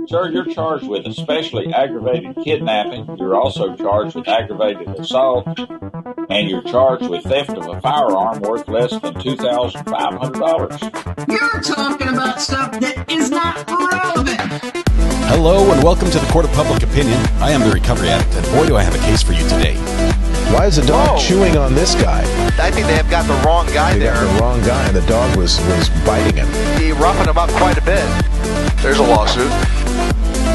Sir, you're charged with especially aggravated kidnapping. You're also charged with aggravated assault, and you're charged with theft of a firearm worth less than $2,500. You're talking about stuff that is not relevant. Hello and welcome to the Court of Public Opinion. I am the Recovery Addict, and boy do I have a case for you today. Why is the dog chewing on this guy? I think they have got the wrong guy there. Got the wrong guy, and the dog was biting him. He roughened him up quite a bit. There's a lawsuit.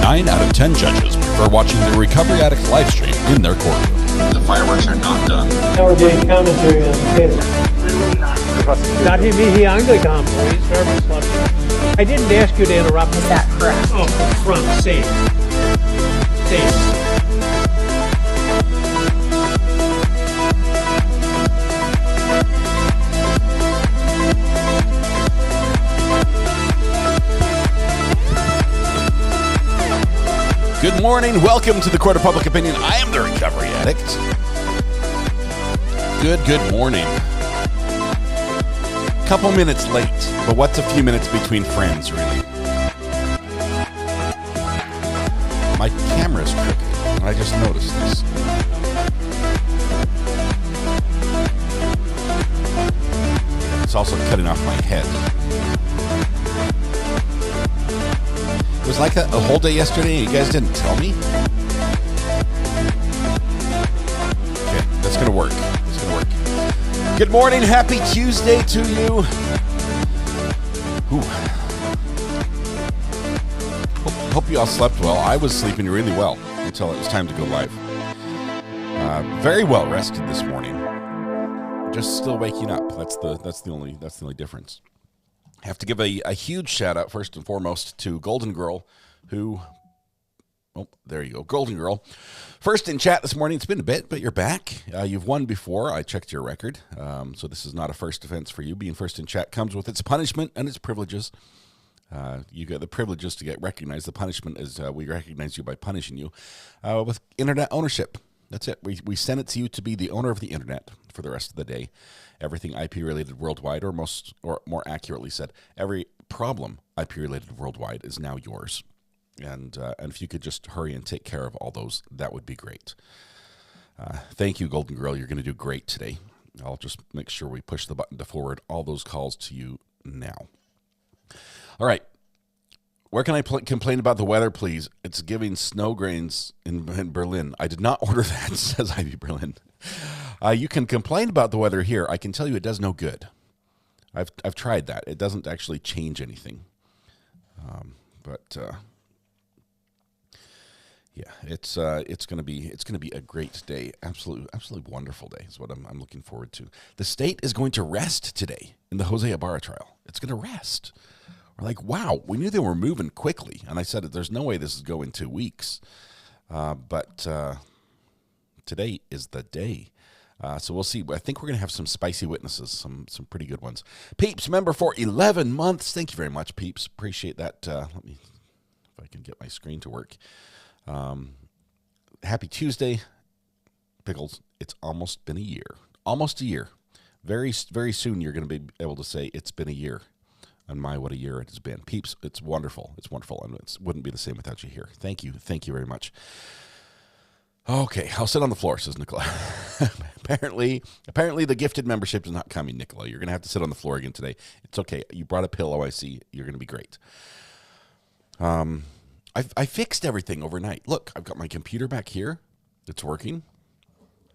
9 out of 10 judges prefer watching the Recovery Addict live stream in their courtroom. The fireworks are not done. Nowadays commentary on the case. Not him, he Anglican, please. Very much. I didn't ask you to interrupt. Is that correct? Oh, front, safe. Safe. Good morning. Welcome to the Court of Public Opinion. I am the Recovery Addict. Good morning. Couple minutes late, but what's a few minutes between friends, really? My camera's crooked. I just noticed this. It's also cutting off my head. It was like a whole day yesterday and you guys didn't tell me? Okay, that's going to work. Good morning. Happy Tuesday to you. Hope you all slept well. I was sleeping really well until it was time to go live. Very well rested this morning. Just still waking up. That's the only difference. I have to give a huge shout out first and foremost to Golden Girl, who, oh, there you go, Golden Girl. First in chat this morning. It's been a bit, but you're back. You've won before. I checked your record, so this is not a first offense for you. Being first in chat comes with its punishment and its privileges. You get the privileges to get recognized. The punishment is we recognize you by punishing you with internet ownership. That's it. We send it to you to be the owner of the internet for the rest of the day. Everything IP-related worldwide, or more accurately said, every problem IP-related worldwide is now yours. And if you could just hurry and take care of all those, that would be great. Thank you, Golden Girl. You're going to do great today. I'll just make sure we push the button to forward all those calls to you now. All right. Where can I complain about the weather, please? It's giving snow grains in Berlin. I did not order that, says Ivy Berlin. You can complain about the weather here. I can tell you it does no good. I've tried that. It doesn't actually change anything. Yeah, it's gonna be a great day. Absolutely wonderful day is what I'm looking forward to. The state is going to rest today in the Jose Ibarra trial. It's going to rest. We're like, wow, we knew they were moving quickly, and I said there's no way this is going 2 weeks, but today is the day. So we'll see. I think we're going to have some spicy witnesses, some pretty good ones. Peeps, member for 11 months. Thank you very much, Peeps. Appreciate that. Let me, if I can get my screen to work. Happy Tuesday, Pickles. It's almost been a year. Almost a year. Very, very soon you're going to be able to say it's been a year. And my, what a year it has been. Peeps, it's wonderful. It's wonderful. And it wouldn't be the same without you here. Thank you. Thank you very much. Okay, I'll sit on the floor, says Nicola. Apparently the gifted membership is not coming, Nicola. You're going to have to sit on the floor again today. It's okay. You brought a pillow, I see. You're going to be great. I fixed everything overnight. Look, I've got my computer back here. It's working.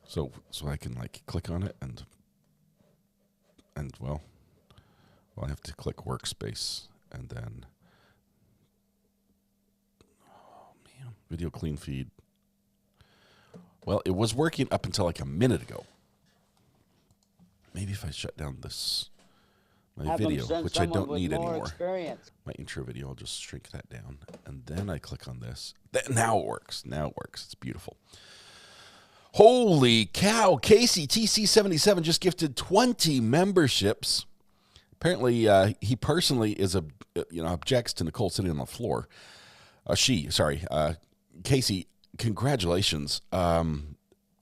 So I can like click on it and well, I have to click workspace and then, oh man, video clean feed. Well, it was working up until like a minute ago. Maybe if I shut down my video, which I don't need anymore. My intro video, I'll just shrink that down. And then I click on this. Now it works. It's beautiful. Holy cow. Casey TC77 just gifted 20 memberships. Apparently, he personally objects to Nicole sitting on the floor. Casey, congratulations.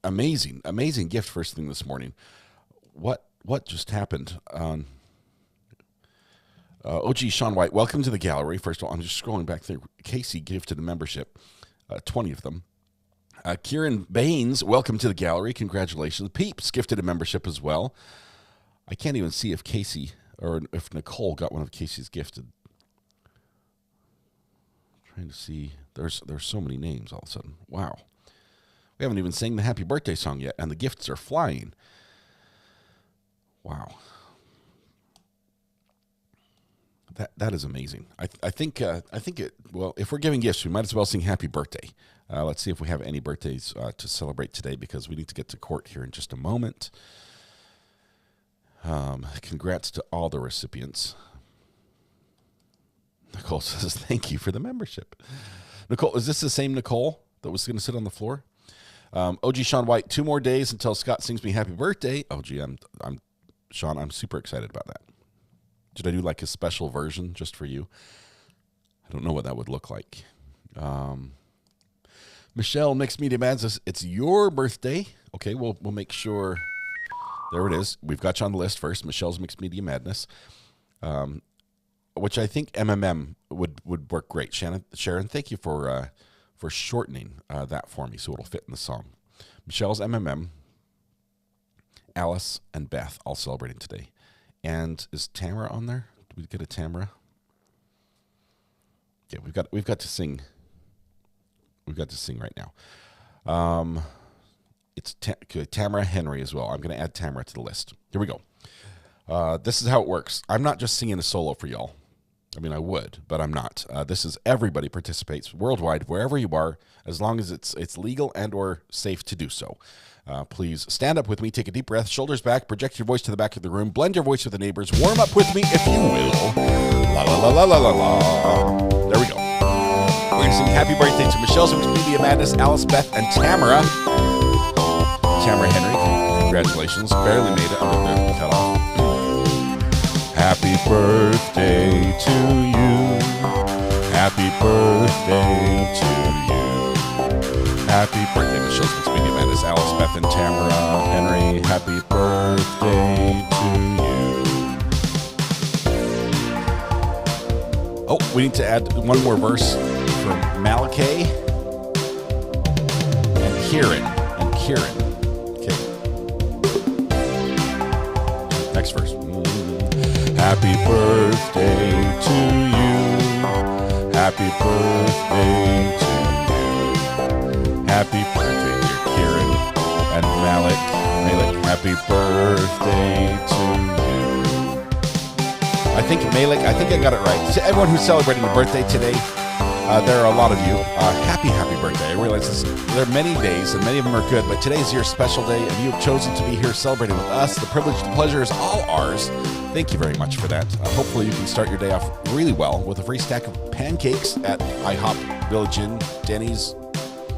Amazing gift first thing this morning. What just happened? OG Sean White, welcome to the gallery. First of all, I'm just scrolling back there. Casey gifted a membership, 20 of them. Kieran Baines, welcome to the gallery. Congratulations. Peeps gifted a membership as well. I can't even see if Casey or if Nicole got one of Casey's gifted. Trying to see. There's so many names all of a sudden. Wow. We haven't even sang the happy birthday song yet, and the gifts are flying. Wow. That is amazing. I think it. Well, if we're giving gifts, we might as well sing happy birthday. Let's see if we have any birthdays to celebrate today, because we need to get to court here in just a moment. Congrats to all the recipients. Nicole says, thank you for the membership. Nicole, is this the same Nicole that was going to sit on the floor? OG Sean White, 2 more days until Scott sings me happy birthday. OG, I'm Sean, I'm super excited about that. Did I do like a special version just for you? I don't know what that would look like. Michelle, Mixed Media Man, says, it's your birthday. Okay, we'll make sure. There it is. We've got you on the list first. Michelle's Mixed Media Madness, which I think MMM would work great. Sharon, thank you for shortening that for me so it'll fit in the song. Michelle's MMM, Alice, and Beth all celebrating today. And is Tamara on there? Did we get a Tamara? Yeah, we've got to sing. We've got to sing right now. It's Tamara Henry as well. I'm going to add Tamara to the list. Here we go. This is how it works. I'm not just singing a solo for y'all. I mean, I would, but I'm not. This is everybody participates worldwide, wherever you are, as long as it's legal and or safe to do so. Please stand up with me, take a deep breath, shoulders back, project your voice to the back of the room, blend your voice with the neighbors, warm up with me if you will. La la la la la la la. There we go. We're going to sing happy birthday to Michelle's Media Madness, Alice, Beth, and Tamara. Tamara Henry, congratulations. Barely made it under the cutoff. Happy birthday to you. Happy birthday to you. Happy birthday, Michelle's Media Madness, Alice, Beth, and Tamara Henry. Happy birthday to you. Oh, we need to add one more verse from Malachi and Kieran. Okay. Next verse. Happy birthday to you. Happy birthday to you. Happy birthday, dear Kieran and Malik. Happy birthday to you. I think I got it right. To everyone who's celebrating a birthday today, there are a lot of you. Happy birthday. I realize there are many days, and many of them are good, but today's your special day, and you have chosen to be here celebrating with us. The privilege, the pleasure is all ours. Thank you very much for that. Hopefully you can start your day off really well with a free stack of pancakes at IHOP, Village Inn, Denny's,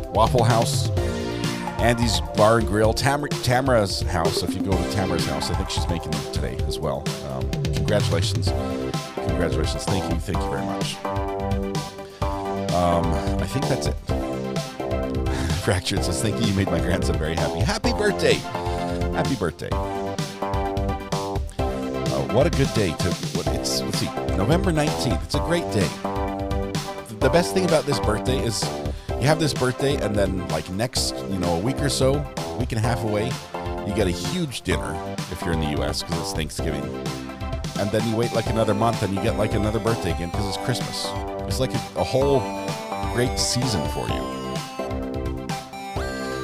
Waffle House, Andy's Bar and Grill, Tamara's house. If you go to Tamara's house, I think she's making them today as well. Congratulations. Thank you very much. I think that's it. Fractured says, thank you. You made my grandson very happy. Happy birthday. Happy birthday. What a good day let's see, November 19th. It's a great day. The best thing about this birthday is you have this birthday, and then like next, a week or so, a week and a half away, you get a huge dinner if you're in the U.S. because it's Thanksgiving. And then you wait like another month and you get like another birthday again because it's Christmas. It's like a whole great season for you.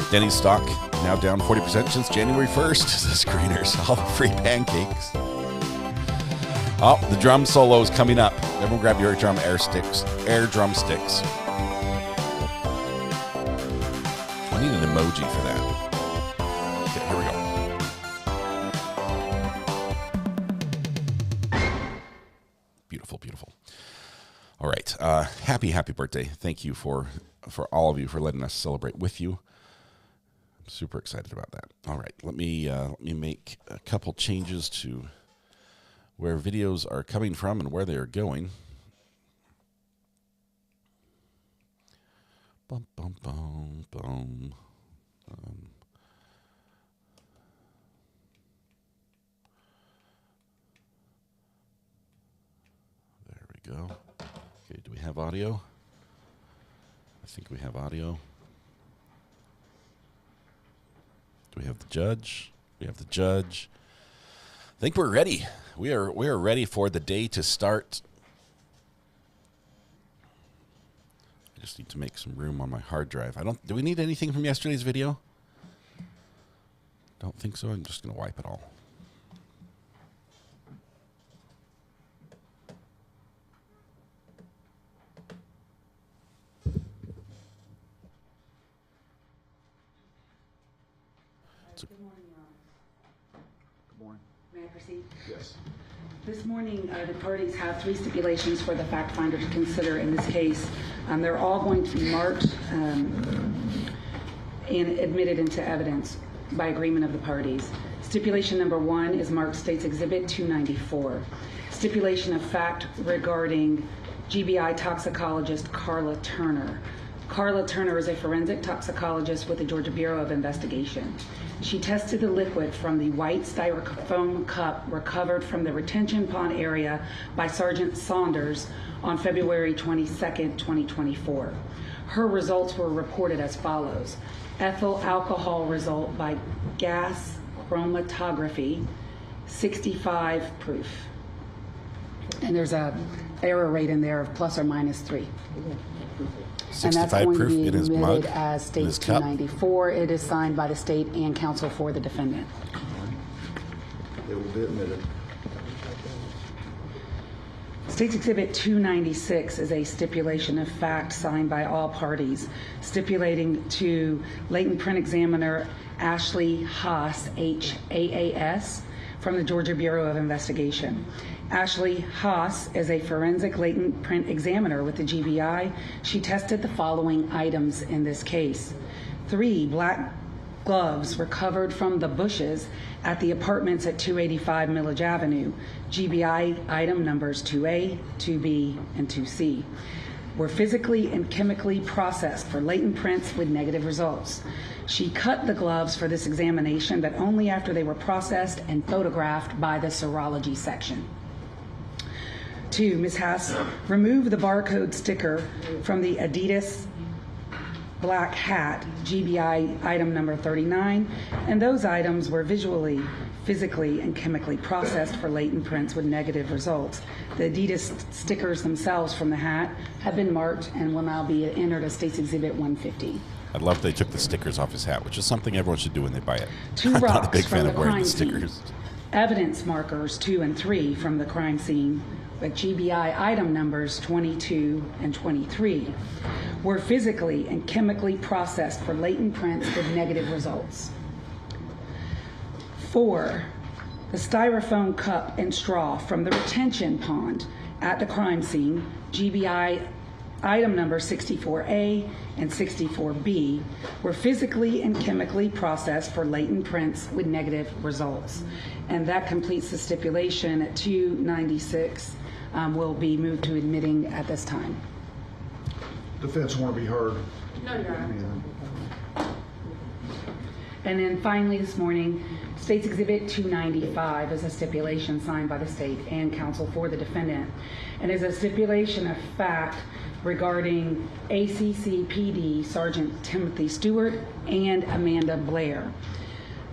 Denny's stock now down 40% since January 1st. The screeners, all the free pancakes. Oh, the drum solo is coming up. Everyone grab your air drumsticks. I need an emoji for that. Okay, here we go. Beautiful. All right. Happy birthday. Thank you for all of you for letting us celebrate with you. I'm super excited about that. All right. Let me make a couple changes to where videos are coming from and where they are going. Bum, bum, bum, bum. go. Okay, do we have audio? I think we have audio. Do we have the judge? We have the judge. I think we're ready. We are ready for the day to start. I just need to make some room on my hard drive. Do we need anything from yesterday's video? Don't think so. I'm just going to wipe it all. Good morning, Your Honor. Good morning. May I proceed? Yes. This morning, the parties have 3 stipulations for the fact finder to consider in this case. They're all going to be marked and admitted into evidence by agreement of the parties. Stipulation number 1 is marked State's Exhibit 294. Stipulation of fact regarding GBI toxicologist Carla Turner. Carla Turner is a forensic toxicologist with the Georgia Bureau of Investigation. She tested the liquid from the white styrofoam cup recovered from the retention pond area by Sergeant Saunders on February 22, 2024. Her results were reported as follows. Ethyl alcohol result by gas chromatography, 65 proof. And there's a error rate in there of plus or minus 3. 65 proof in his mug, as in his State cup. 294. It is signed by the state and counsel for the defendant. It will be admitted. State's Exhibit 296 is a stipulation of fact signed by all parties, stipulating to latent print examiner Ashley Haas, H-A-A-S, from the Georgia Bureau of Investigation. Ashley Haas is a forensic latent print examiner with the GBI. She tested the following items in this case. 3 black gloves recovered from the bushes at the apartments at 285 Millage Avenue. GBI item numbers 2A, 2B, and 2C were physically and chemically processed for latent prints with negative results. She cut the gloves for this examination, but only after they were processed and photographed by the serology section. 2, Ms. Haas removed the barcode sticker from the Adidas black hat, GBI item number 39, and those items were visually, physically, and chemically processed for latent prints with negative results. The Adidas stickers themselves from the hat have been marked and will now be entered as State's Exhibit 150. I'd love if they took the stickers off his hat, which is something everyone should do when they buy it. 2 I'm rocks not a big from fan the of wearing crime the scene. stickers. Evidence markers 2 and 3 from the crime scene, but GBI item numbers 22 and 23 were physically and chemically processed for latent prints with negative results. 4, the styrofoam cup and straw from the retention pond at the crime scene, GBI item number 64A and 64B, were physically and chemically processed for latent prints with negative results. And that completes the stipulation at 296. Will be moved to admitting at this time. Defense want to be heard. No, Your Honor. And then finally this morning, State's Exhibit 295 is a stipulation signed by the state and counsel for the defendant, and is a stipulation of fact regarding ACC PD Sergeant Timothy Stewart and Amanda Blair.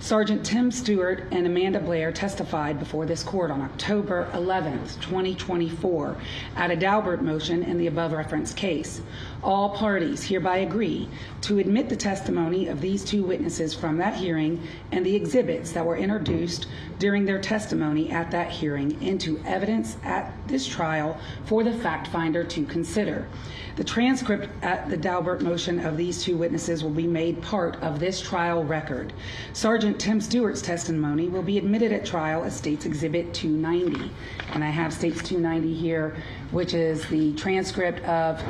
Sergeant Tim Stewart and Amanda Blair testified before this court on October 11th, 2024, at a Daubert motion in the above referenced case. All parties hereby agree to admit the testimony of these 2 witnesses from that hearing and the exhibits that were introduced during their testimony at that hearing into evidence at this trial for the fact finder to consider. The transcript at the Daubert motion of these 2 witnesses will be made part of this trial record. Sergeant Tim Stewart's testimony will be admitted at trial as State's Exhibit 290. And I have State's 290 here, which is the transcript of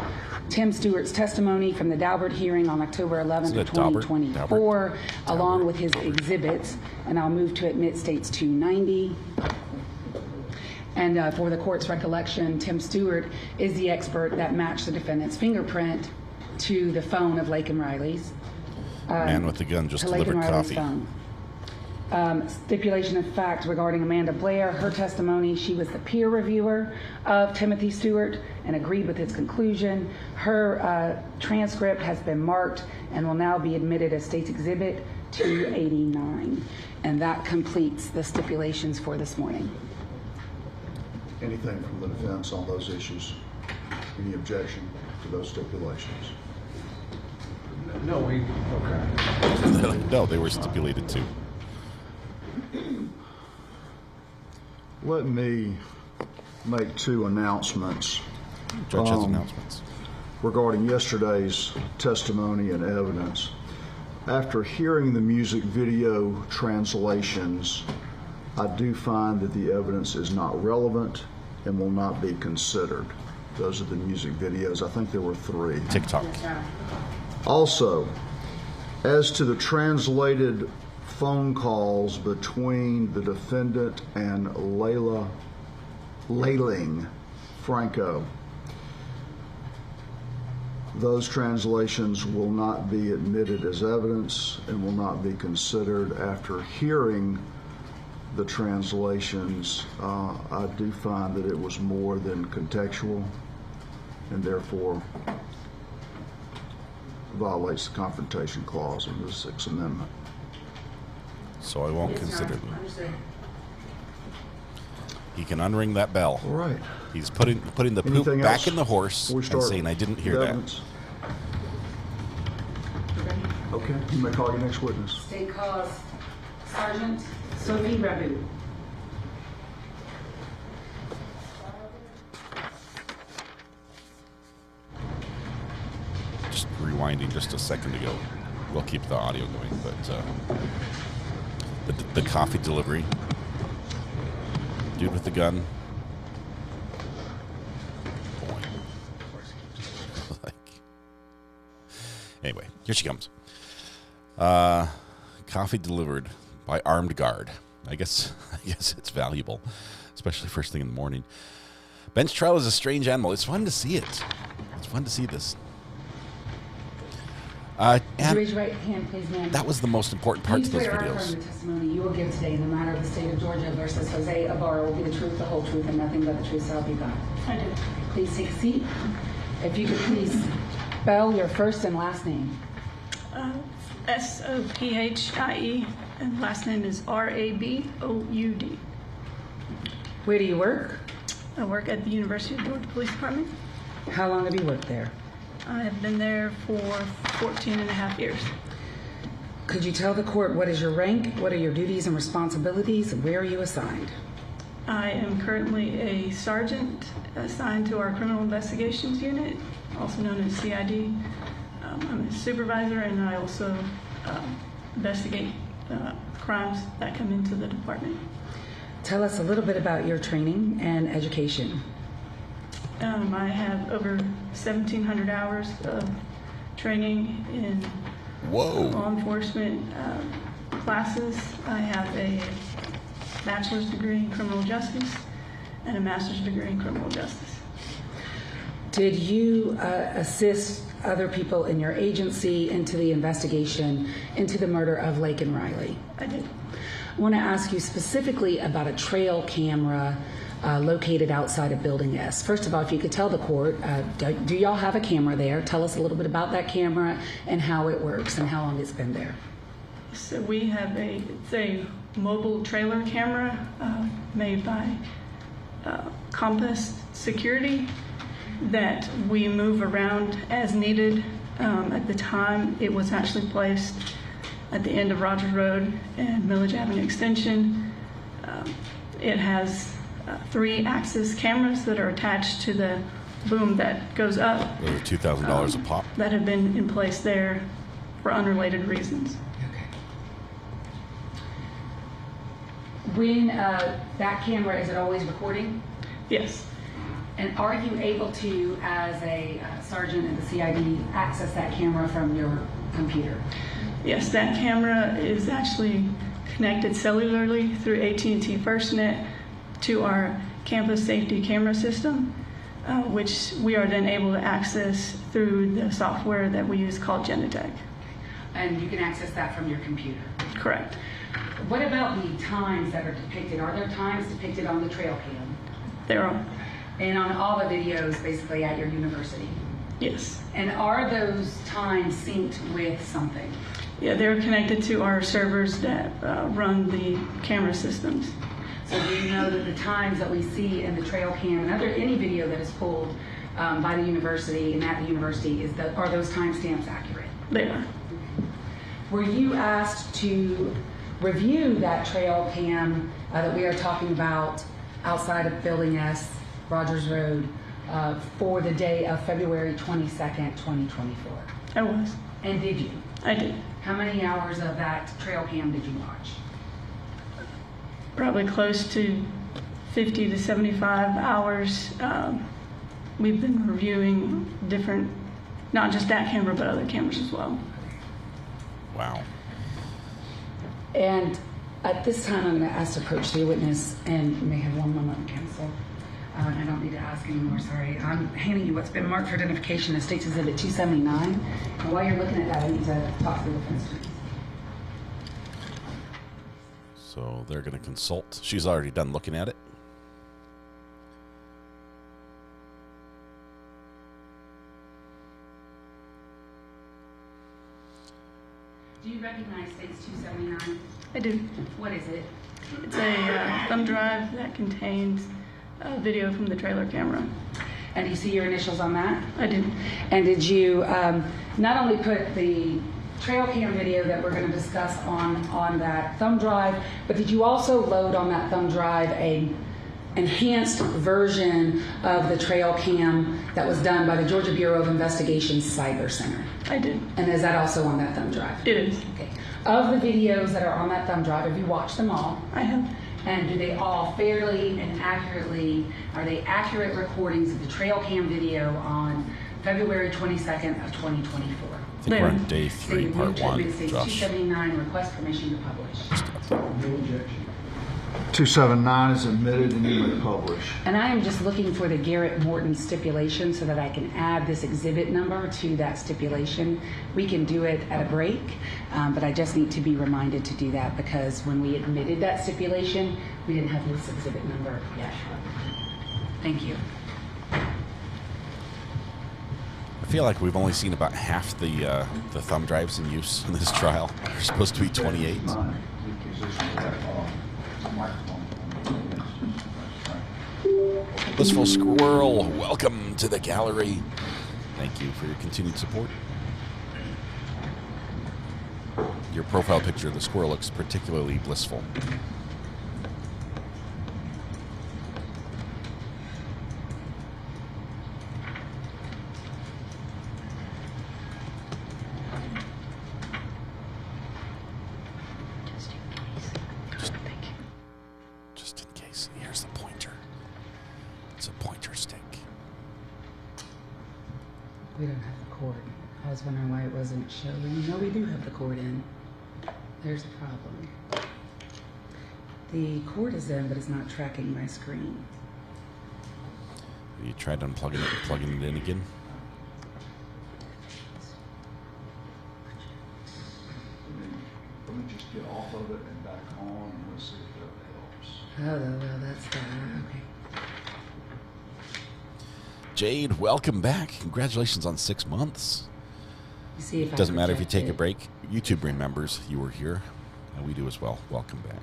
Tim Stewart's testimony from the Daubert hearing on October 11th, 2024, along with his exhibits. And I'll move to admit State's 290. And for the court's recollection, Tim Stewart is the expert that matched the defendant's fingerprint to the phone of Laken Riley's. Man with the gun just delivered coffee. Phone. Stipulation of fact regarding Amanda Blair, her testimony, she was the peer reviewer of Timothy Stewart and agreed with his conclusion. Her transcript has been marked and will now be admitted as State's Exhibit 289. And that completes the stipulations for this morning. Anything from the defense on those issues? Any objection to those stipulations? No, okay. No, they were stipulated too. Let me make two announcements. Judge has announcements. Regarding yesterday's testimony and evidence. After hearing the music video translations, I do find that the evidence is not relevant and will not be considered. Those are the music videos. I think there were 3. TikTok. Also, as to the translated phone calls between the defendant and Layling Franco, those translations will not be admitted as evidence and will not be considered. After hearing the translations, I do find that it was more than contextual and therefore violates the Confrontation Clause of the Sixth Amendment. So I won't consider them. He can unring that bell. All right. He's putting the poop Anything back else in the horse before we and start saying, I didn't hear the that. evidence? Okay, you may call your next witness. State calls Sergeant Sophie Raboud. Just rewinding just a second ago. We'll keep the audio going, but the coffee delivery. Dude with the gun. Anyway, here she comes. Coffee delivered by armed guard. I guess it's valuable, especially first thing in the morning. Bench trial is a strange animal. It's fun to see it. It's fun to see this. Would you raise your right hand, please, ma'am? That was the most important part to those Please swear or affirm videos. the testimony you will give today in the matter of the state of Georgia versus Jose Ibarra will be the truth, the whole truth, and nothing but the truth, so help you God. I do. Please take a seat. If you could please spell your first and last name. Sophie, and last name is Raboud. Where do you work? I work at the University of Georgia Police Department. How long have you worked there? I have been there for 14 and a half years. Could you tell the court what is your rank, what are your duties and responsibilities, and where are you assigned? I am currently a sergeant assigned to our criminal investigations unit, also known as CID. I'm a supervisor, and I also investigate crimes that come into the department. Tell us a little bit about your training and education. I have over 1,700 hours of training in law enforcement classes. I have a bachelor's degree in criminal justice and a master's degree in criminal justice. Did you assist other people in your agency into the investigation into the murder of Laken Riley? I did. I want to ask you specifically about a trail camera located outside of Building S. First of all, if you could tell the court, do y'all have a camera there? Tell us a little bit about that camera and how it works and how long it's been there. So we have it's a mobile trailer camera made by Compass Security that we move around as needed. At the time, it was actually placed at the end of Rogers Road and Millage Avenue Extension. It has 3 axis cameras that are attached to the boom that goes up. Those are $2,000 a pop. That have been in place there for unrelated reasons. When that camera, is it always recording? Yes. And are you able to, as a sergeant in the CID, access that camera from your computer? Yes, that camera is actually connected cellularly through AT&T FirstNet to our campus safety camera system, which we are then able to access through the software that we use called Genetec. And you can access that from your computer? Correct. What about the times that are depicted? Are there times depicted on the trail cam? There are. And on all the videos basically at your university? Yes. And are those times synced with something? Yeah, they're connected to our servers that run the camera systems. So do you know that the times that we see in the trail cam and any video that is pulled by the university and at the university, are those timestamps accurate? They are. Were you asked to review that trail cam that we are talking about outside of Building S, Rogers Road, for the day of February 22nd, 2024? I was. And did you? I did. How many hours of that trail cam did you watch? Probably close to 50 to 75 hours. We've been reviewing different, not just that camera, but other cameras as well. Wow. And at this time, I'm going to ask to approach the witness, and you may have 1 moment, counsel. I don't need to ask anymore, sorry. I'm handing you what's been marked for identification as State's Exhibit 279. And while you're looking at that, I need to talk to the defense attorney. So they're going to consult. She's already done looking at it. Do you recognize State's 279? I do. What is it? It's a thumb drive that contains video from the trailer camera. And do you see your initials on that? I do. And did you not only put the trail cam video that we're going to discuss on that thumb drive, but did you also load on that thumb drive a enhanced version of the trail cam that was done by the Georgia Bureau of Investigation's Cyber Center? I did. And is that also on that thumb drive? It is. Okay. Of the videos that are on that thumb drive, have you watched them all? I have. And do they all fairly and accurately, are they accurate recordings of the trail cam video on February 22nd of 2024? I think we're on day 3, part 1, Josh. 279, request permission to publish. No objection. 279 is admitted and you may publish. And I am just looking for the Garrett Morton stipulation so that I can add this exhibit number to that stipulation. We can do it at a break, but I just need to be reminded to do that because when we admitted that stipulation, we didn't have this exhibit number yet. Thank you. I feel like we've only seen about half the thumb drives in use in this trial. There's supposed to be 28. Blissful Squirrel, welcome to the gallery. Thank you for your continued support. Your profile picture of the squirrel looks particularly blissful. Just in case. Here's the pointer. It's a pointer stick. We don't have the cord. I was wondering why it wasn't showing. No, we do have the cord in. There's a problem. The cord is in, but it's not tracking my screen. You tried unplugging it and plugging it in again? Let me just get off of it and back on and let's see if that helps. Oh, well, that's better. Okay. Jade, welcome back. Congratulations on 6 months. You see if Doesn't I matter if you take a project break. YouTube remembers you were here, and we do as well. Welcome back.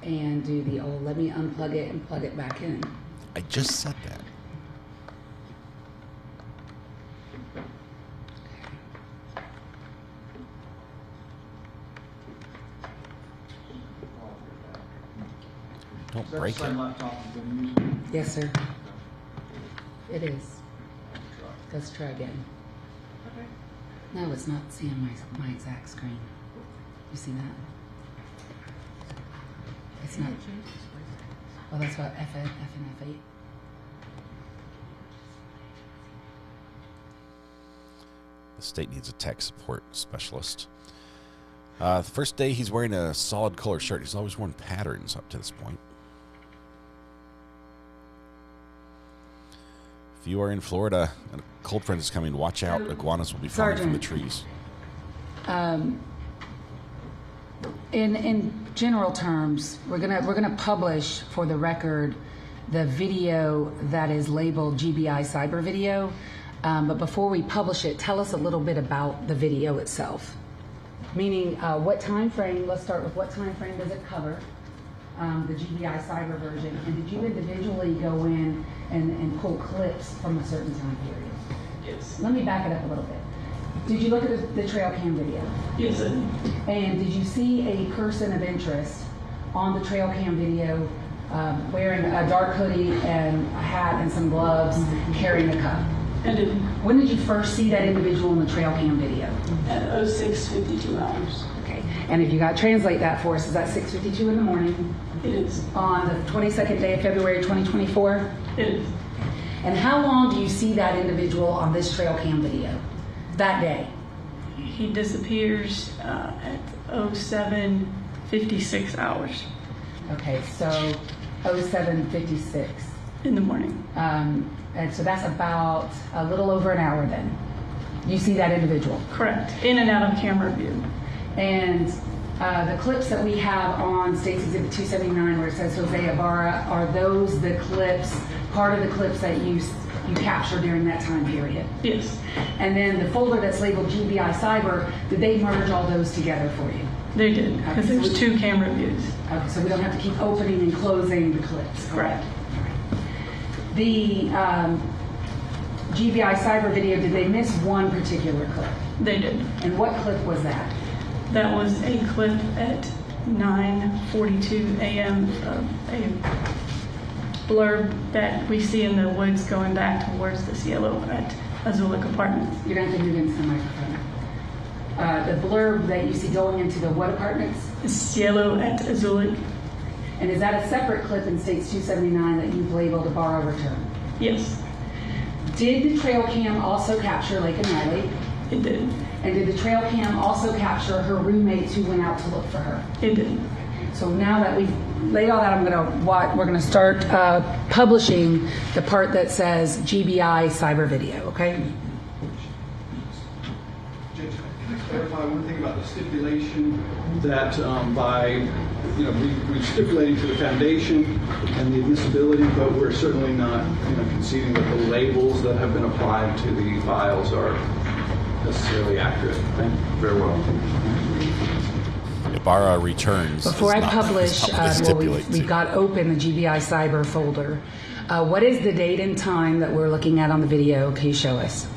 it and do the old, let me unplug it and plug it back in. I just said that. Don't break it. Yes, sir. It is. Let's try again. No, it's not seeing my exact screen. You see that? It's not. Well, that's what F and F8. The state needs a tech support specialist. The first day he's wearing a solid color shirt. He's always worn patterns up to this point. If you are in Florida and a cold front is coming, watch out. Iguanas will be falling from the trees. In general terms, we're gonna publish for the record the video that is labeled GBI cyber video. But before we publish it, tell us a little bit about the video itself. Meaning, what time frame? Let's start with what time frame does it cover? The GBI cyber version, and did you individually go in and pull clips from a certain time period? Yes. Let me back it up a little bit. Did you look at the trail cam video? Yes, I did. And did you see a person of interest on the trail cam video wearing a dark hoodie and a hat and some gloves, carrying a cup? I did. When did you first see that individual in the trail cam video? At 06:52 hours. Okay. And if you got to translate that for us, is that 6:52 in the morning? It is. On the 22nd day of February 2024? It is. And how long do you see that individual on this trail cam video that day? He disappears at 07:56 hours Okay, so 07:56. in the morning. And so that's about a little over an hour then. You see that individual. Correct. In and out of camera view. And the clips that we have on State's Exhibit 279 where it says Jose Ibarra, are those the clips, part of the clips that you captured during that time period? Yes. And then the folder that's labeled GBI Cyber, did they merge all those together for you? They did, because Okay, so there's 2 camera views. Okay, so we don't have to keep opening and closing the clips. Correct. The GBI Cyber video, did they miss one particular clip? They did. And what clip was that? That was a clip at 9:42 a.m. of a blurb that we see in the woods going back towards the Cielo at Azulik Apartments. You're going to have to move into the microphone. The blurb that you see going into the what apartments? Cielo at Azulik. And is that a separate clip in States 279 that you've labeled Ibarra return? Yes, Did the trail cam also capture Laken Riley? it did. And did the trail cam also capture her roommates who went out to look for her? It did. So now that we've laid all that, we're going to start publishing the part that says GBI cyber video, okay? James, can I clarify one thing about the stipulation that we've stipulated to the foundation and the admissibility, but we're certainly not conceding that the labels that have been applied to the files are necessarily accurate. Thank you. Very well. Ibarra returns. Before I publish, we've got open the GBI cyber folder. What is the date and time that we're looking at on the video? Can you show us?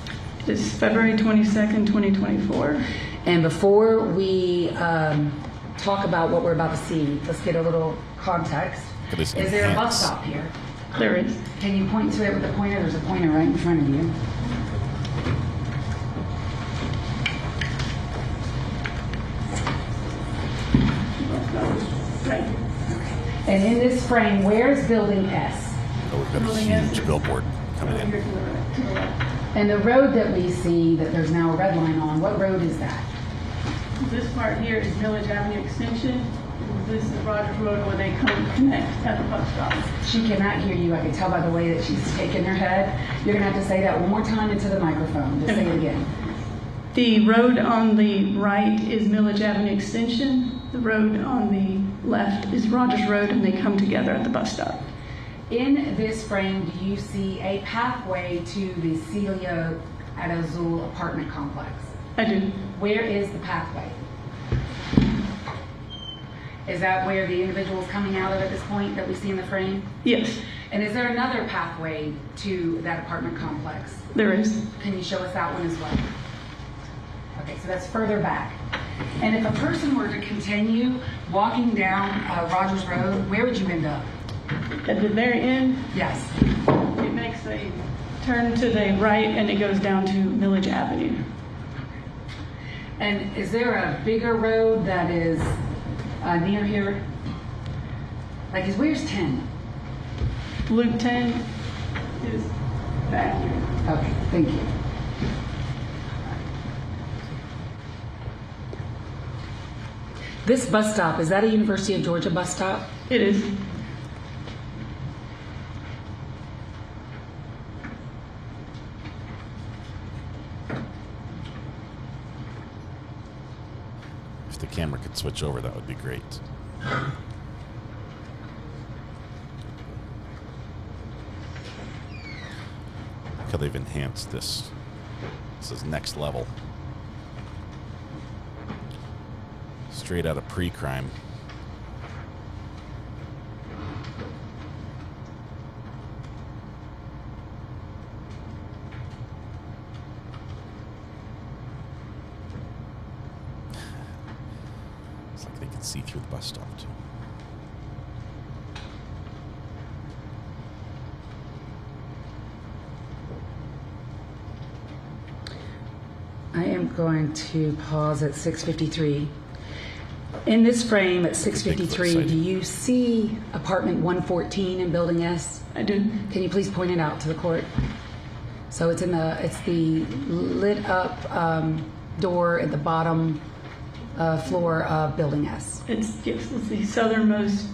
It's February 22nd, 2024. And before we talk about what we're about to see, let's get a little context. Is there a bus stop here? There is. Can you point to it with a pointer? There's a pointer right in front of you. Right. And in this frame, where's building S? Oh, we've got a huge billboard coming in. And the road that we see that there's now a red line on, what road is that? This part here is Village Avenue Extension. This is Rogers Road where they come connect at the bus stop. She cannot hear you. I can tell by the way that she's shaking her head. You're going to have to say that one more time into the microphone. Just say it again. The road on the right is Village Avenue Extension. The road on the left is Rogers Road, and they come together at the bus stop. In this frame, do you see a pathway to the Celia at Azul apartment complex? I do. Where is the pathway? Is that where the individual is coming out of at this point that we see in the frame? Yes. And is there another pathway to that apartment complex? There is. Can you show us that one as well? Okay, so that's further back. And if a person were to continue walking down Rogers Road, where would you end up? At the very end? Yes. It makes a turn to the right and it goes down to Village Avenue. And is there a bigger road that is near here? Like, where's 10? Loop 10 is back here. Okay, thank you. This bus stop, is that a University of Georgia bus stop? It is. the camera could switch over, that would be great. Look how they've enhanced this. This is next level. Straight out of pre-crime. It's like they can see through the bus stop too. I am going to pause at 6:53. In this frame at 6:53, do you see apartment 114 in Building S? I do. Can you please point it out to the court? So it's the lit up door at the bottom floor of Building S. It's the southernmost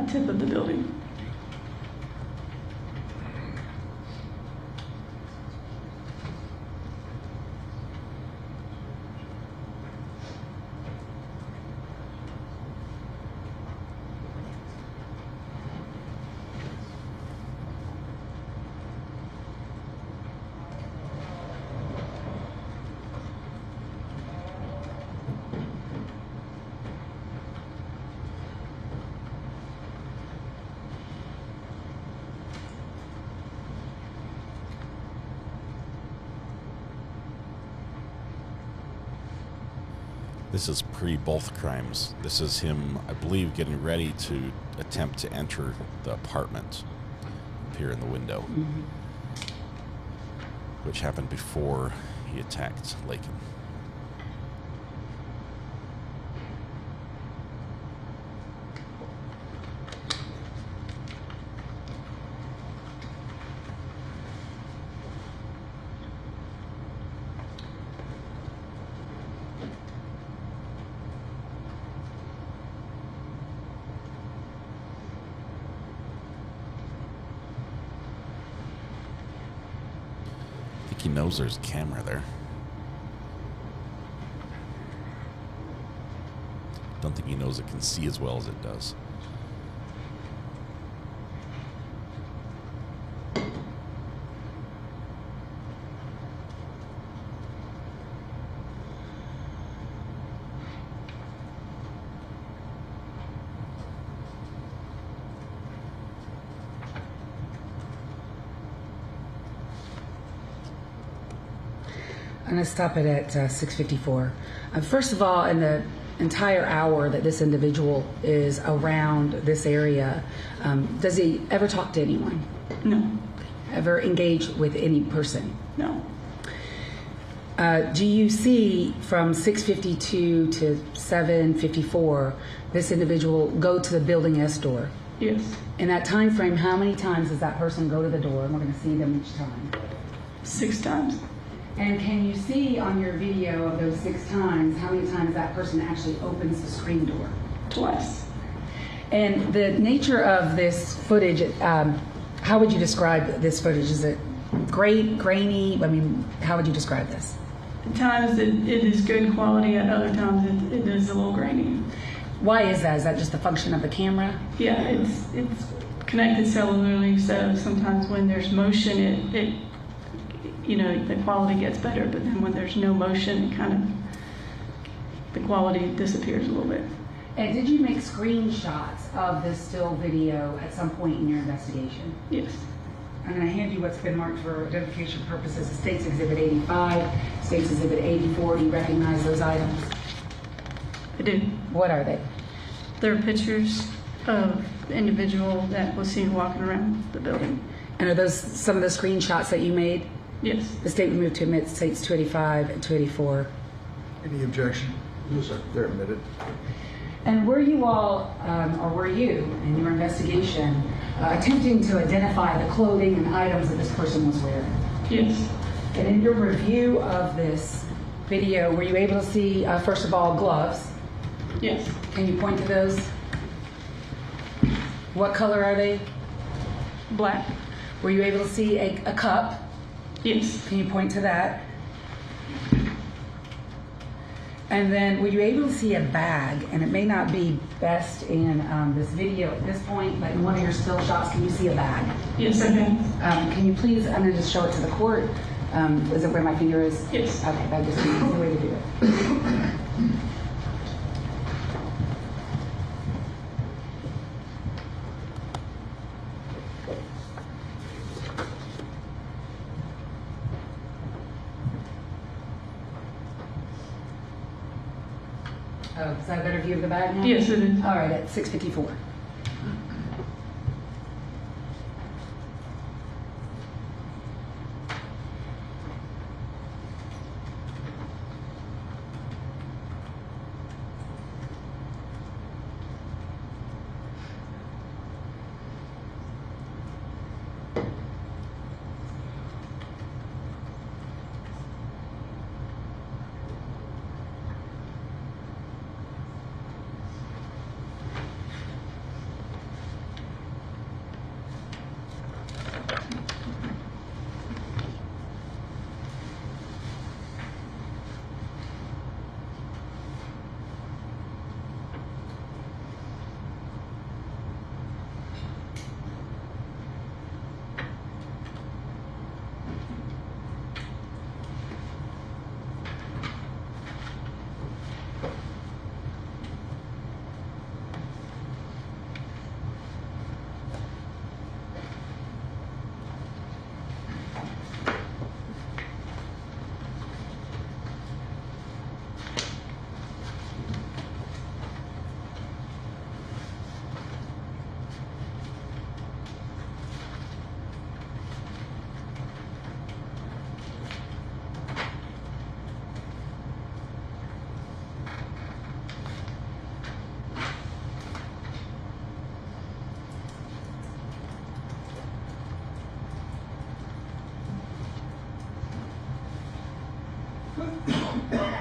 tip of the building. This is pre both crimes. This is him, I believe, getting ready to attempt to enter the apartment up here in the window, which happened before he attacked Laken. He knows there's a camera there. Don't think he knows it can see as well as it does. I'm going to stop it at 6:54. First of all, in the entire hour that this individual is around this area, does he ever talk to anyone? No. Ever engage with any person? No. Do you see from 6:52 to 7:54 this individual go to the Building S door? Yes. In that time frame, how many times does that person go to the door? And we're going to see them each time. 6 times. And can you see on your video of those 6 times how many times that person actually opens the screen door? Twice. And the nature of this footage, how would you describe this footage? Is it great, grainy? I mean, how would you describe this? At times it is good quality, at other times it is a little grainy. Why is that? Is that just the function of the camera? Yeah, it's connected cellularly, so sometimes when there's motion, it the quality gets better, but then when there's no motion, the quality disappears a little bit. And did you make screenshots of this still video at some point in your investigation? Yes. I'm going to hand you what's been marked for identification purposes. State's Exhibit 85, State's Exhibit 84. Do you recognize those items? I do. What are they? They're pictures of the individual that was seen walking around the building. And are those some of the screenshots that you made? Yes. The state would move to admit States 285 and 284. Any objection? No, sir. They're admitted. And were you all, or were you, in your investigation, attempting to identify the clothing and items that this person was wearing? Yes. And in your review of this video, were you able to see, first of all, gloves? Yes. Can you point to those? What color are they? Black. Were you able to see a cup? Yes. Can you point to that? And then were you able to see a bag? And it may not be best in this video at this point, but in one of your still shots, can you see a bag? Yes, I can. Can you please, I'm going to just show it to the court. Is it where my finger is? Yes. Okay, that just is the way to do it. Oh, is that a better view of the bag now? Yes, it is. All right, at 6:54.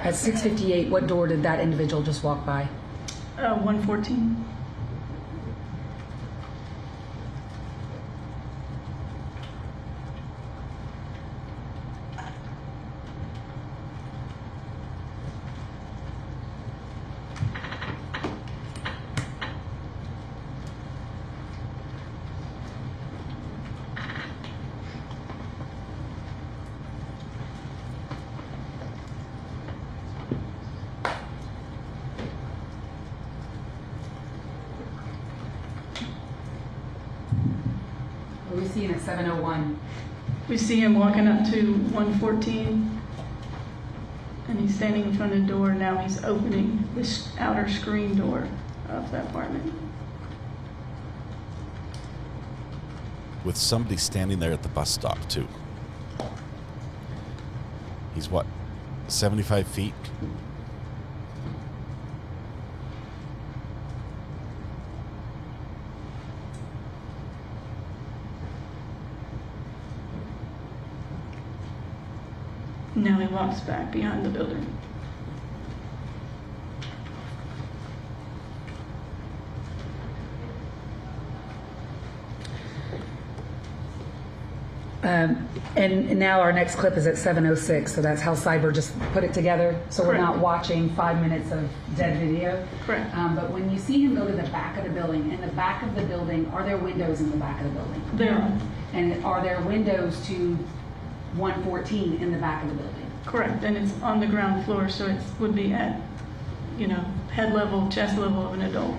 At 6:58, what door did that individual just walk by? 114. What are we seeing at 7:01? We see him walking up to 114, and he's standing in front of the door. Now he's opening this outer screen door of the apartment. With somebody standing there at the bus stop, too. He's what, 75 feet? Now he walks back behind the building. And now our next clip is at 7:06, so that's how Cyber just put it together. So we're Correct. not watching 5 minutes of dead video. Correct. But when you see him go to the back of the building, in the back of the building, are there windows in the back of the building? There are. And are there windows to 114 in the back of the building? Correct, and it's on the ground floor, so it would be at, head level, chest level of an adult.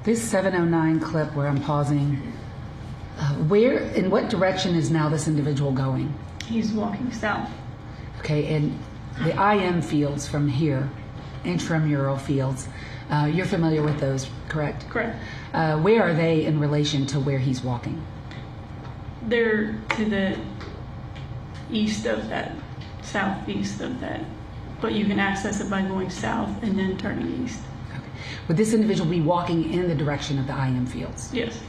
This 7:09 clip where I'm pausing, Where, in what direction is now this individual going? He's walking south. Okay, and the IM fields from here, intramural fields, you're familiar with those, correct? Correct. Where are they in relation to where he's walking? They're to the east of that, southeast of that, but you can access it by going south and then turning east. Okay. Would this individual be walking in the direction of the IM fields? Yes.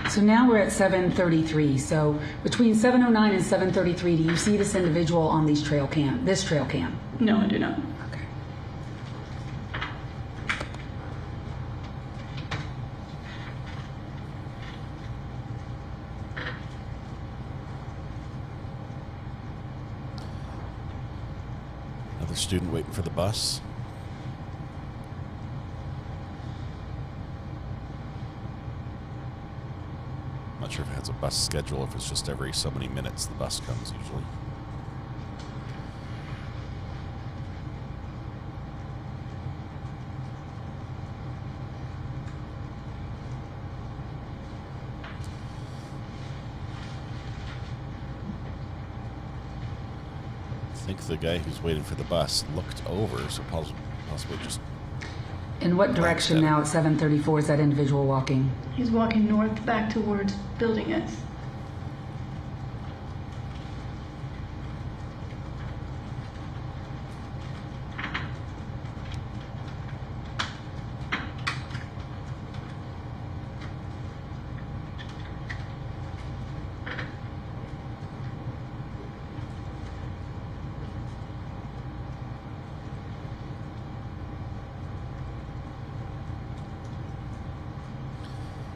So now we're at 7:33. So between 7:09 and 7:33, do you see this individual on this trail cam? No, I do not. Okay. Another student waiting for the bus. Not sure if it has a bus schedule, if it's just every so many minutes the bus comes usually. I think the guy who's waiting for the bus looked over, so possibly just... In what direction now at 7:34 is that individual walking? He's walking north back towards Building S.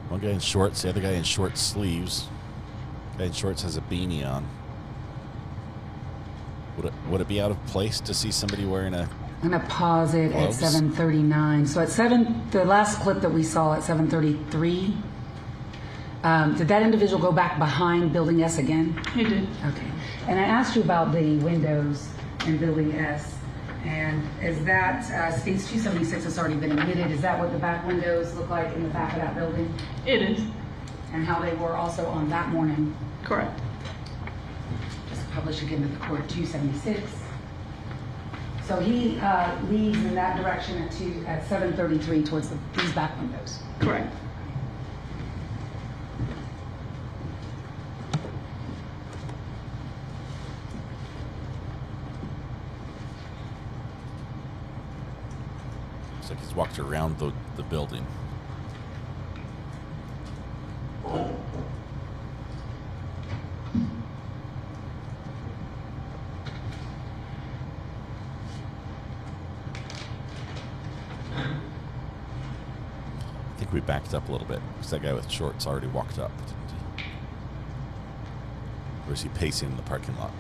One guy in shorts, the other guy in short sleeves. The guy in shorts has a beanie on. Would it be out of place to see somebody wearing a... I'm going to pause it gloves? at 7:39. So at the last clip that we saw at 7:33, did that individual go back behind Building S again? He did. Okay. And I asked you about the windows in Building S, and is that, states 276 has already been admitted. Is that what the back windows look like in the back of that building? It is. And how they were also on that morning? Correct. Just publish again to the court, 276. So he leaves in that direction at 7:33 towards these back windows. Correct. Looks like he's walked around the building. I think we backed up a little bit because that guy with shorts already walked up, didn't he? Or is he pacing in the parking lot?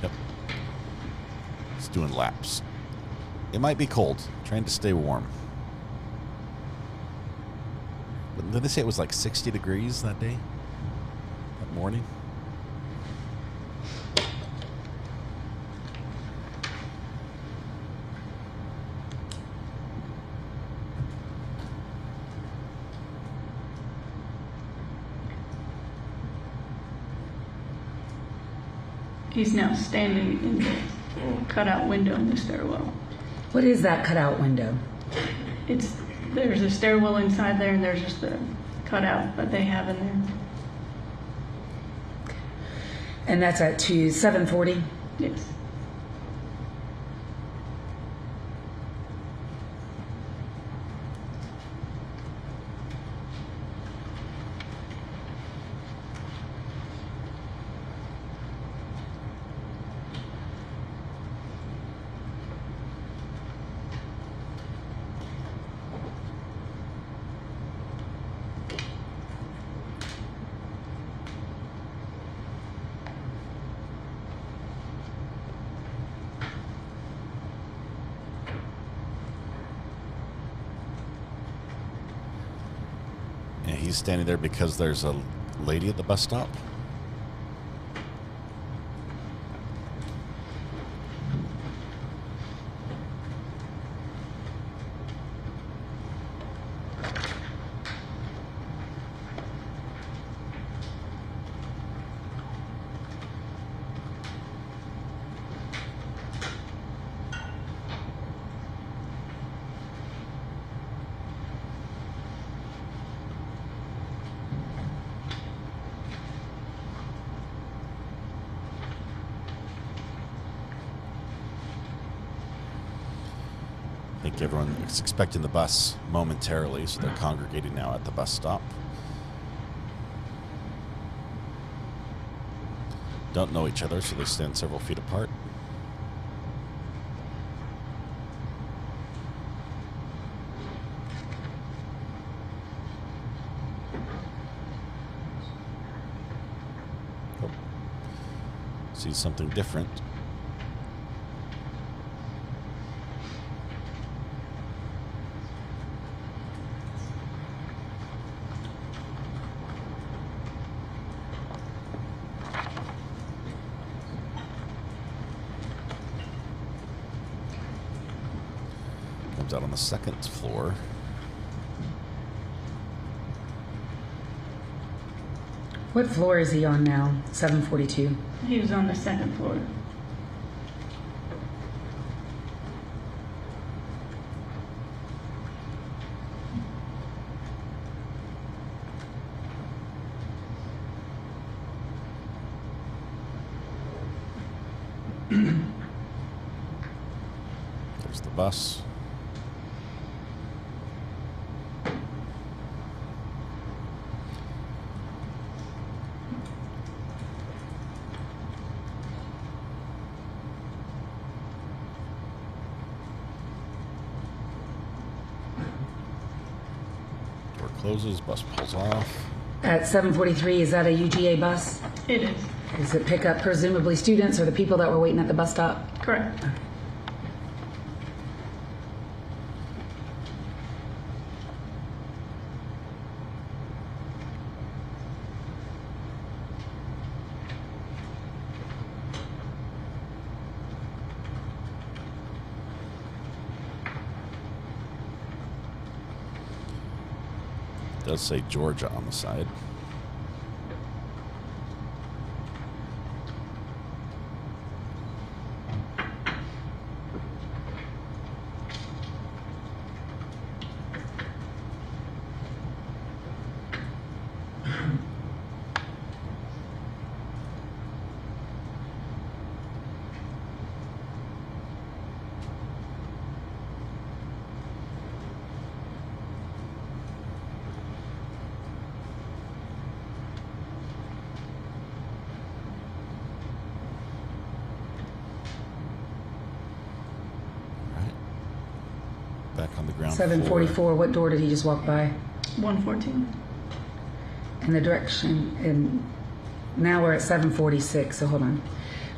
Yep. He's doing laps. It might be cold. Trying to stay warm. But did they say it was like 60 degrees that day? That morning? He's now standing in the cutout window in the stairwell. What is that cutout window? There's a stairwell inside there, and there's just a cutout that they have in there. And that's at 7:40? Yes. he's standing there because there's a lady at the bus stop? I think everyone is expecting the bus momentarily, so they're congregating now at the bus stop. Don't know each other, so they stand several feet apart. Oh. See something different. Out on the second floor. What floor is he on now? 742. He was on the second floor. There's the bus. Closes, bus pulls off. At 743, is that a UGA bus? It is. Does it pick up presumably students or the people that were waiting at the bus stop? Correct. It does say Georgia on the side. Back on the ground 744, floor. what door did he just walk by? 114. In the direction, and now we're at 746, so hold on.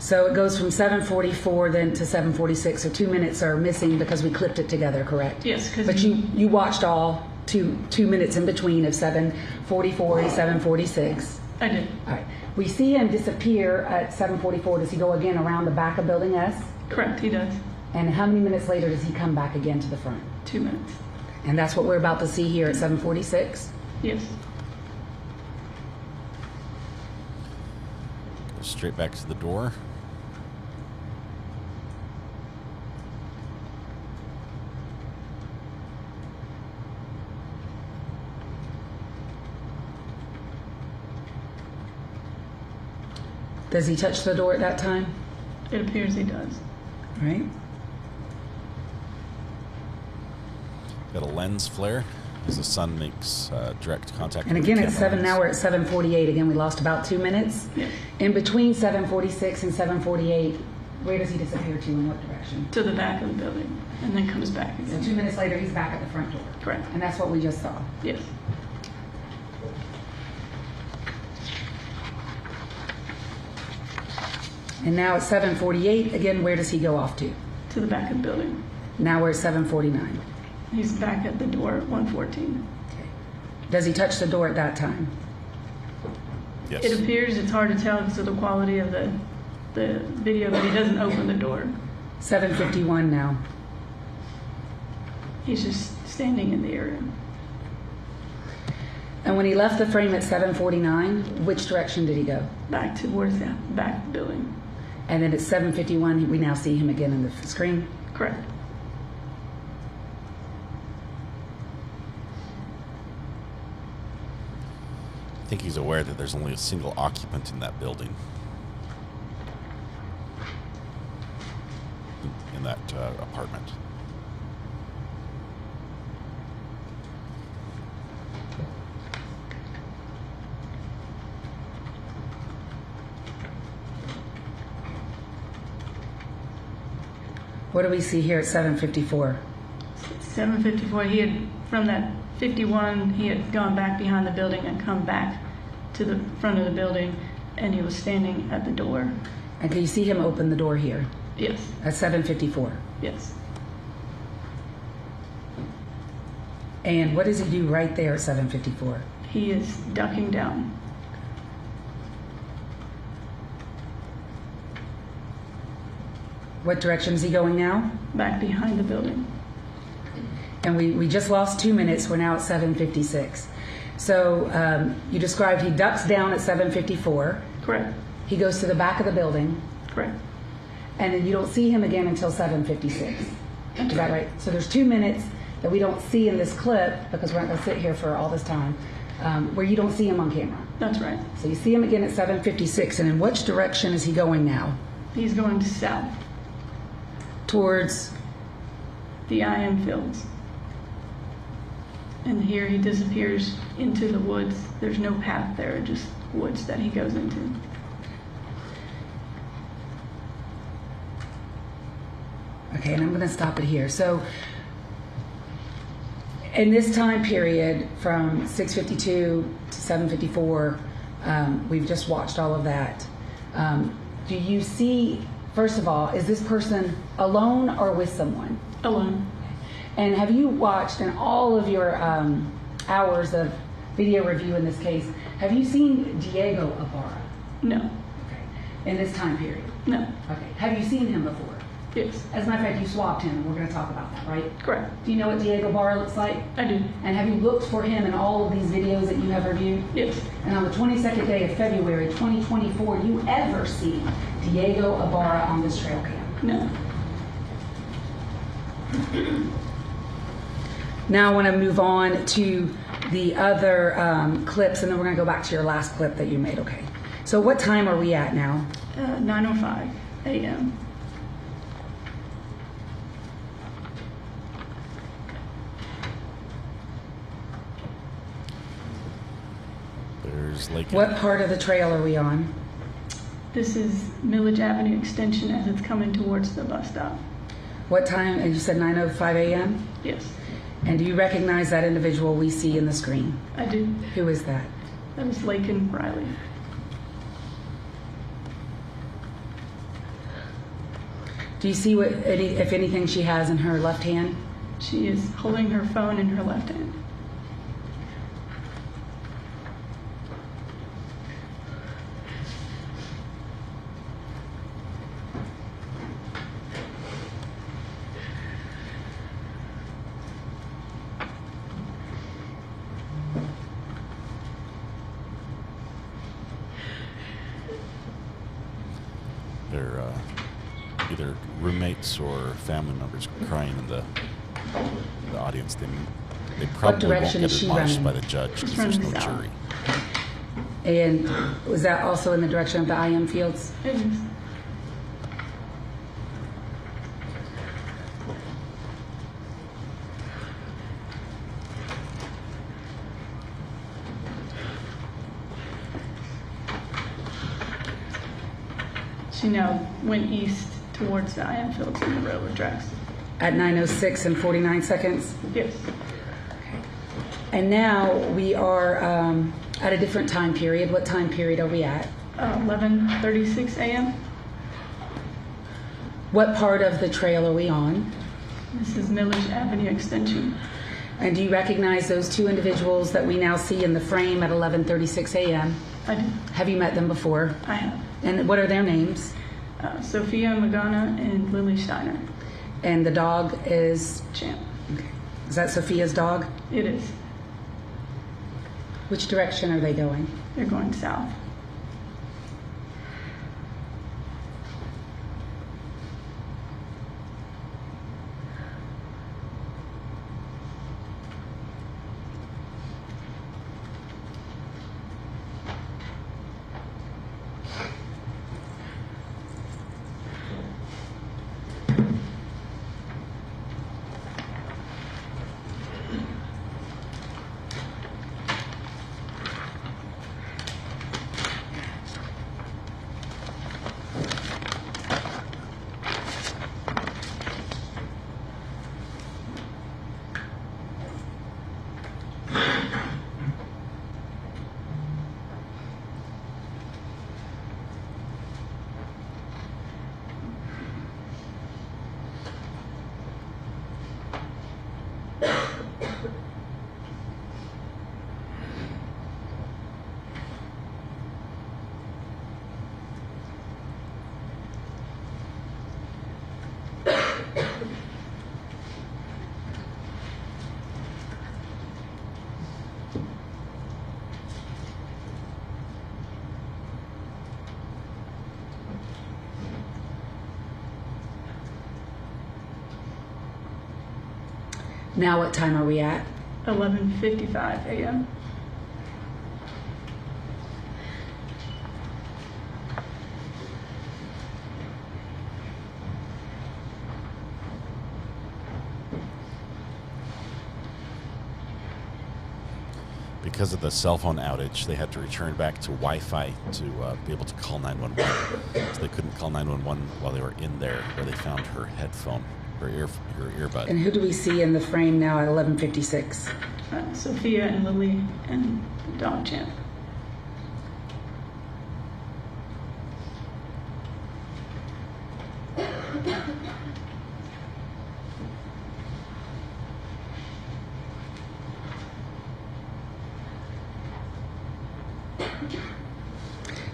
So it goes from 744 then to 746, so 2 minutes are missing because we clipped it together, correct? Yes, because But you watched all two minutes in between of 744 to 746. I did. All right. We see him disappear at 744. Does he go again around the back of Building S? Correct, he does. And how many minutes later does he come back again to the front? 2 minutes. And that's what we're about to see here at 746? Yes. Go straight back to the door. Does he touch the door at that time? It appears he does. Right. Got a lens flare as the sun makes direct contact. And with again, the it's camera 7. lens. Now we're at 748. Again, we lost about 2 minutes. Yes. In between 746 and 748, where does he disappear to? In what direction? To the back of the building, and then comes back So again. 2 minutes later, he's back at the front door. Correct. And that's what we just saw. Yes. And now at 748, again, where does he go off to? To the back of the building. Now we're at 749. He's back at the door at 114. Okay. Does he touch the door at that time? Yes. It appears, it's hard to tell because of the quality of the video, but he doesn't open the door. 7:51 now. He's just standing in the area. And when he left the frame at 7:49, which direction did he go? Back towards the back building. And then at 7:51, we now see him again in the screen? Correct. I think he's aware that there's only a single occupant in that building. In that apartment. What do we see here at 7:54? 7:54, he had, from that 51, he had gone back behind the building and come back to the front of the building, and he was standing at the door. And can you see him open the door here? Yes. At 7:54? Yes. And what does he do right there at 7:54? He is ducking down. What direction is he going now? Back behind the building. And we just lost 2 minutes. We're now at 7:56. So you described he ducks down at 7:54. Correct. He goes to the back of the building. Correct. And then you don't see him again until 7:56. Is that right? So there's 2 minutes that we don't see in this clip, because we're not going to sit here for all this time, where you don't see him on camera. That's right. So you see him again at 7:56. And in which direction is he going now? He's going south. Towards? The IM fields. And here he disappears into the woods. There's no path there, just woods that he goes into. Okay, and I'm going to stop it here. So in this time period from 6:52 to 7:54, we've just watched all of that. Do you see, first of all, is this person alone or with someone? Alone. And have you watched, in all of your hours of video review in this case, have you seen Diego Ibarra? No. Okay. In this time period? No. Okay. Have you seen him before? Yes. As a matter of fact, you swapped him, and we're going to talk about that, right? Correct. Do you know what Diego Ibarra looks like? I do. And have you looked for him in all of these videos that you have reviewed? Yes. And on the 22nd day of February 2024, you ever see Diego Ibarra on this trail cam? No. Now I want to move on to the other clips, and then we're going to go back to your last clip that you made, okay? So what time are we at now? 9:05 a.m. There's Laken. What part of the trail are we on? This is Millage Avenue Extension as it's coming towards the bus stop. What time? And you said 9:05 a.m.? Yes. And do you recognize that individual we see in the screen? I do. Who is that? That is Laken Riley. Do you see what, if anything, she has in her left hand? She is holding her phone in her left hand. They're either roommates or family members crying in the audience. They probably won't direction get is she admonished running? by the judge because there's no running south. jury. And was that also in the direction of the IM fields? It is. She now went east towards the IM fields and the railroad tracks. At 9:06 and 49 seconds? Yes. And now we are at a different time period. What time period are we at? 11:36 a.m. What part of the trail are we on? This is Millage Avenue Extension. And do you recognize those two individuals that we now see in the frame at 11:36 a.m.? I do. Have you met them before? I have. And what are their names? Sophia Magana and Lily Steiner. And the dog is? Champ. Okay. Is that Sophia's dog? It is. Which direction are they going? They're going south. Now what time are we at? 11:55 a.m. Because of the cell phone outage, they had to return back to Wi-Fi to be able to call 911. So they couldn't call 911 while they were in there, where they found her headphone, her earbud. And who do we see in the frame now at 11:56? Sophia and Lily and dog Champ.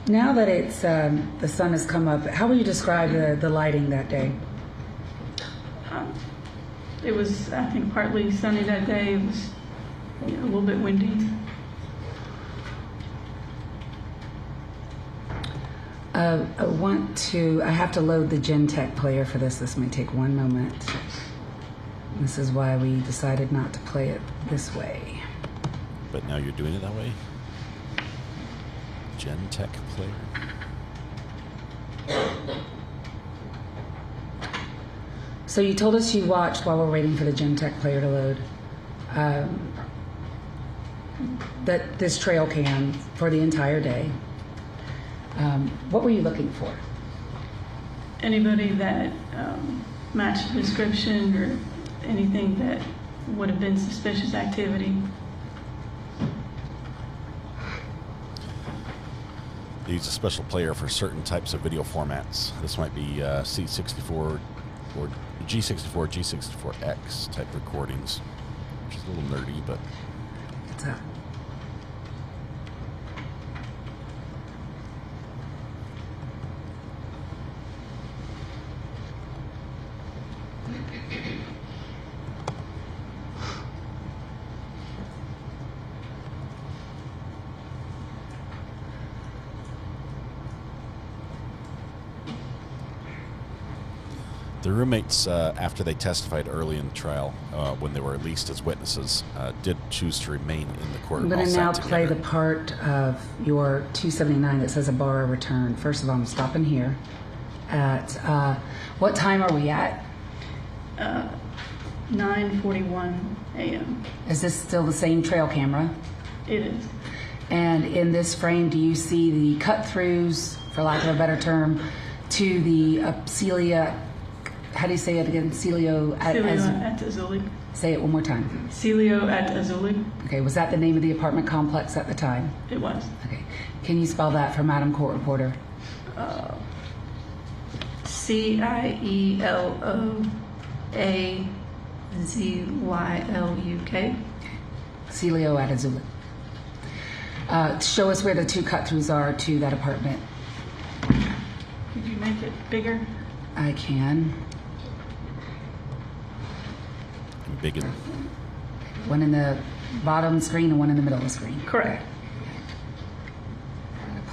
Now that it's the sun has come up, how would you describe the lighting that day? It was, I think, partly sunny that day. It was a little bit windy. I have to load the Gen-Tech player for this. This may take one moment. This is why we decided not to play it this way. But now you're doing it that way? Gen-Tech player? So you told us you watched while we're waiting for the Gen-Tech player to load. That this trail cam for the entire day. What were you looking for? Anybody that matched the description or anything that would have been suspicious activity. They use a special player for certain types of video formats. This might be C64 or G64, G64X type recordings, which is a little nerdy, but... What's up? The roommates, after they testified early in the trial, when they were released as witnesses, did choose to remain in the court. I'm going to now play the part of your 279 that says Ibarra returned. First of all, I'm stopping here. At what time are we at? 9:41 a.m. Is this still the same trail camera? It is. And in this frame, do you see the cut-throughs, for lack of a better term, to the Celia... How do you say it again? Celio at Azuli. Say it one more time. Celio at Azuli. Okay, was that the name of the apartment complex at the time? It was. Okay. Can you spell that for Madam Court Reporter? CIELOAZULI. Zyluk. Celio Adezulik. Show us where the two cut-throughs are to that apartment. Could you make it bigger? I can. Big and One in the bottom screen and one in the middle of the screen. Correct.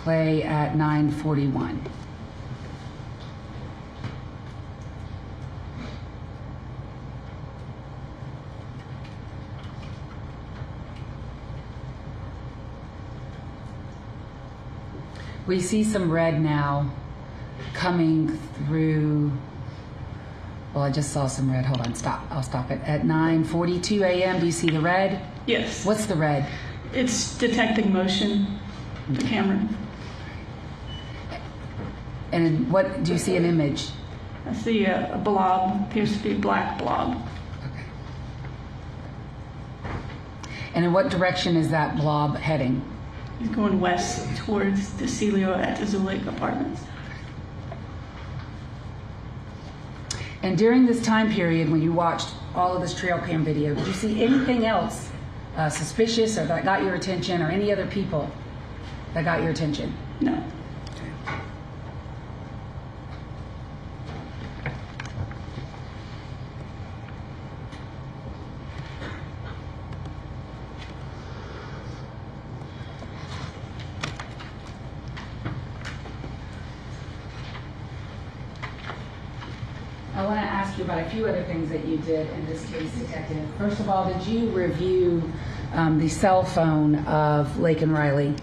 Play at 9:41. We see some red now coming through. Well, I just saw some red. Hold on, stop. I'll stop it. At 9:42 a.m., do you see the red? Yes. What's the red? It's detecting motion, the camera. And what, do you see an image? I see a blob, appears to be a black blob. And in what direction is that blob heading? He's going west towards the Celio at the Zulik apartments. And during this time period, when you watched all of this trail cam video, did you see anything else suspicious or that got your attention, or any other people that got your attention? No. I want to ask you about a few other things that you did in this case, Detective. First of all, did you review the cell phone of Laken Riley?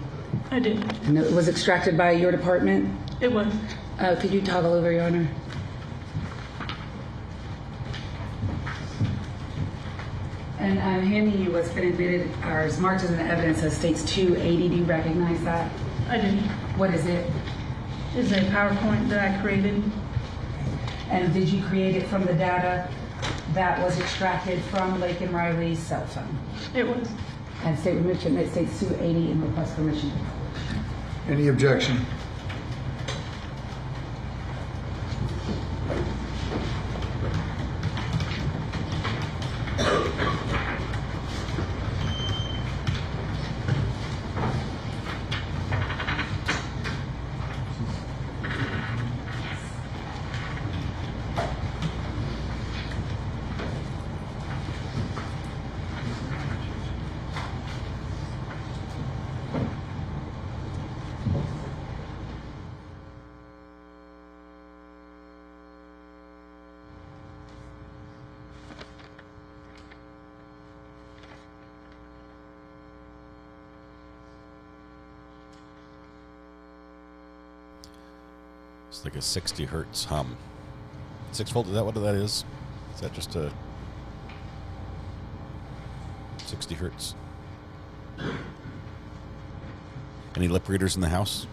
I did. And it was extracted by your department? It was. Could you toggle over, Your Honor? And I'm handing you what's been admitted, or is marked as an evidence as states 280. Do you recognize that? I did. What is it? It's a PowerPoint that I created. And did you create it from the data that was extracted from Laken Riley's cell phone? It was. And state remission, it states 280 and request permission. Any objection? It's like a 60 hertz hum. 6-volt, is that what that is? Is that just a 60 hertz? Any lip readers in the house?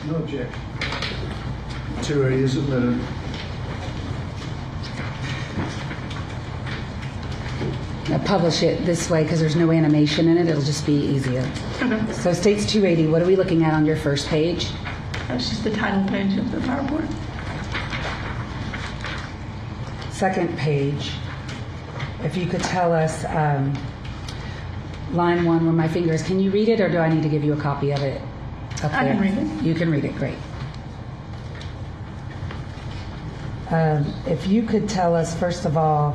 No objection. 280 is admitted. Now publish it this way because there's no animation in it. It'll just be easier. Okay. So states 280. What are we looking at on your first page? That's just the title page of the PowerPoint. Second page. If you could tell us line 1 where my finger is. Can you read it, or do I need to give you a copy of it up there? I can read it. You can read it. Great. If you could tell us, first of all,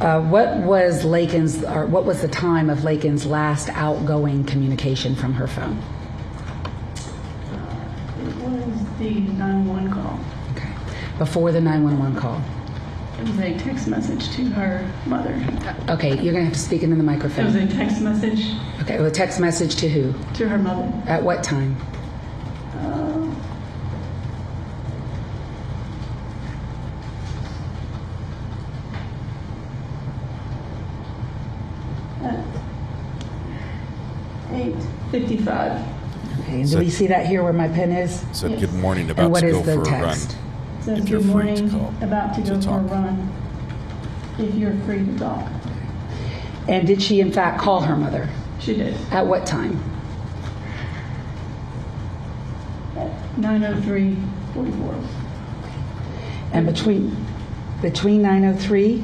what was the time of Laken's last outgoing communication from her phone? It was the 911 call. Okay. Before the 911 call. It was a text message to her mother. Okay, you're going to have to speak into the microphone. It was a text message. Okay, well, a text message to who? To her mother. At what time? At 8:55. Okay, and do we see that here where my pen is? It said, Yes. good morning, And about what to is go the for a run. text? It says, If you're good free to morning, call, about to to go for a talk. run. If you're free to talk. And did she in fact call her mother? She did. At what time? At 9:03:44. And between 9:03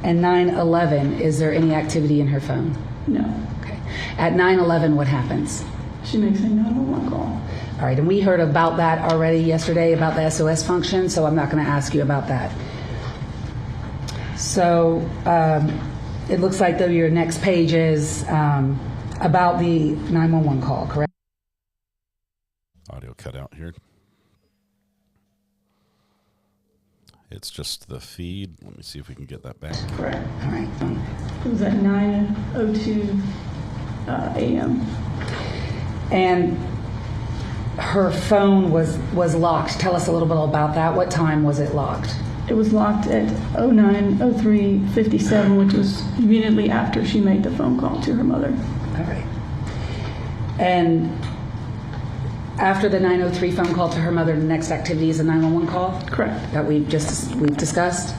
and 9:11, is there any activity in her phone? No. Okay. At 9:11, what happens? She makes a 911 call. All right, and we heard about that already yesterday, about the SOS function, so I'm not going to ask you about that. So it looks like, though, your next page is about the 911 call, correct? Audio cut out here. It's just the feed. Let me see if we can get that back. Correct. All right. It was at 9:02 a.m. And her phone was locked. Tell us a little bit about that. What time was it locked? It was locked at 09:03:57, which was immediately after she made the phone call to her mother. All right. And after the 9:03 phone call to her mother, the next activity is a 911 call? Correct. That we've discussed?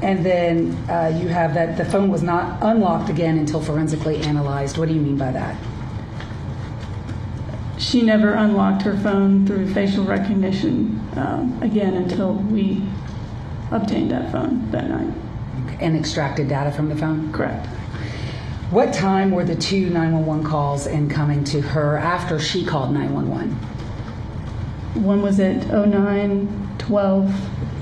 And then you have that the phone was not unlocked again until forensically analyzed. What do you mean by that? She never unlocked her phone through facial recognition again until we obtained that phone that night. And extracted data from the phone? Correct. What time were the two 911 calls incoming to her after she called 911? One was at 09:12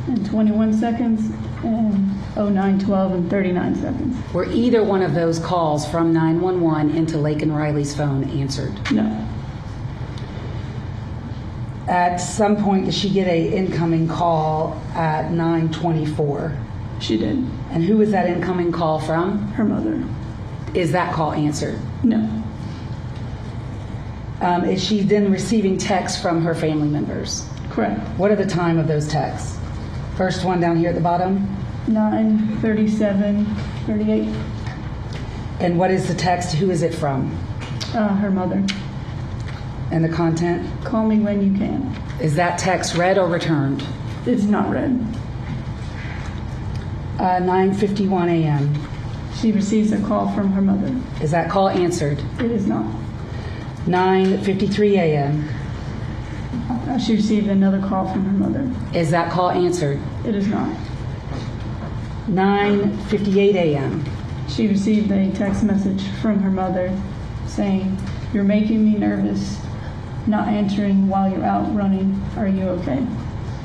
and 21 seconds and 09:12 and 39 seconds. Were either one of those calls from 911 into Laken Riley's phone answered? No. At some point, did she get a incoming call at 9:24? She did. And who was that incoming call from? Her mother. Is that call answered? No. Is she then receiving texts from her family members? Correct. What are the time of those texts? First one down here at the bottom. 9:37:38. And what is the text? Who is it from? Her mother. And the content? Call me when you can. Is that text read or returned? It's not read. 9:51 a.m. She receives a call from her mother. Is that call answered? It is not. 9:53 a.m. She received another call from her mother. Is that call answered? It is not. 9:58 a.m. She received a text message from her mother saying, "You're making me nervous, not answering while you're out running. Are you okay?"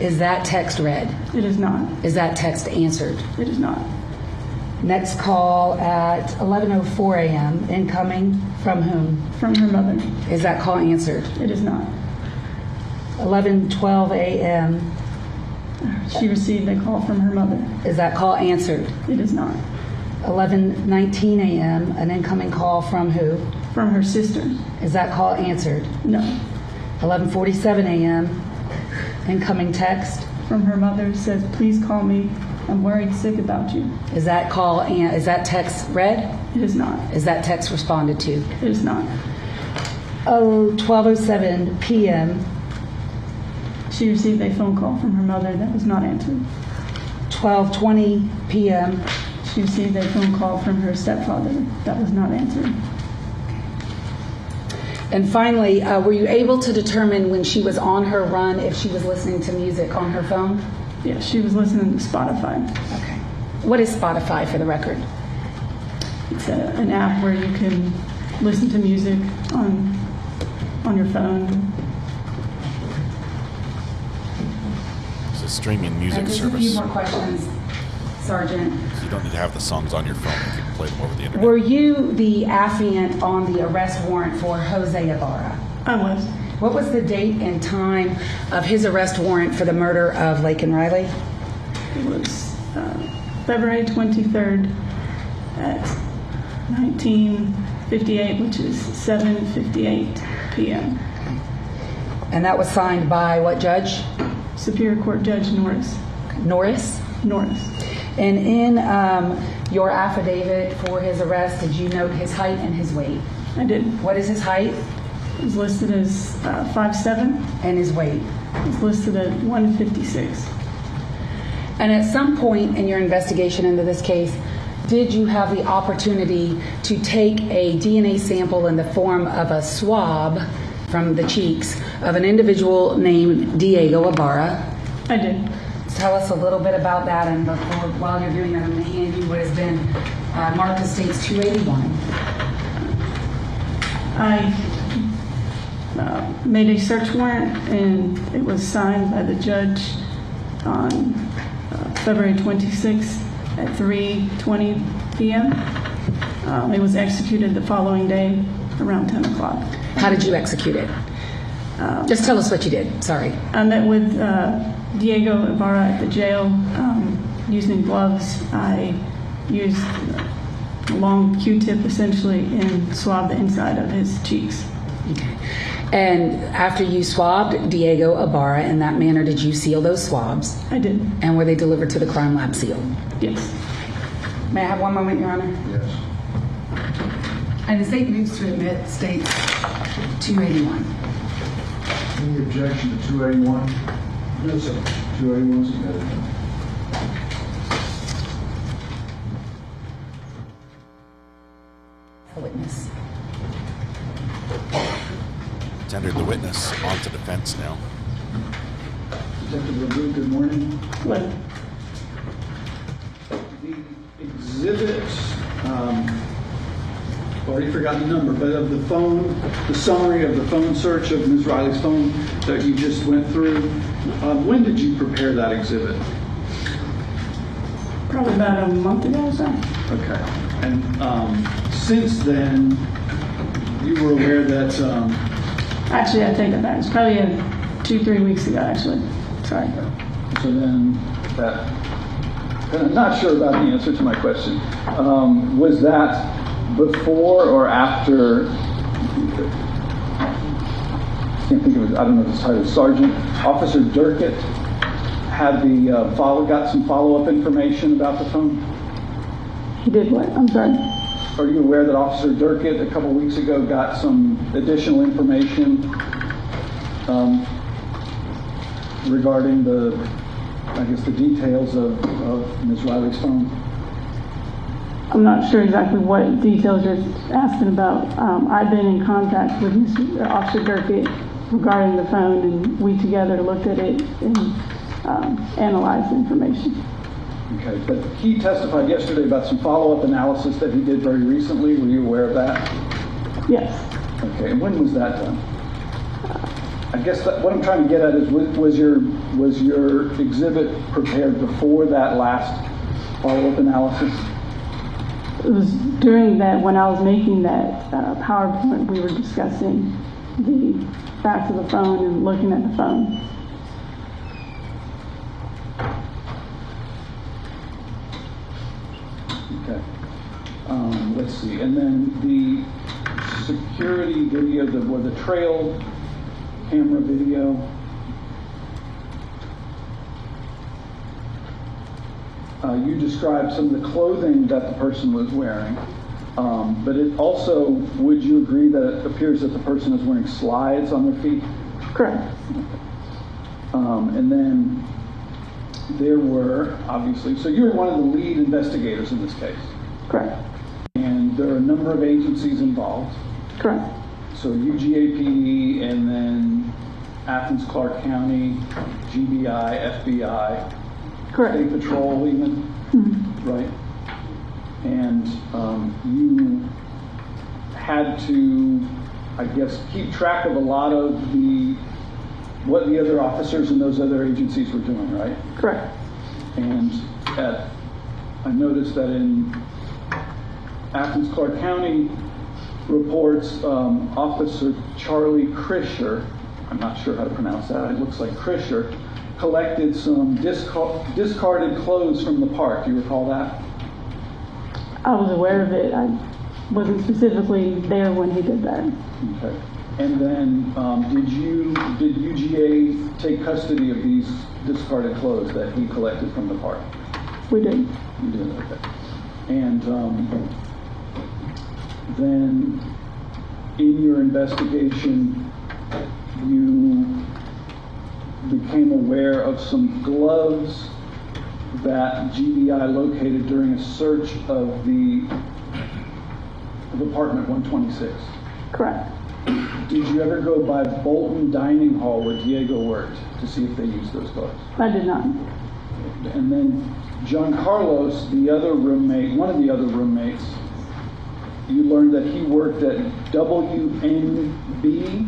Is that text read? It is not. Is that text answered? It is not. Next call at 11:04 a.m. incoming from whom? From her mother. Is that call answered? It is not. 11:12 a.m. She received a call from her mother. Is that call answered? It is not. 11:19 a.m. an incoming call from who? From her sister. Is that call answered? No. 11:47 a.m. incoming text from her mother says, "Please call me. I'm worried sick about you." Is that call and is that text read? It is not. Is that text responded to? It is not. 12:07 p.m. She received a phone call from her mother that was not answered. 12:20 p.m. She received a phone call from her stepfather that was not answered. And finally, were you able to determine when she was on her run if she was listening to music on her phone? Yes, she was listening to Spotify. Okay. What is Spotify for the record? It's an app where you can listen to music on your phone. It's a streaming music just service. A few more questions, Sergeant. You don't need to have the songs on your phone. You can play them over the internet. Were you the affiant on the arrest warrant for Jose Ibarra? I was. What was the date and time of his arrest warrant for the murder of Laken Riley? It was February 23rd at 19:58, which is 7:58 p.m. And that was signed by what judge? Superior Court Judge Norris. Norris? Norris. And in your affidavit for his arrest, did you note his height and his weight? I did. What is his height? It was listed as 5'7". And his weight? It's listed at 156. And at some point in your investigation into this case, did you have the opportunity to take a DNA sample in the form of a swab from the cheeks of an individual named Diego Ibarra? I did. Tell us a little bit about that, and while you're doing that, I'm going to hand you what has been marked as States 281. I made a search warrant, and it was signed by the judge on February 26th at 3:20 p.m. It was executed the following day around 10 o'clock. How did you execute it? Just tell us what you did. Sorry. I met with Diego Ibarra at the jail using gloves. I used a long Q-tip essentially and swabbed the inside of his cheeks. Okay. And after you swabbed Diego Ibarra in that manner, did you seal those swabs? I did. And were they delivered to the crime lab sealed? Yes. May I have one moment, Your Honor? Yes. And the state moves to admit States 281. Any objection to 281? No, sir. 281 is admitted. The witness. Tendered the witness on to defense now. Detective Raboud, good morning. What? The exhibit, already forgotten the number, but of the phone, the summary of the phone search of Ms. Riley's phone that you just went through, when did you prepare that exhibit? Probably about a month ago or so. Okay. And since then, you were aware that... Actually, I take that back. It's probably 2-3 weeks ago, actually. Sorry. So then, I'm not sure about the answer to my question. Was that before or after, I can't think of it, I don't know if it's titled, Sergeant Officer Durkett had got some follow-up information about the phone? He did what? I'm sorry. Are you aware that Officer Durkett a couple weeks ago got some additional information regarding the details of Ms. Riley's phone? I'm not sure exactly what details you're asking about. I've been in contact with Officer Durkett regarding the phone, and we together looked at it and analyzed the information. Okay, but he testified yesterday about some follow-up analysis that he did very recently. Were you aware of that? Yes. Okay, and when was that done? I guess what I'm trying to get at is, was your exhibit prepared before that last follow-up analysis? It was during that, when I was making that PowerPoint, we were discussing the facts of the phone and looking at the phone. Okay. Let's see. And then the security video, the trail camera video. You described some of the clothing that the person was wearing, but it also, would you agree that it appears that the person is wearing slides on their feet? Correct. And then there were, obviously, so you're one of the lead investigators in this case. Correct. And there are a number of agencies involved. Correct. So UGAPD, and then Athens, Clark County, GBI, FBI, Correct. State Patrol even, right? And you had to, I guess, keep track of a lot of what the other officers in those other agencies were doing, right? Correct. And I noticed that in Athens, Clark County reports, Officer Charlie Chrisher, I'm not sure how to pronounce that, it looks like Chrisher, collected some discarded clothes from the park. Do you recall that? I was aware of it. I wasn't specifically there when he did that. Okay. And then did UGA take custody of these discarded clothes that he collected from the park? We did. You did, okay. And then in your investigation, you became aware of some gloves that GBI located during a search of apartment 126. Correct. Did you ever go by Bolton Dining Hall where Diego worked to see if they used those cars? I did not. And then John Carlos, the other roommate, one of the other roommates, you learned that he worked at WNB.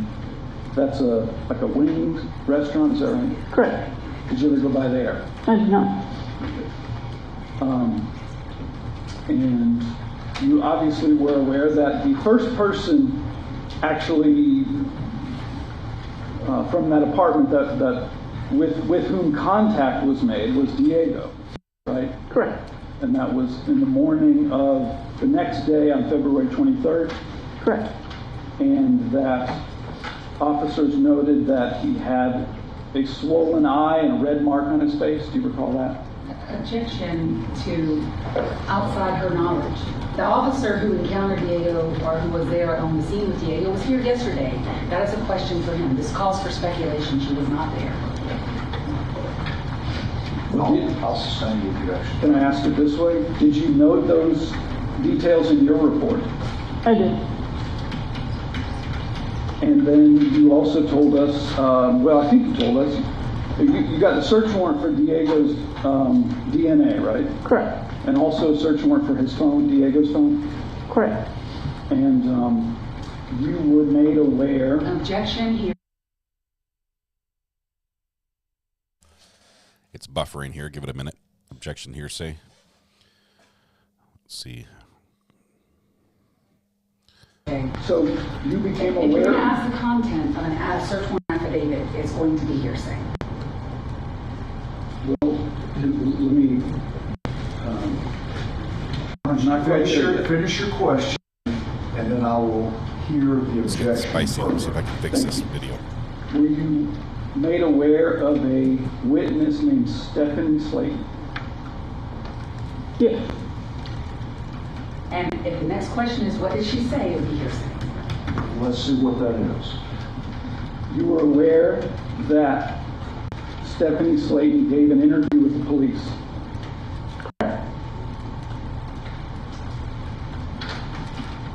That's like a wings restaurant, is that right? Correct. Did you ever go by there? I did not. And you obviously were aware that the first person actually from that apartment that with whom contact was made was Diego, right? Correct. And that was in the morning of the next day on February 23rd? Correct. And that officers noted that he had a swollen eye and a red mark on his face. Do you recall that? Objection to outside her knowledge. The officer who encountered Diego or who was there on the scene with Diego was here yesterday. That is a question for him. This calls for speculation. She was not there. I'll suspend the objection. Can I ask it this way? Did you note those details in your report? I did. And then you also told us, well, I think you told us, you got the search warrant for Diego's DNA, right? Correct. And also a search warrant for his phone, Diego's phone? Correct. And you were made aware. Objection here. It's buffering here. Give it a minute. Objection hearsay. Let's see. Okay. So you became aware. If you're going to ask the content of an search warrant affidavit, it's going to be hearsay. Well, let me. I'm not quite sure. Finish your question, and then I will hear the objection. Spicy. Let me see if I can fix this video. Were you made aware of a witness named Stephanie Slayton? Yes. And if the next question is, what did she say, it would be hearsay. Let's see what that is. You were aware that Stephanie Slayton gave an interview with the police?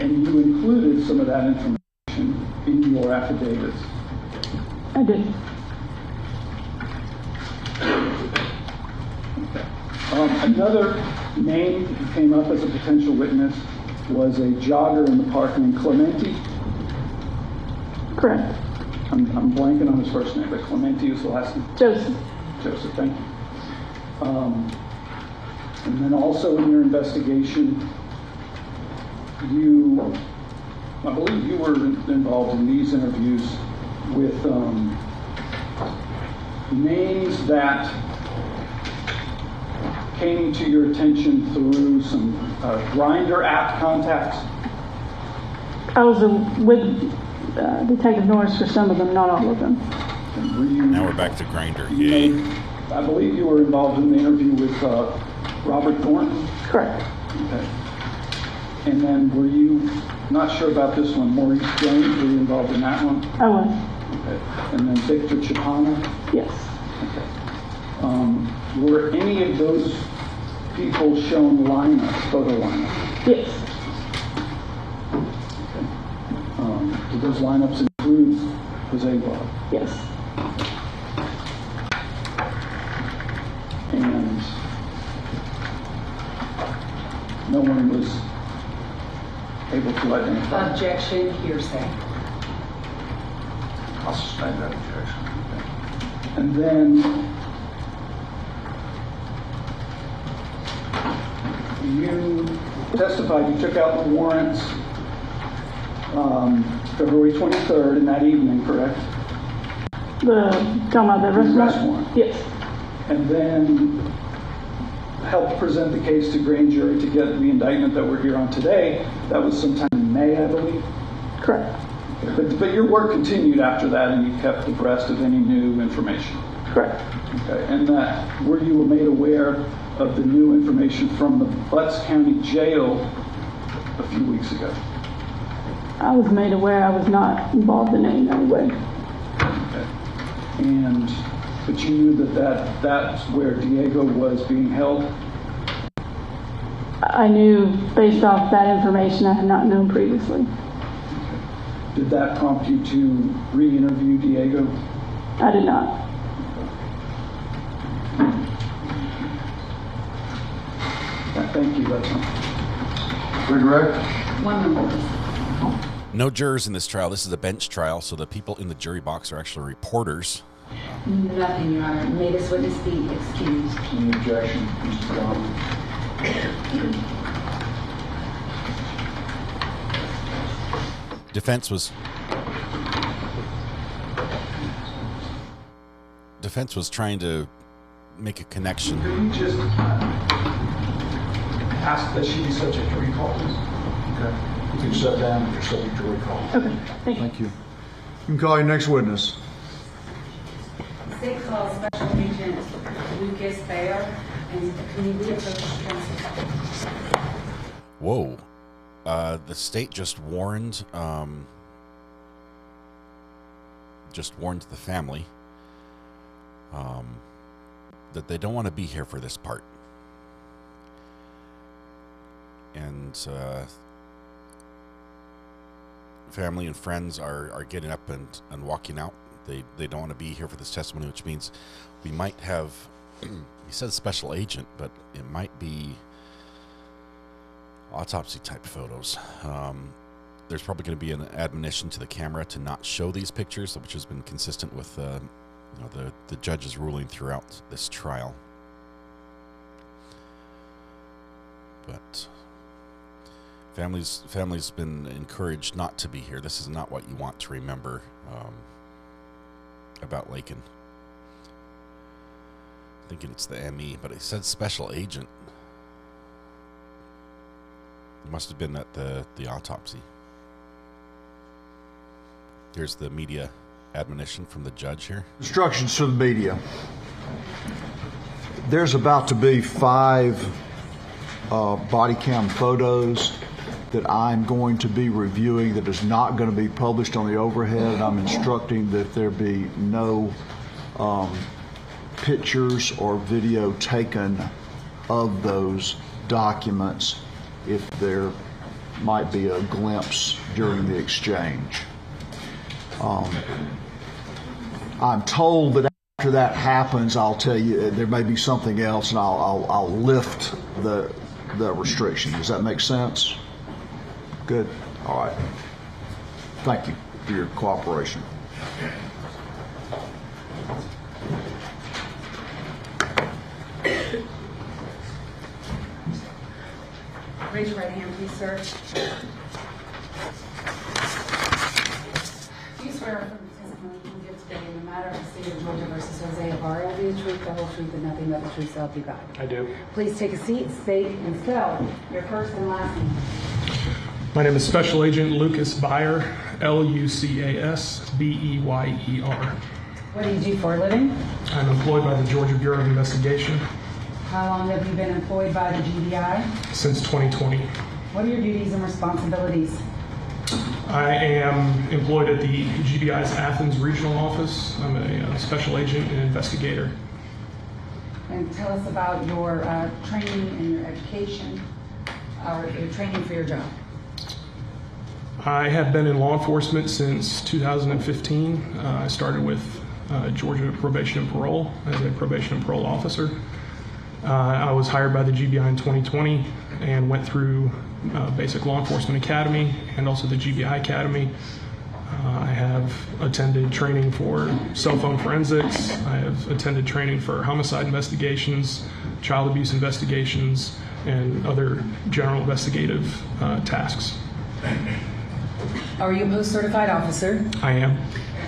And you included some of that information in your affidavits? I did. Another name that came up as a potential witness was a jogger in the park named Clementi. Correct. I'm blanking on his first name, but Clementi is the last name. Joseph. Joseph, thank you. And then also in your investigation, I believe you were involved in these interviews with names that came to your attention through some Grindr app contacts. I was with Detective Norris for some of them, not all of them. Now we're back to Grindr. Yay. I believe you were involved in the interview with Robert Thornton. Correct. Okay. And then were you, not sure about this one, Maurice Jones, were you involved in that one? I was. Okay. And then Victor Chapana? Yes. Okay. Were any of those people shown lineups, photo lineups? Yes. Okay. Did those lineups include Jose Ibarra? Yes. And no one was able to identify? Objection, hearsay. I'll suspend that objection. Okay. And then you testified you took out the warrants February 23rd in that evening, correct? Talking about the arrest warrant? Yes. And then helped present the case to grand jury to get the indictment that we're here on today. That was sometime in May, I believe? Correct. Okay. But your work continued after that, and you kept abreast of any new information? Correct. Okay. And that, were you made aware of the new information from the Butts County Jail a few weeks ago? I was made aware I was not involved in it in any way. Okay. And But you knew that's where Diego was being held? I knew based off that information I had not known previously. Did that prompt you to re-interview Diego? I did not. Thank you. That's all. Redirect. One moment. No jurors in this trial. This is a bench trial, so the people in the jury box are actually reporters. Nothing, Your Honor. May this witness be excused? Any objection, Mr. Gavel? Defense was trying to make a connection. Could we just ask that she be subject to recall, please? Okay. You can sit down if you're subject to recall. Okay, thank you. Thank you. You can call your next witness. State call Special Agent Lucas Beyer, and can you reapproach counsel? Whoa. The state just warned the family that they don't want to be here for this part. And family and friends are getting up and walking out. They don't want to be here for this testimony, which means we might have, he says special agent, but it might be autopsy type photos. There's probably going to be an admonition to the camera to not show these pictures, which has been consistent with the judge's ruling throughout this trial. But family's been encouraged not to be here. This is not what you want to remember about Laken. Thinking it's the ME, but it said special agent. It must have been at the autopsy. Here's the media admonition from the judge here. Instructions to the media. There's about to be 5 body cam photos that I'm going to be reviewing that is not going to be published on the overhead. I'm instructing that there be no pictures or video taken of those documents if there might be a glimpse during the exchange. I'm told that after that happens, I'll tell you there may be something else, and I'll lift the restriction. Does that make sense? Good. All right. Thank you for your cooperation. Raise your right hand, please, sir. Do you swear affirm the testimony you will give today in the matter of the state of Georgia versus Jose Ibarra will be the truth, the whole truth, and nothing but the truth, so help you God? I do. Please take a seat, state, and spell your first and last name. My name is Special Agent Lucas Beyer, Lucasbeyer. What do you do for a living? I'm employed by the Georgia Bureau of Investigation How long have you been employed by the GBI? since 2020. What are your duties and responsibilities? I am employed at the GBI's Athens Regional Office. I'm a special agent and investigator. And tell us about your training and your education, or your training for your job. I have been in law enforcement since 2015. I started with Georgia Probation and Parole as a probation and parole officer. I was hired by the GBI in 2020 and went through Basic Law Enforcement Academy and also the GBI Academy. I have attended training for cell phone forensics. I have attended training for homicide investigations, child abuse investigations, and other general investigative tasks. Are you a post-certified officer? I am.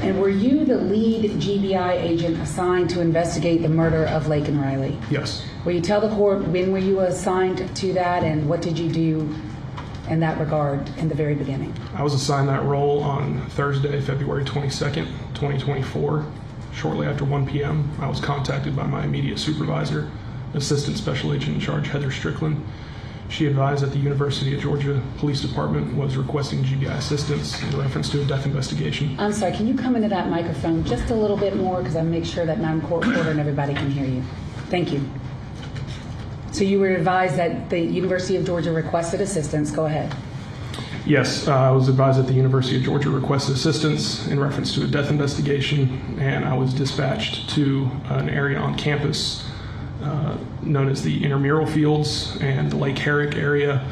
And were you the lead GBI agent assigned to investigate the murder of Laken Riley? Yes. Will you tell the court when were you assigned to that and what did you do in that regard in the very beginning? I was assigned that role on Thursday, February 22nd, 2024. Shortly after 1 p.m., I was contacted by my immediate supervisor, Assistant Special Agent in Charge Heather Strickland. She advised that the University of Georgia Police Department was requesting GBI assistance in reference to a death investigation. I'm sorry, can you come into that microphone just a little bit more, because I make sure that Madam Court Reporter and everybody can hear you. Thank you. So you were advised that the University of Georgia requested assistance. Go ahead. Yes, I was advised that the University of Georgia requested assistance in reference to a death investigation, and I was dispatched to an area on campus known as the intramural fields and the Lake Herrick area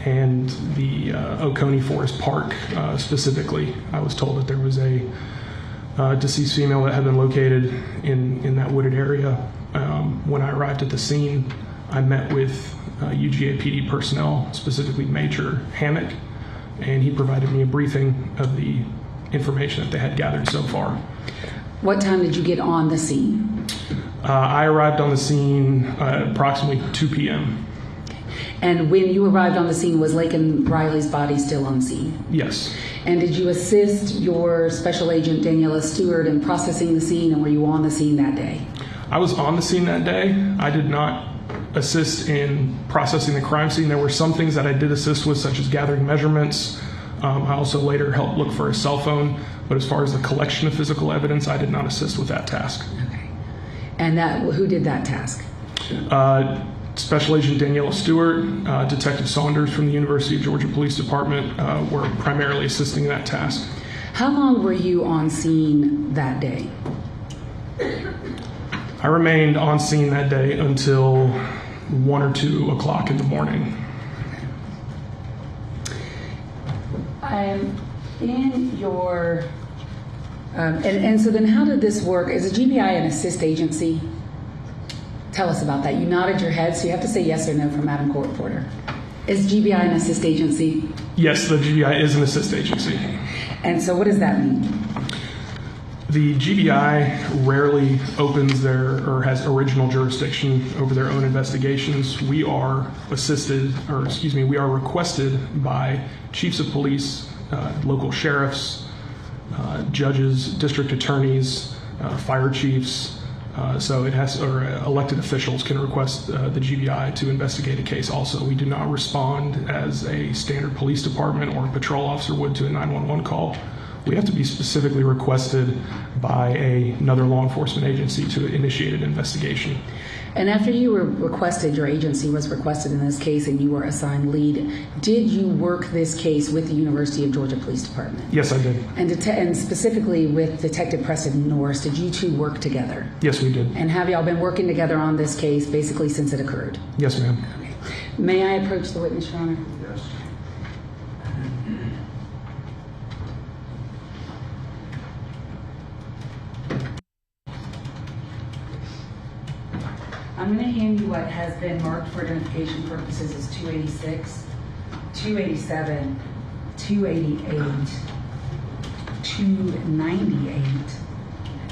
and the Oconee Forest Park specifically. I was told that there was a deceased female that had been located in that wooded area. When I arrived at the scene, I met with UGA PD personnel, specifically Major Hammock, and he provided me a briefing of the information that they had gathered so far. What time did you get on the scene? I arrived on the scene at approximately 2 p.m. And when you arrived on the scene, was Laken Riley's body still on scene? Yes. And did you assist your Special Agent Daniela Stewart in processing the scene, and were you on the scene that day? I was on the scene that day. I did not assist in processing the crime scene. There were some things that I did assist with, such as gathering measurements. I also later helped look for a cell phone, but as far as the collection of physical evidence, I did not assist with that task. Okay. And who did that task? Special Agent Daniela Stewart, Detective Saunders from the University of Georgia Police Department were primarily assisting in that task. How long were you on scene that day? I remained on scene that day until 1 or 2 o'clock in the morning. In your, and so then how did this work? Is a GBI an assist agency? Tell us about that. You nodded your head, so you have to say yes or no for Madam Court Reporter. Is GBI an assist agency? Yes, the GBI is an assist agency. And so what does that mean? The GBI rarely opens or has original jurisdiction over their own investigations. We are we are requested by chiefs of police, local sheriffs, judges, district attorneys, fire chiefs. Elected officials can request the GBI to investigate a case also. We do not respond as a standard police department or a patrol officer would to a 911 call. We have to be specifically requested by another law enforcement agency to initiate an investigation. And after you were requested, your agency was requested in this case, and you were assigned lead, did you work this case with the University of Georgia Police Department? Yes, I did. And specifically with Detective Preston Norris, did you two work together? Yes, we did. And have y'all been working together on this case basically since it occurred? Yes, ma'am. Okay. May I approach the witness, Your Honor? Yes. I'm going to hand you what has been marked for identification purposes as 286, 287, 288, 298,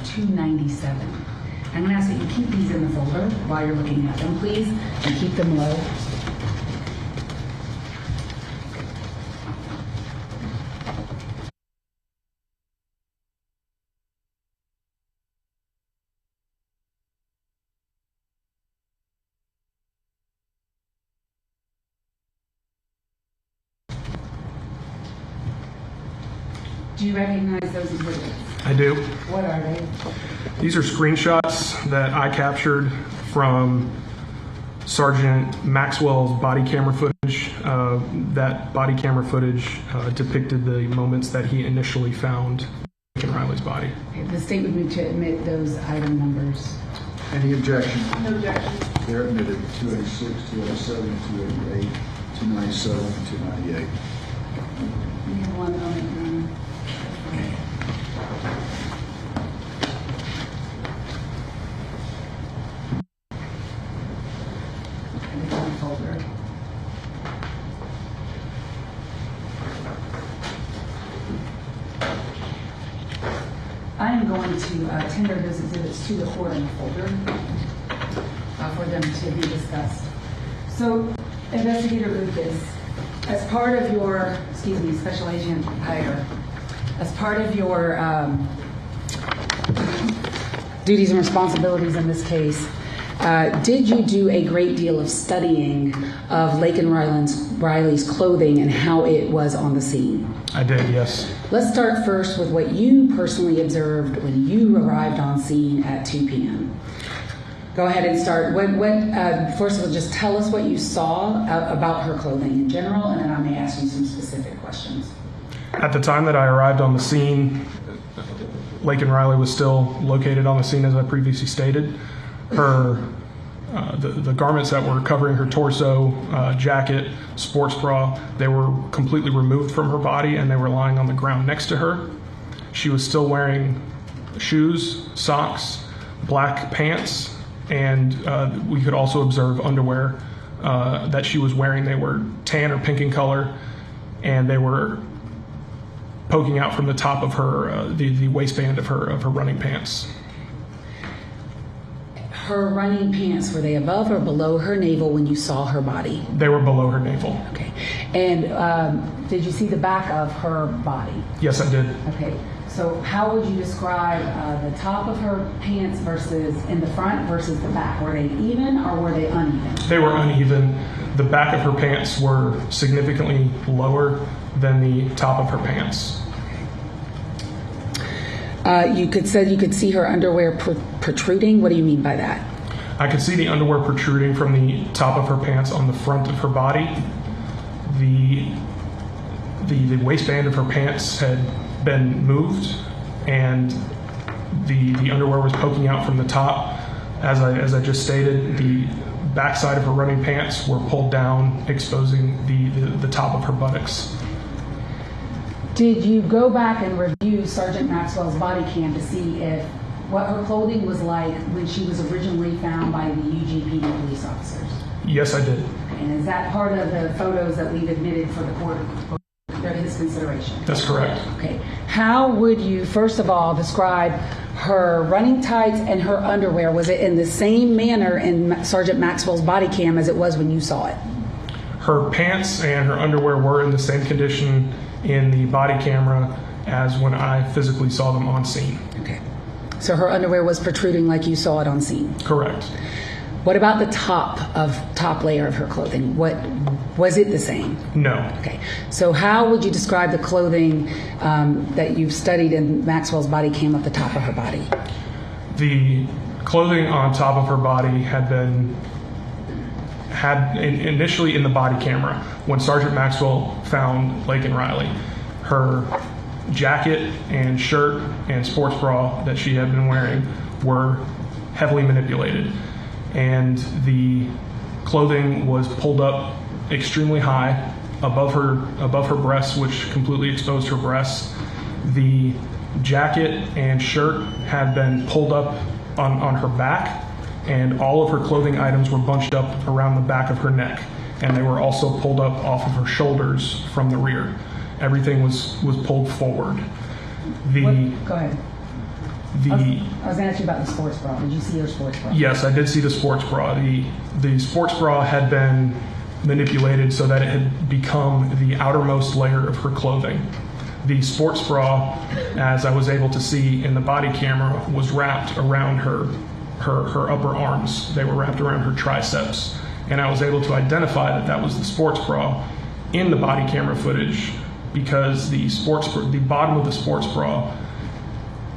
297. I'm going to ask that you keep these in the folder while you're looking at them, please, and keep them low. Do you recognize those exhibits? I do. What are they? These are screenshots that I captured from Sergeant Maxwell's body camera footage. That body camera footage depicted the moments that he initially found Laken Riley's body. The state would move to admit those item numbers. Any objection? No objection. They're admitted. 286, 287, 288, 297, 298. We have one moment, Your Honor. Folder. I am going to tender those exhibits to the court in the folder for them to be discussed. So, Investigator Lucas, as part of your, Special Agent Beyer, as part of your duties and responsibilities in this case, Did you do a great deal of studying of Laken Riley's clothing and how it was on the scene? I did, yes. Let's start first with what you personally observed when you arrived on scene at 2 p.m. Go ahead and start. First of all, just tell us what you saw about her clothing in general, and then I may ask you some specific questions. At the time that I arrived on the scene, Laken Riley was still located on the scene, as I previously stated. The garments that were covering her torso, jacket, sports bra, they were completely removed from her body and they were lying on the ground next to her. She was still wearing shoes, socks, black pants, and we could also observe underwear that she was wearing. They were tan or pink in color, and they were poking out from the top of her, the waistband of her running pants. Her running pants, were they above or below her navel when you saw her body? They were below her navel. Okay. And did you see the back of her body? Yes, I did. Okay. So how would you describe the top of her pants versus in the front versus the back? Were they even or were they uneven? They were uneven. The back of her pants were significantly lower than the top of her pants. You could see her underwear protruding. What do you mean by that? I could see the underwear protruding from the top of her pants on the front of her body. The waistband of her pants had been moved, and the underwear was poking out from the top. As I just stated, the backside of her running pants were pulled down, exposing the top of her buttocks. Did you go back and review Sergeant Maxwell's body cam to see if what her clothing was like when she was originally found by the UGPD police officers? Yes, I did. And is that part of the photos that we've admitted for the court for his consideration? That's correct. Okay. How would you, first of all, describe her running tights and her underwear? Was it in the same manner in Sergeant Maxwell's body cam as it was when you saw it? Her pants and her underwear were in the same condition in the body camera as when I physically saw them on scene. Okay. So her underwear was protruding like you saw it on scene? Correct. What about the top layer of her clothing? Was it the same? No. Okay. So how would you describe the clothing that you've studied in Maxwell's body cam at the top of her body? The clothing on top of her body had initially in the body camera when Sergeant Maxwell found Laken Riley. Her jacket and shirt and sports bra that she had been wearing were heavily manipulated, and the clothing was pulled up extremely high above her breasts, which completely exposed her breasts. The jacket and shirt had been pulled up on her back, and all of her clothing items were bunched up around the back of her neck, and they were also pulled up off of her shoulders from the rear. Everything was pulled forward. Go ahead. I was going to ask you about the sports bra. Did you see her sports bra? Yes, I did see the sports bra. The sports bra had been manipulated so that it had become the outermost layer of her clothing. The sports bra, as I was able to see in the body camera, was wrapped around her upper arms. They were wrapped around her triceps, and I was able to identify that was the sports bra in the body camera footage, because the bottom of the sports bra,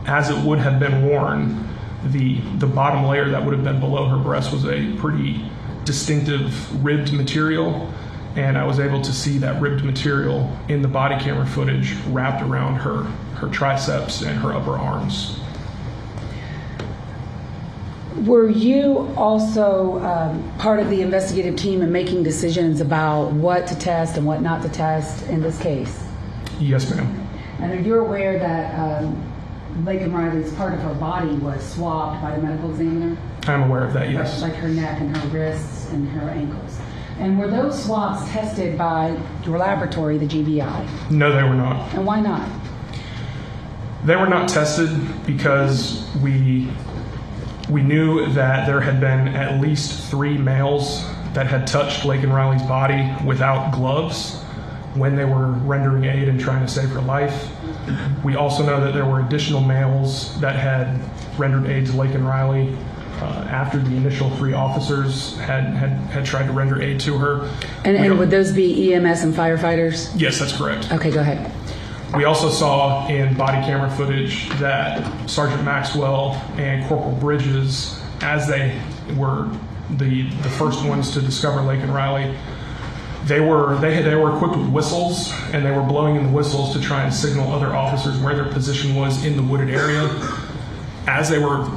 as it would have been worn, the bottom layer that would have been below her breast was a pretty distinctive ribbed material, and I was able to see that ribbed material in the body camera footage wrapped around her triceps and her upper arms. Were you also part of the investigative team in making decisions about what to test and what not to test in this case? Yes, ma'am. And are you aware that Laken Riley's part of her body was swabbed by the medical examiner? I'm aware of that, yes. Like her neck and her wrists and her ankles. And were those swabs tested by your laboratory, the GBI? No, they were not. And why not? They were not tested because we knew that there had been at least 3 males that had touched Laken Riley's body without gloves when they were rendering aid and trying to save her life. We also know that there were additional males that had rendered aid to Laken Riley after the initial 3 officers had tried to render aid to her. And would those be EMS and firefighters? Yes, that's correct. Okay, go ahead. We also saw in body camera footage that Sergeant Maxwell and Corporal Bridges, as they were the first ones to discover Laken Riley, they were equipped with whistles, and they were blowing in the whistles to try and signal other officers where their position was in the wooded area. As they were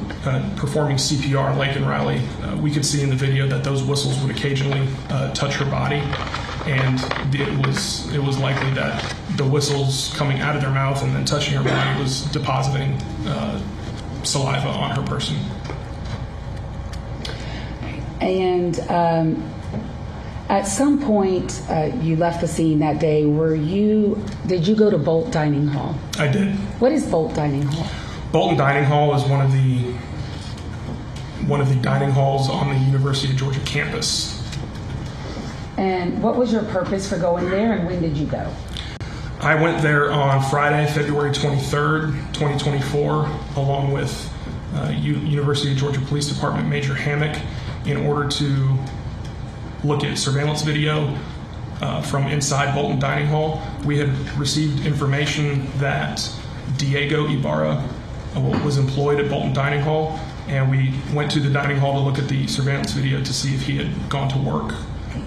performing CPR on Laken Riley, we could see in the video that those whistles would occasionally touch her body, and it was likely that the whistles coming out of their mouth and then touching her body was depositing saliva on her person. And at some point, you left the scene that day. Did you go to Bolton Dining Hall? I did. What is Bolton Dining Hall? Bolton Dining Hall is one of the dining halls on the University of Georgia campus. And what was your purpose for going there, and when did you go? I went there on Friday, February 23rd, 2024, along with University of Georgia Police Department Major Hammock, in order to look at surveillance video from inside Bolton Dining Hall. We had received information that Diego Ibarra was employed at Bolton Dining Hall, and we went to the dining hall to look at the surveillance video to see if he had gone to work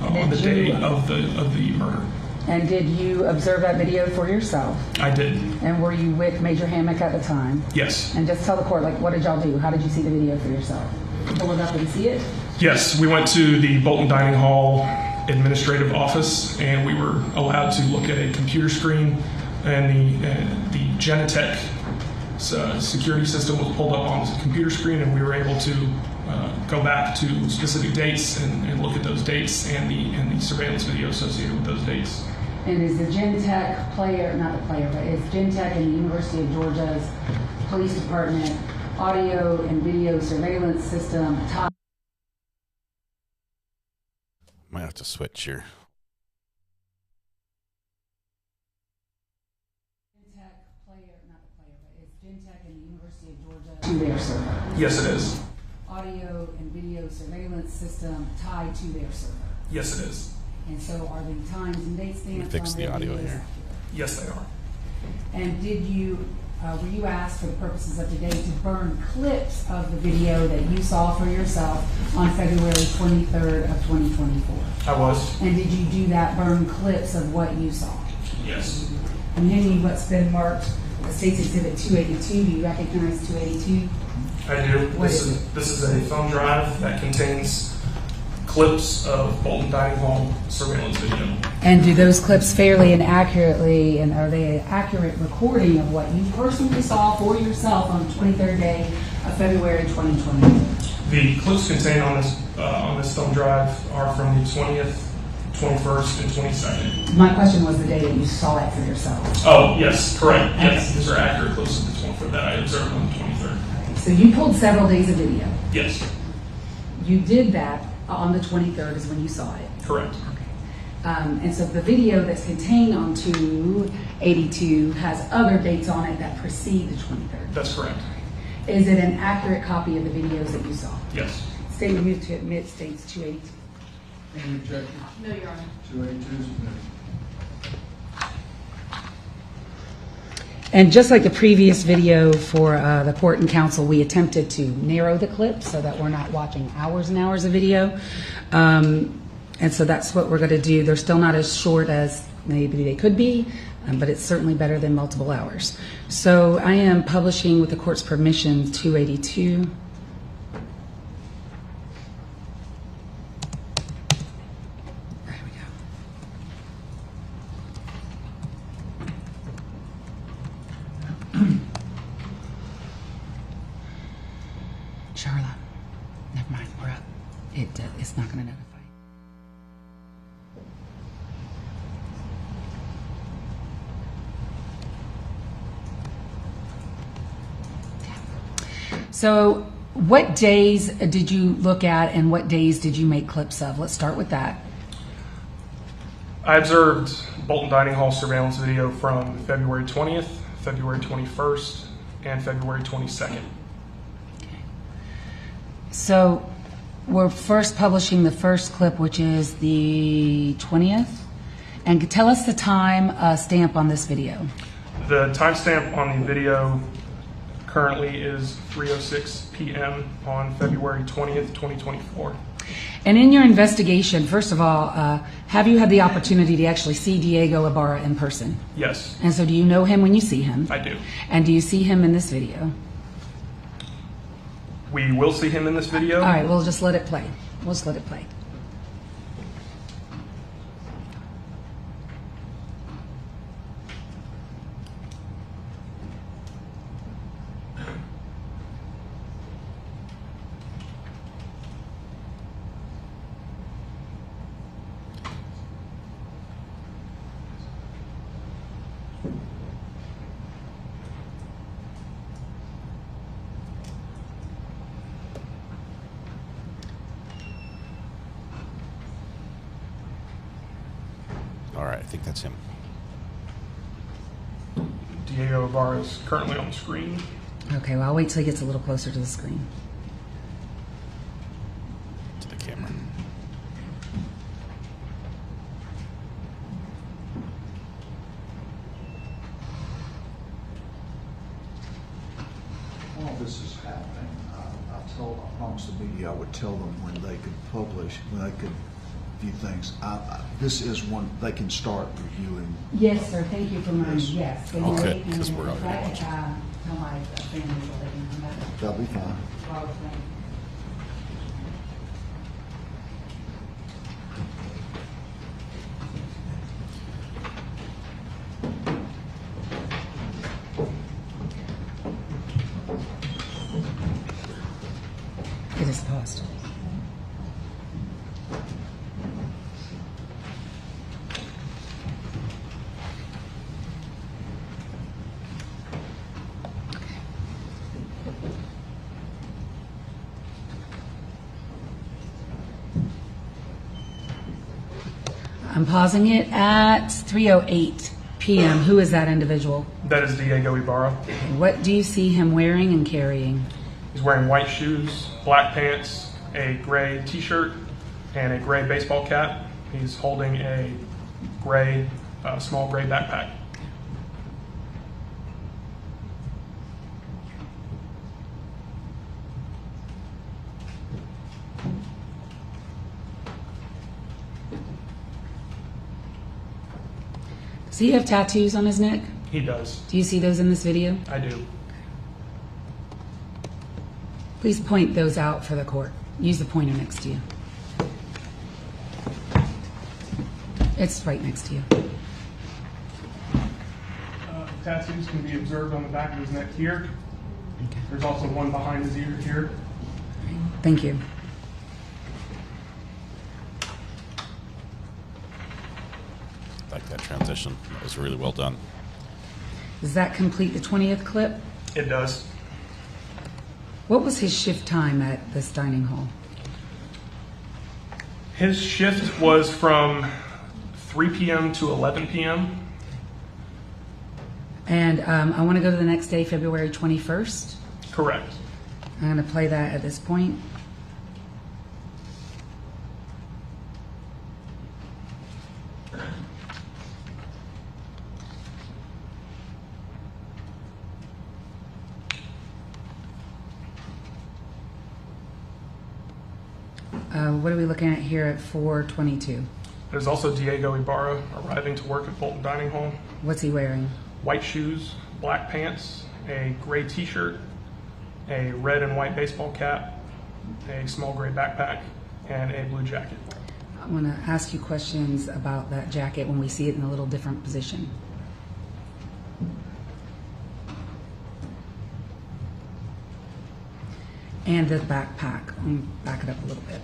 on the day of the murder. And did you observe that video for yourself? I did. And were you with Major Hammock at the time? Yes. And just tell the court, what did y'all do? How did you see the video for yourself? You pulled it up and see it? Yes, we went to the Bolton Dining Hall administrative office, and we were allowed to look at a computer screen, and the Genetech security system was pulled up on the computer screen, and we were able to go back to specific dates and look at those dates and the surveillance video associated with those dates. And is the Genetech is Genetech and the University of Georgia's Police Department audio and video surveillance system tied? Might have to switch here. Genetech and the University of Georgia to their server? Yes, it is. Audio and video surveillance system tied to their server? Yes, it is. And so are the times and dates stamped Fix on the their audio videos here. accurate? Yes, they are. And were you asked for the purposes of today to burn clips of the video that you saw for yourself on February 23rd of 2024? I was. And did you do that, burn clips of what you saw? Yes. And then what's been marked State's Exhibit 282, do you recognize 282? I do. What This is a thumb drive that contains clips of Bolton Dining Hall surveillance video. And do those clips fairly and accurately, and are they an accurate recording of what you personally saw for yourself on the 23rd day of February 2020? The clips contained on this thumb drive are from the 20th, 21st, and 22nd. My question was the day that you saw it for yourself. Oh, yes, correct. Yes, these are accurate clips of the 24th that I observed on the 23rd. So you pulled several days of video. Yes. You did that on the 23rd is when you saw it. Correct. Okay. And so the video that's contained on 282 has other dates on it that precede the 23rd. That's correct. Is it an accurate copy of the videos that you saw? Yes. Statement moved to admit states 282. Any objections? No, Your Honor. 282 is admitted. And just like the previous video for the court and counsel, we attempted to narrow the clip so that we're not watching hours and hours of video. And so that's what we're going to do. They're still not as short as maybe they could be, but it's certainly better than multiple hours. So I am publishing, with the court's permission, 282. Charlotte, never mind, we're up. It's not going to notify. So what days did you look at and what days did you make clips of? Let's start with that. I observed Bolton Dining Hall surveillance video from February 20th, February 21st, and February 22nd. So we're first publishing the first clip, which is the 20th. And tell us the time stamp on this video. The timestamp on the video currently is 3:06 p.m. on February 20th, 2024. And in your investigation, first of all, have you had the opportunity to actually see Diego Ibarra in person? Yes. And so do you know him when you see him? I do. And do you see him in this video? We will see him in this video. All right, we'll just let it play. We'll just let it play. All right, I think that's him. Diego Ibarra is currently on the screen. Okay, well, I'll wait till he gets a little closer to the screen. To the camera. While this is happening, I promised the media I would tell them when they could publish, when they could view things. This is one they can start reviewing. Yes, sir. Thank you for reminding me. Yes. Can you Okay, wait? because we're already Right, watching. tell my family so they can come back. That'll be fine. While we're playing. It is paused. I'm pausing it at 3:08 p.m. Who is that individual? That is Diego Ibarra. What do you see him wearing and carrying? He's wearing white shoes, black pants, a gray t-shirt, and a gray baseball cap. He's holding a gray, small gray backpack. Does he have tattoos on his neck? He does. Do you see those in this video? I do. Please point those out for the court. Use the pointer next to you. It's right next to you. Tattoos can be observed on the back of his neck here. Okay. There's also one behind his ear here. Thank you. I like that transition. That was really well done. Does that complete the 20th clip? It does. What was his shift time at this dining hall? His shift was from 3 p.m. to 11 p.m. And I want to go to the next day, February 21st. Correct. I'm going to play that at this point. What are we looking at here at 4:22? There's also Diego Ibarra arriving to work at Bolton Dining Hall. What's he wearing? White shoes, black pants, a gray t-shirt, a red and white baseball cap, a small gray backpack, and a blue jacket. I want to ask you questions about that jacket when we see it in a little different position. And the backpack. Let me back it up a little bit.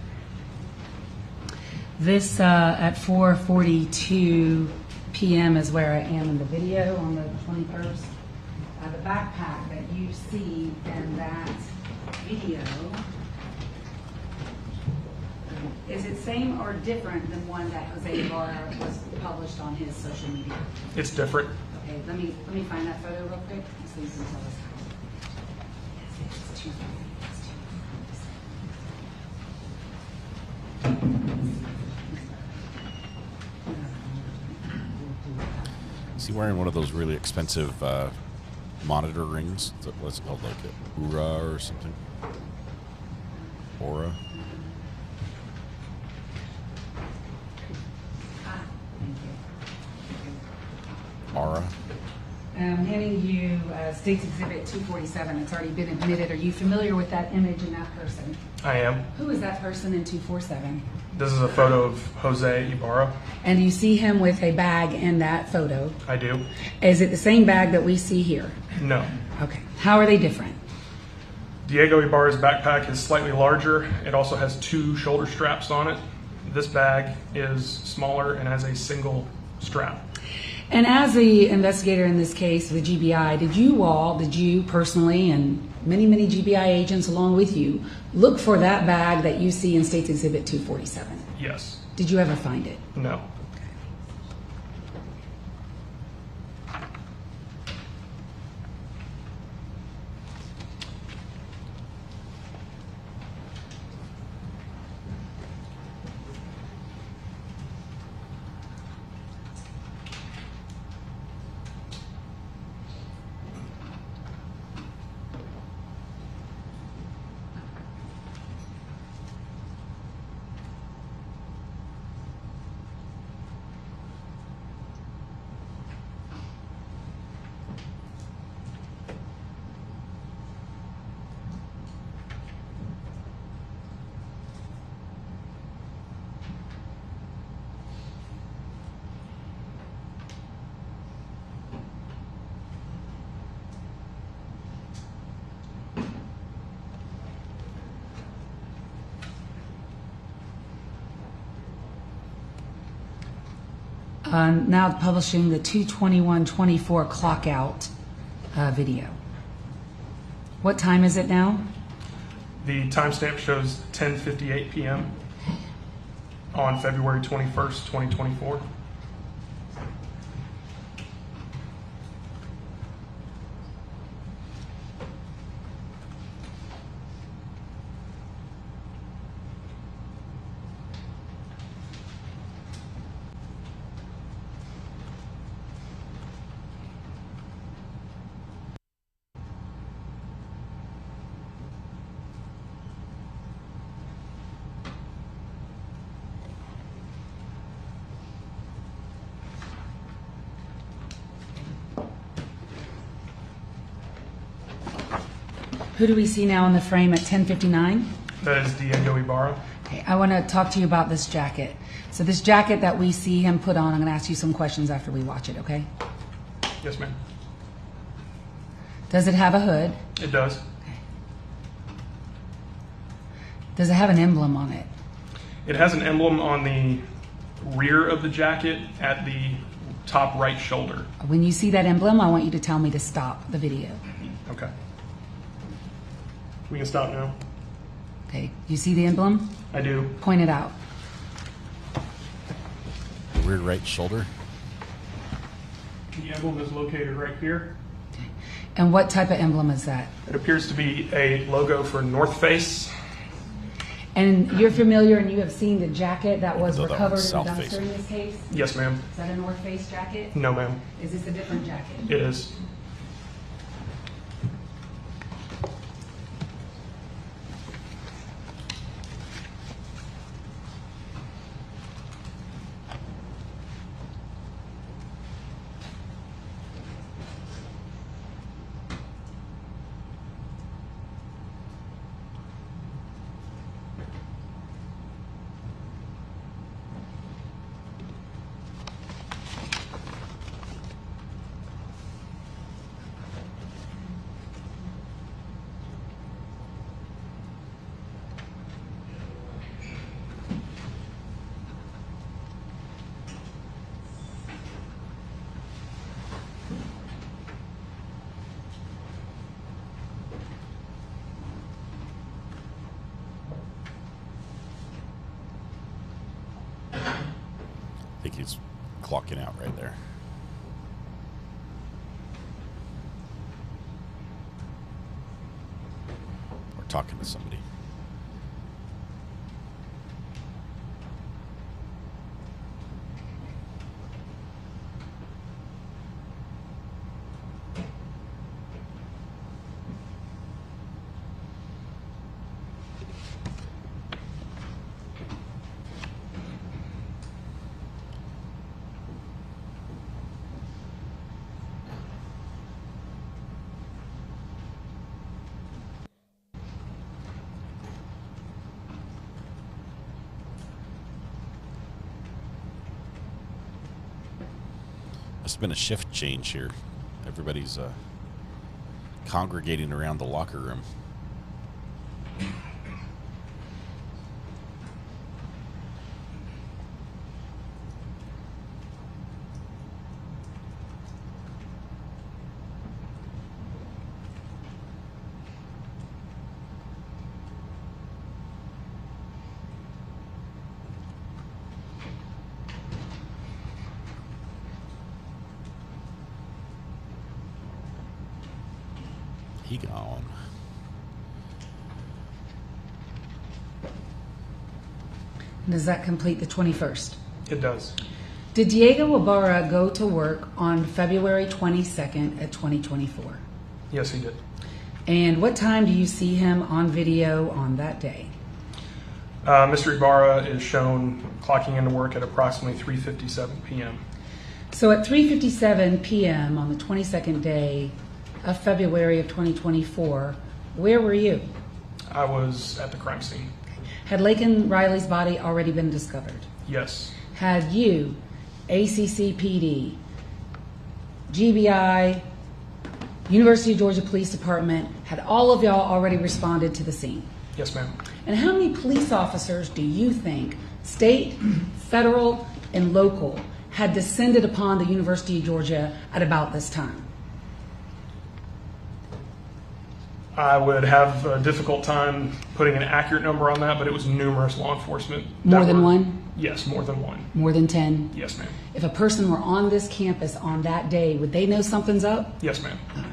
This at 4:42 p.m. is where I am in the video on the 21st. The backpack that you see in that video, is it same or different than one that Jose Ibarra was published on his social media? It's different. Okay, let me find that photo real quick so you can tell us how. It's too funny. It's too funny. Is he wearing one of those really expensive monitor rings? What's it called, like a Oura or something? Aura? Aura? I'm handing you State's Exhibit 247. It's already been admitted. Are you familiar with that image and that person? I am. Who is that person in 247? This is a photo of Jose Ibarra. And you see him with a bag in that photo. I do. Is it the same bag that we see here? No. Okay. How are they different? Diego Ibarra's backpack is slightly larger. It also has 2 shoulder straps on it. This bag is smaller and has a single strap. And as the investigator in this case, the GBI, did you personally, and many GBI agents along with you, look for that bag that you see in State's Exhibit 247? Yes. Did you ever find it? No. Now publishing the 2/21/24 clock out video. What time is it now? The timestamp shows 10:58 p.m. on February 21st, 2024. Who do we see now in the frame at 10:59? That is Diego Ibarra. Okay, I want to talk to you about this jacket. So this jacket that we see him put on, I'm going to ask you some questions after we watch it, okay? Yes, ma'am. Does it have a hood? It does. Okay. Does it have an emblem on it? It has an emblem on the rear of the jacket at the top right shoulder. When you see that emblem, I want you to tell me to stop the video. Okay. We can stop now. Okay, you see the emblem? I do. Point it out. The rear right shoulder. The emblem is located right here. Okay. And what type of emblem is that? It appears to be a logo for North Face. And you're familiar and you have seen the jacket that was No, that recovered in one's the South Face. dumpster in this case? Yes, ma'am. Is that a North Face jacket? No, ma'am. Is this a different jacket? It is. I think he's clocking out right there. Or talking to somebody. Must have been a shift change here. Everybody's congregating around the locker room. He gone. Does that complete the 21st? It does. Did Diego Ibarra go to work on February 22nd at 2024? Yes, he did. And what time do you see him on video on that day? Mr. Ibarra is shown clocking into work at approximately 3:57 p.m. So at 3:57 p.m. on the 22nd day of February of 2024, where were you? I was at the crime scene. Had Laken Riley's body already been discovered? Yes. Had you, ACCPD, GBI, University of Georgia Police Department, had all of y'all already responded to the scene? Yes, ma'am. And how many police officers do you think, state, federal, and local, had descended upon the University of Georgia at about this time? I would have a difficult time putting an accurate number on that, but it was numerous law enforcement. More than one? Yes, more than one. More than 10? Yes, ma'am. If a person were on this campus on that day, would they know something's up? Yes, ma'am. All right.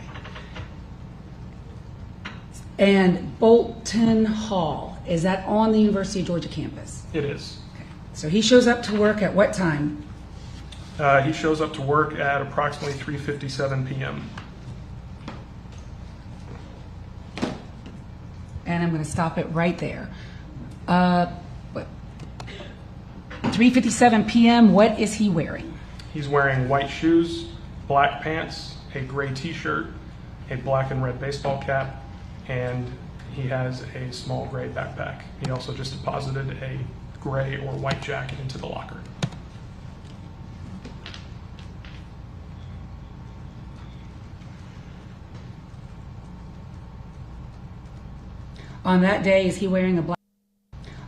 And Bolton Hall, is that on the University of Georgia campus? It is. Okay. So he shows up to work at what time? He shows up to work at approximately 3:57 p.m. And I'm going to stop it right there. 3:57 p.m., what is he wearing? He's wearing white shoes, black pants, a gray t-shirt, a black and red baseball cap, and he has a small gray backpack. He also just deposited a gray or white jacket into the locker. On that day, is he wearing a black?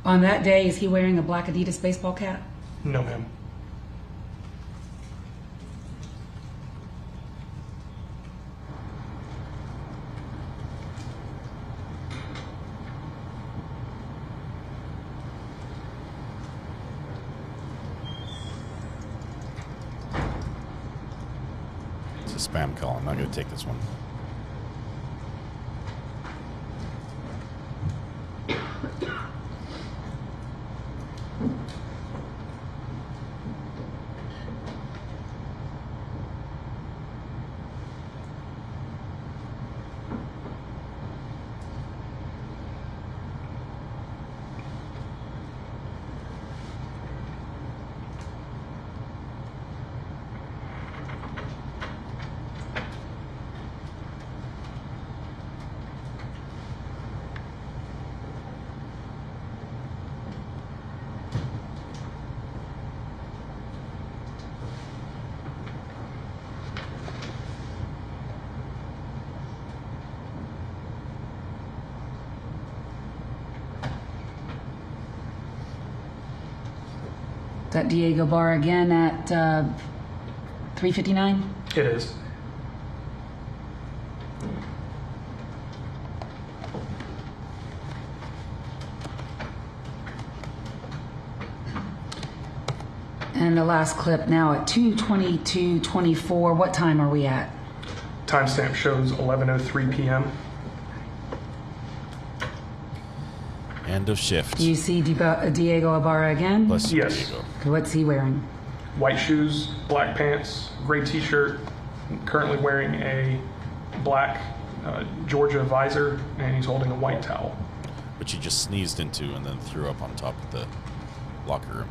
On that day, is he wearing a black Adidas baseball cap? No, ma'am. It's a spam call. I'm not going to take this one. Is that Diego Bar again at 3:59? It is. And the last clip now at 2:22:24. What time are we at? Timestamp shows 11:03 p.m. End of shift. Do you see Diego Ibarra again? Bless you, Yes. Diego. What's he wearing? White shoes, black pants, gray t-shirt, currently wearing a black Georgia visor, and he's holding a white towel. Which he just sneezed into and then threw up on top of the locker room.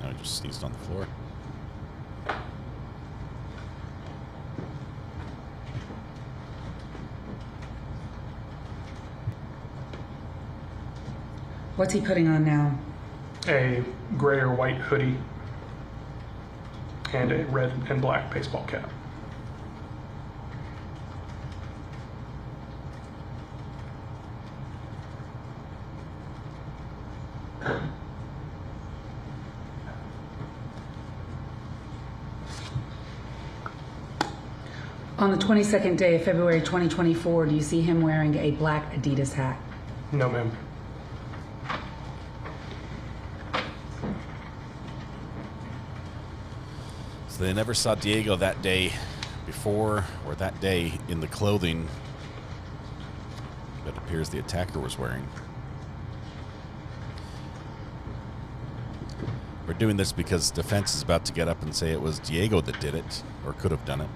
Now he just sneezed on the floor. What's he putting on now? A gray or white hoodie and a red and black baseball cap. On the 22nd day of February 2024, do you see him wearing a black Adidas hat? No, ma'am. So they never saw Diego that day before or that day in the clothing that appears the attacker was wearing. We're doing this because defense is about to get up and say it was Diego that did it or could have done it.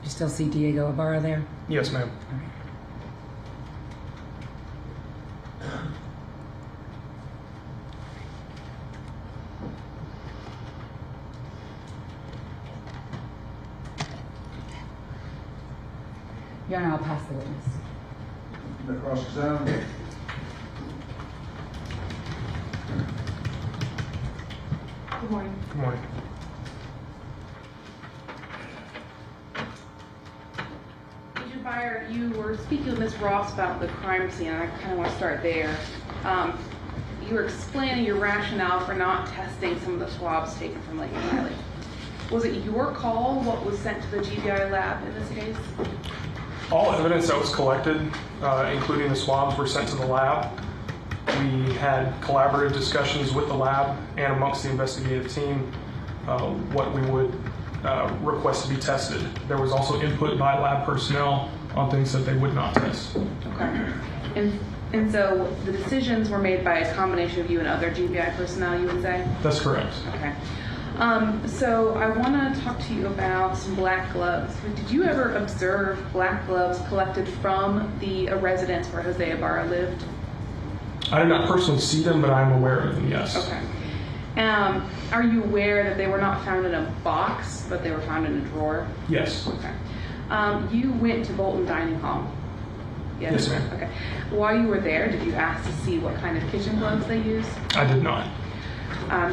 You still see Diego Ibarra there? Yes, ma'am. Your Honor, I'll pass the witness. The cross-examination. Good morning. Good morning. Agent Beyer, you were speaking with Ms. Ross about the crime scene, and I kind of want to start there. You were explaining your rationale for not testing some of the swabs taken from Laken Riley. Was it your call what was sent to the GBI lab in this case? All evidence that was collected, including the swabs, were sent to the lab. We had collaborative discussions with the lab and amongst the investigative team what we would request to be tested. There was also input by lab personnel on things that they would not test. Okay. And so the decisions were made by a combination of you and other GBI personnel, you would say? That's correct. Okay. So I want to talk to you about some black gloves. Did you ever observe black gloves collected from the residence where Jose Ibarra lived? I did not personally see them, but I'm aware of them, yes. Okay. Are you aware that they were not found in a box, but they were found in a drawer? Yes. Okay. You went to Bolton Dining Hall? Yes, ma'am. Okay. While you were there, did you ask to see what kind of kitchen gloves they used? I did not.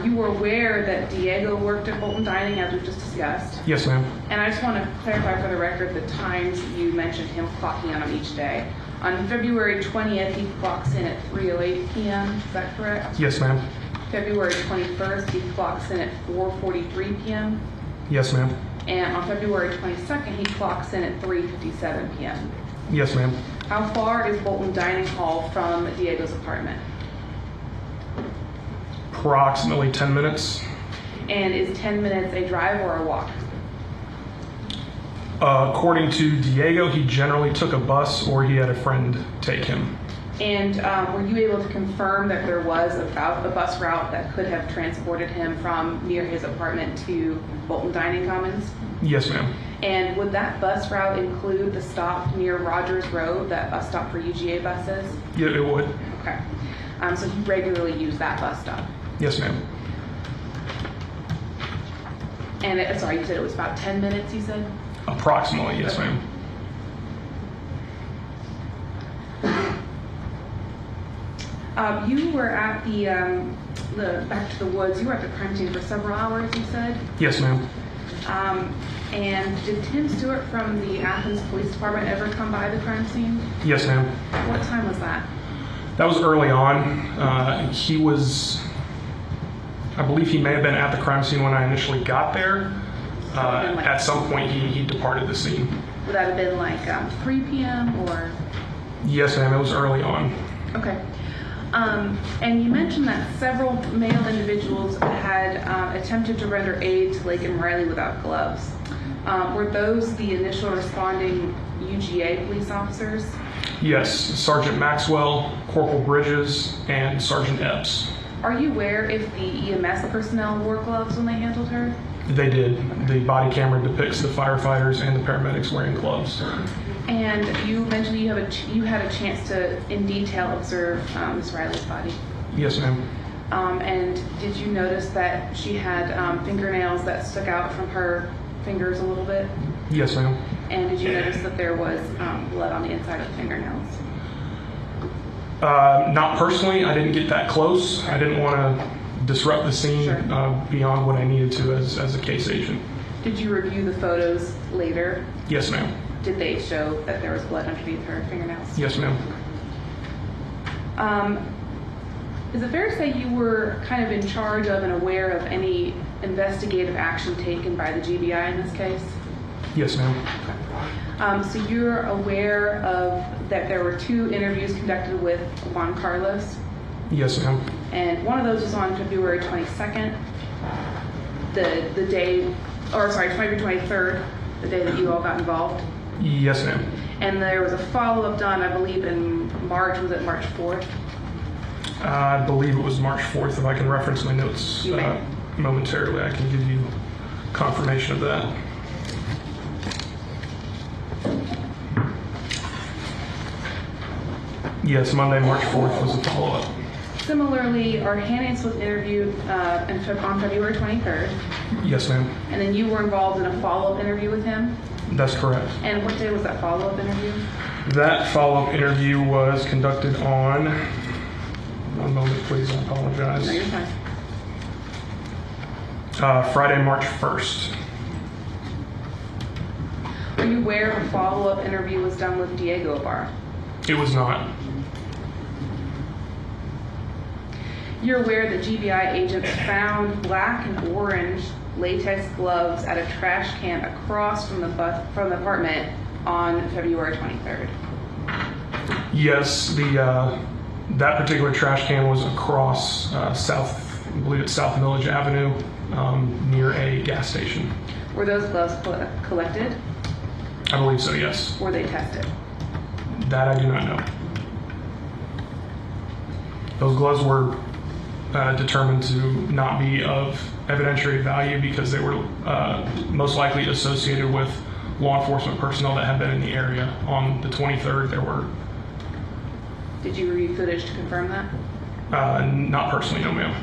You were aware that Diego worked at Bolton Dining, as we just discussed? Yes, ma'am. And I just want to clarify for the record the times you mentioned him clocking in on each day. On February 20th, he clocks in at 3:08 p.m., is that correct? Yes, ma'am. February 21st, he clocks in at 4:43 p.m. Yes, ma'am. And on February 22nd, he clocks in at 3:57 p.m. Yes, ma'am. How far is Bolton Dining Hall from Diego's apartment? Approximately 10 minutes. And is 10 minutes a drive or a walk? According to Diego, he generally took a bus or he had a friend take him. And were you able to confirm that there was a bus route that could have transported him from near his apartment to Bolton Dining Commons? Yes, ma'am. And would that bus route include the stop near Rogers Road, that bus stop for UGA buses? Yeah, it would. Okay. So he regularly used that bus stop? Yes, ma'am. And sorry, you said it was about 10 minutes, you said? Approximately, yes, ma'am. You were at the back to the woods. You were at the crime scene for several hours, you said? Yes, ma'am. And did Tim Stewart from the Athens Police Department ever come by the crime scene? Yes, ma'am. What time was that? That was early on. He was, I believe he may have been at the crime scene when I initially got there. At some point, he departed the scene. Would that have been like 3 p.m. or? Yes, ma'am. It was early on. Okay. And you mentioned that several male individuals had attempted to render aid to Laken Riley without gloves. Were those the initial responding UGA police officers? Yes, Sergeant Maxwell, Corporal Bridges, and Sergeant Epps. Are you aware if the EMS personnel wore gloves when they handled her? They did. The body camera depicts the firefighters and the paramedics wearing gloves. And you mentioned you had a chance to, in detail, observe Ms. Riley's body. Yes, ma'am. And did you notice that she had fingernails that stuck out from her fingers a little bit? Yes, ma'am. And did you notice that there was blood on the inside of the fingernails? Not personally. I didn't get that close. I didn't want to disrupt the scene beyond what I needed to as a case agent. Did you review the photos later? Yes, ma'am. Did they show that there was blood underneath her fingernails? Yes, ma'am. Is it fair to say you were kind of in charge of and aware of any investigative action taken by the GBI in this case? Yes, ma'am. So you're aware of that there were 2 interviews conducted with Juan Carlos? Yes, ma'am. And one of those was on February 22nd, the day, or sorry, February 23rd, the day that you all got involved? Yes, ma'am. And there was a follow-up done, I believe, in March. Was it March 4th? I believe it was March 4th. If I can reference my notes momentarily, I can give you confirmation of that. Yes, Monday, March 4th was the follow-up. Similarly, Arhannes was interviewed on February 23rd. Yes, ma'am. And then you were involved in a follow-up interview with him? That's correct. And what day was that follow-up interview? That follow-up interview was conducted on, one moment please, I apologize. No, you're fine. Friday, March 1st. Are you aware if a follow-up interview was done with Diego Ibarra? It was not. You're aware that GBI agents found black and orange latex gloves at a trash can across from the apartment on February 23rd? Yes, that particular trash can was across South, I believe it's South Village Avenue, near a gas station. Were those gloves collected? I believe so, yes. Were they tested? That I do not know. Those gloves were determined to not be of evidentiary value because they were most likely associated with law enforcement personnel that had been in the area. On the 23rd, there were. Did you review footage to confirm that? Not personally, no, ma'am.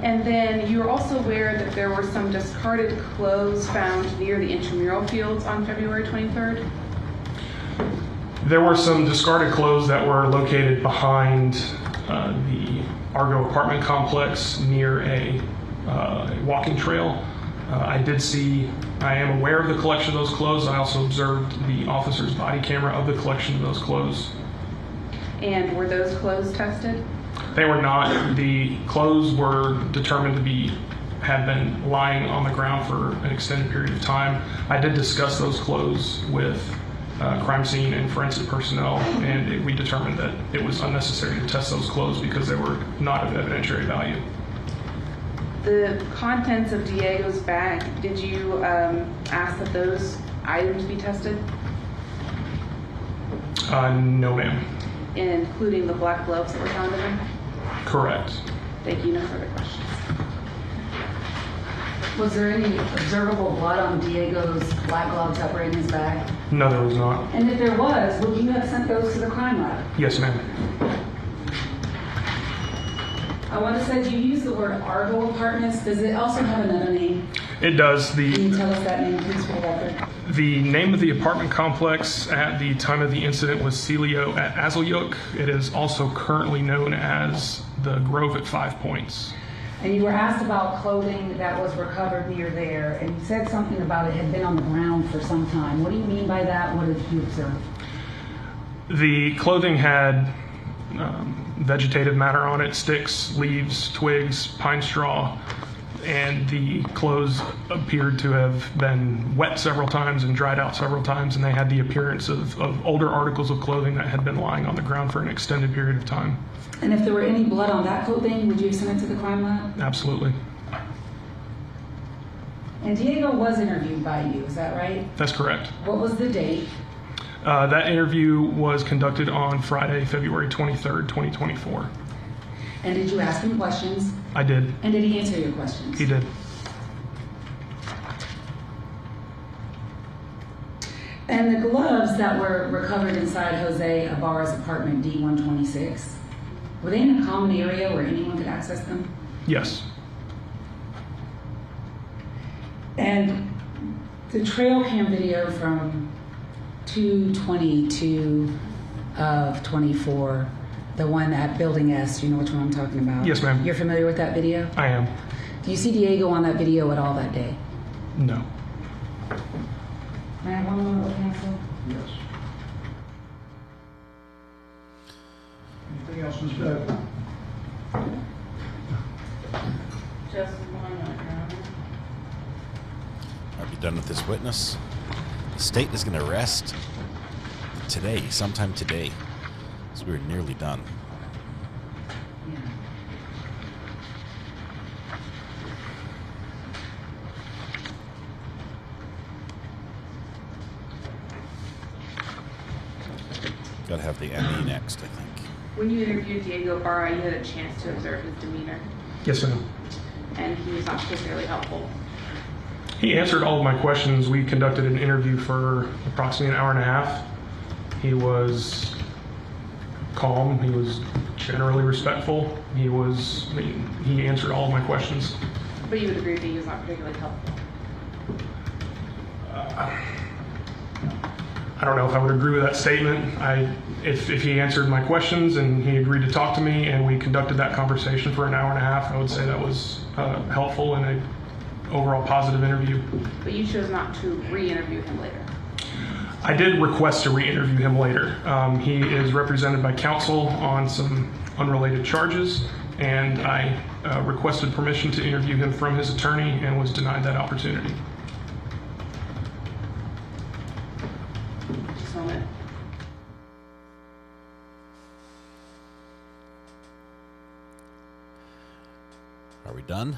And then you were also aware that there were some discarded clothes found near the intramural fields on February 23rd? There were some discarded clothes that were located behind the Argo apartment complex near a walking trail. I am aware of the collection of those clothes. I also observed the officer's body camera of the collection of those clothes. And were those clothes tested? They were not. The clothes were determined to have been lying on the ground for an extended period of time. I did discuss those clothes with crime scene and forensic personnel, and we determined that it was unnecessary to test those clothes because they were not of evidentiary value. The contents of Diego's bag, did you ask that those items be tested? No, ma'am. Including the black gloves that were found in them? Correct. Thank you. No further questions. Was there any observable blood on Diego's black gloves that were in his bag? No, there was not. And if there was, would you have sent those to the crime lab? Yes, ma'am. I want to say you use the word Argo Apartments. Does it also have another name? It does. Can you tell us that name, please, for the record? The name of the apartment complex at the time of the incident was Celio at Azalyuk. It is also currently known as the Grove at 5 Points. And you were asked about clothing that was recovered near there, and you said something about it had been on the ground for some time. What do you mean by that? What did you observe? The clothing had vegetative matter on it, sticks, leaves, twigs, pine straw, and the clothes appeared to have been wet several times and dried out several times, and they had the appearance of older articles of clothing that had been lying on the ground for an extended period of time. And if there were any blood on that clothing, would you have sent it to the crime lab? Absolutely. And Diego was interviewed by you, is that right? That's correct. What was the date? That interview was conducted on Friday, February 23rd, 2024. And did you ask him questions? I did. And did he answer your questions? He did. And the gloves that were recovered inside Jose Ibarra's apartment D126, were they in a common area where anyone could access them? Yes. And the trail cam video from 2/22 of 24, the one at Building S, you know which one I'm talking about? Yes, ma'am. You're familiar with that video? I am. Do you see Diego on that video at all that day? No. May I have one moment with counsel? Yes. Anything else, Ms. Beck? Just one minute, Your Honor. Are we done with this witness? The state is going to arrest today, sometime today. So we're nearly done. Got to have the ME next, I think. When you interviewed Diego Ibarra, you had a chance to observe his demeanor, Yes, ma'am. and he was not particularly helpful. He answered all of my questions. We conducted an interview for approximately an hour and a half. He was calm. He was generally respectful. He answered all of my questions. But you would agree that he was not particularly helpful. I don't know if I would agree with that statement. If he answered my questions and he agreed to talk to me and we conducted that conversation for an hour and a half, I would say that was helpful and an overall positive interview. But you chose not to re-interview him later. I did request to re-interview him later. He is represented by counsel on some unrelated charges, and I requested permission to interview him from his attorney and was denied that opportunity. Just a moment. Are we done?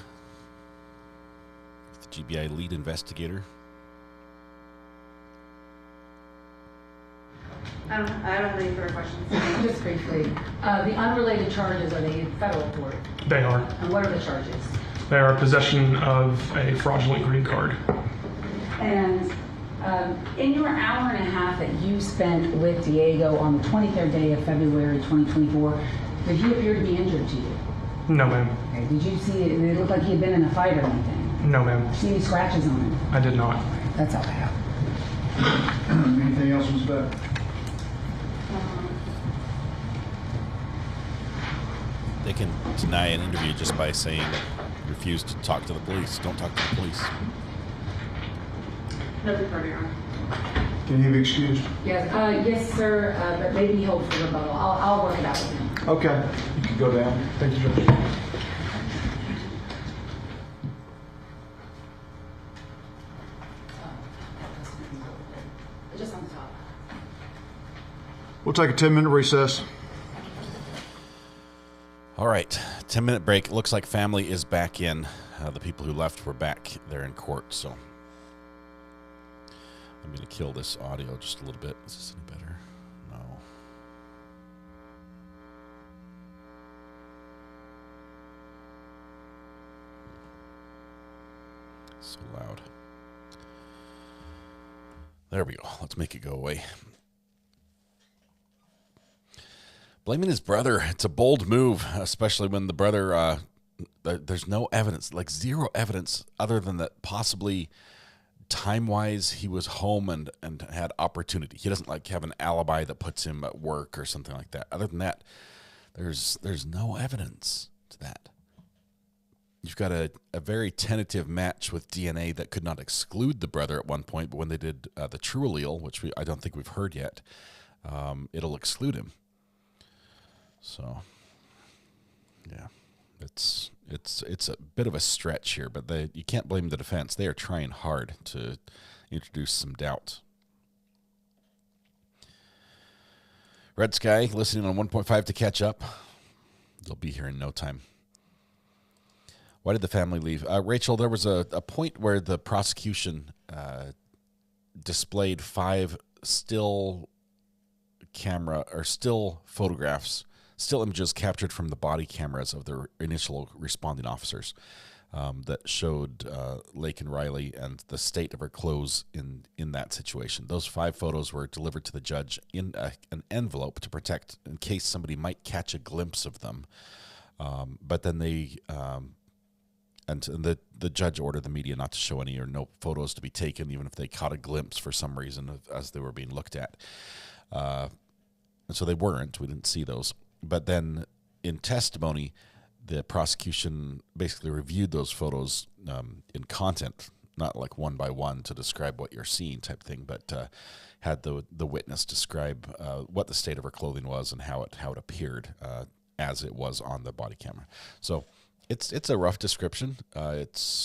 With the GBI lead investigator. I don't have any further questions. Just briefly, the unrelated charges, are they in federal court? They are. And what are the charges? They are possession of a fraudulent green card. And in your hour and a half that you spent with Diego on the 23rd day of February 2024, did he appear to be injured to you? No, ma'am. Okay. Did you see it? Did it look like he had been in a fight or anything? No, ma'am. See any scratches on him? I did not. That's all I have. Anything else, Ms. Beck? They can deny an interview just by saying refuse to talk to the police. Don't talk to the police. Nothing further, Your Honor. Can he be excused? Yes, yes, sir. But maybe hold for rebuttal. I'll work it out with him. Okay. You can go down. Thank you, Judge. Just on the top. We'll take a 10-minute recess. All right, 10-minute break. Looks like family is back in. The people who left were back there in court, so I'm going to kill this audio just a little bit. Is this any better? No. So loud. There we go. Let's make it go away. Blaming his brother, it's a bold move, especially when the brother, there's no evidence, like zero evidence other than that possibly time-wise he was home and had opportunity. He doesn't like have an alibi that puts him at work or something like that. Other than that, there's no evidence to that. You've got a very tentative match with DNA that could not exclude the brother at one point, but when they did the true allele, which I don't think we've heard yet, it'll exclude him. So, yeah, it's a bit of a stretch here, but you can't blame the defense. They are trying hard to introduce some doubt. Red Sky, listening on 1.5 to catch up. They'll be here in no time. Why did the family leave? Rachel, there was a point where the prosecution displayed 5 still photographs, still images captured from the body cameras of the initial responding officers that showed Laken Riley and the state of her clothes in that situation. Those 5 photos were delivered to the judge in an envelope to protect in case somebody might catch a glimpse of them. But then they... And the judge ordered the media not to show any or no photos to be taken, even if they caught a glimpse for some reason as they were being looked at. And so they weren't. We didn't see those. But then in testimony, the prosecution basically reviewed those photos in content, not like one by one to describe what you're seeing type thing, but had the witness describe what the state of her clothing was and how it appeared as it was on the body camera. So it's a rough description. It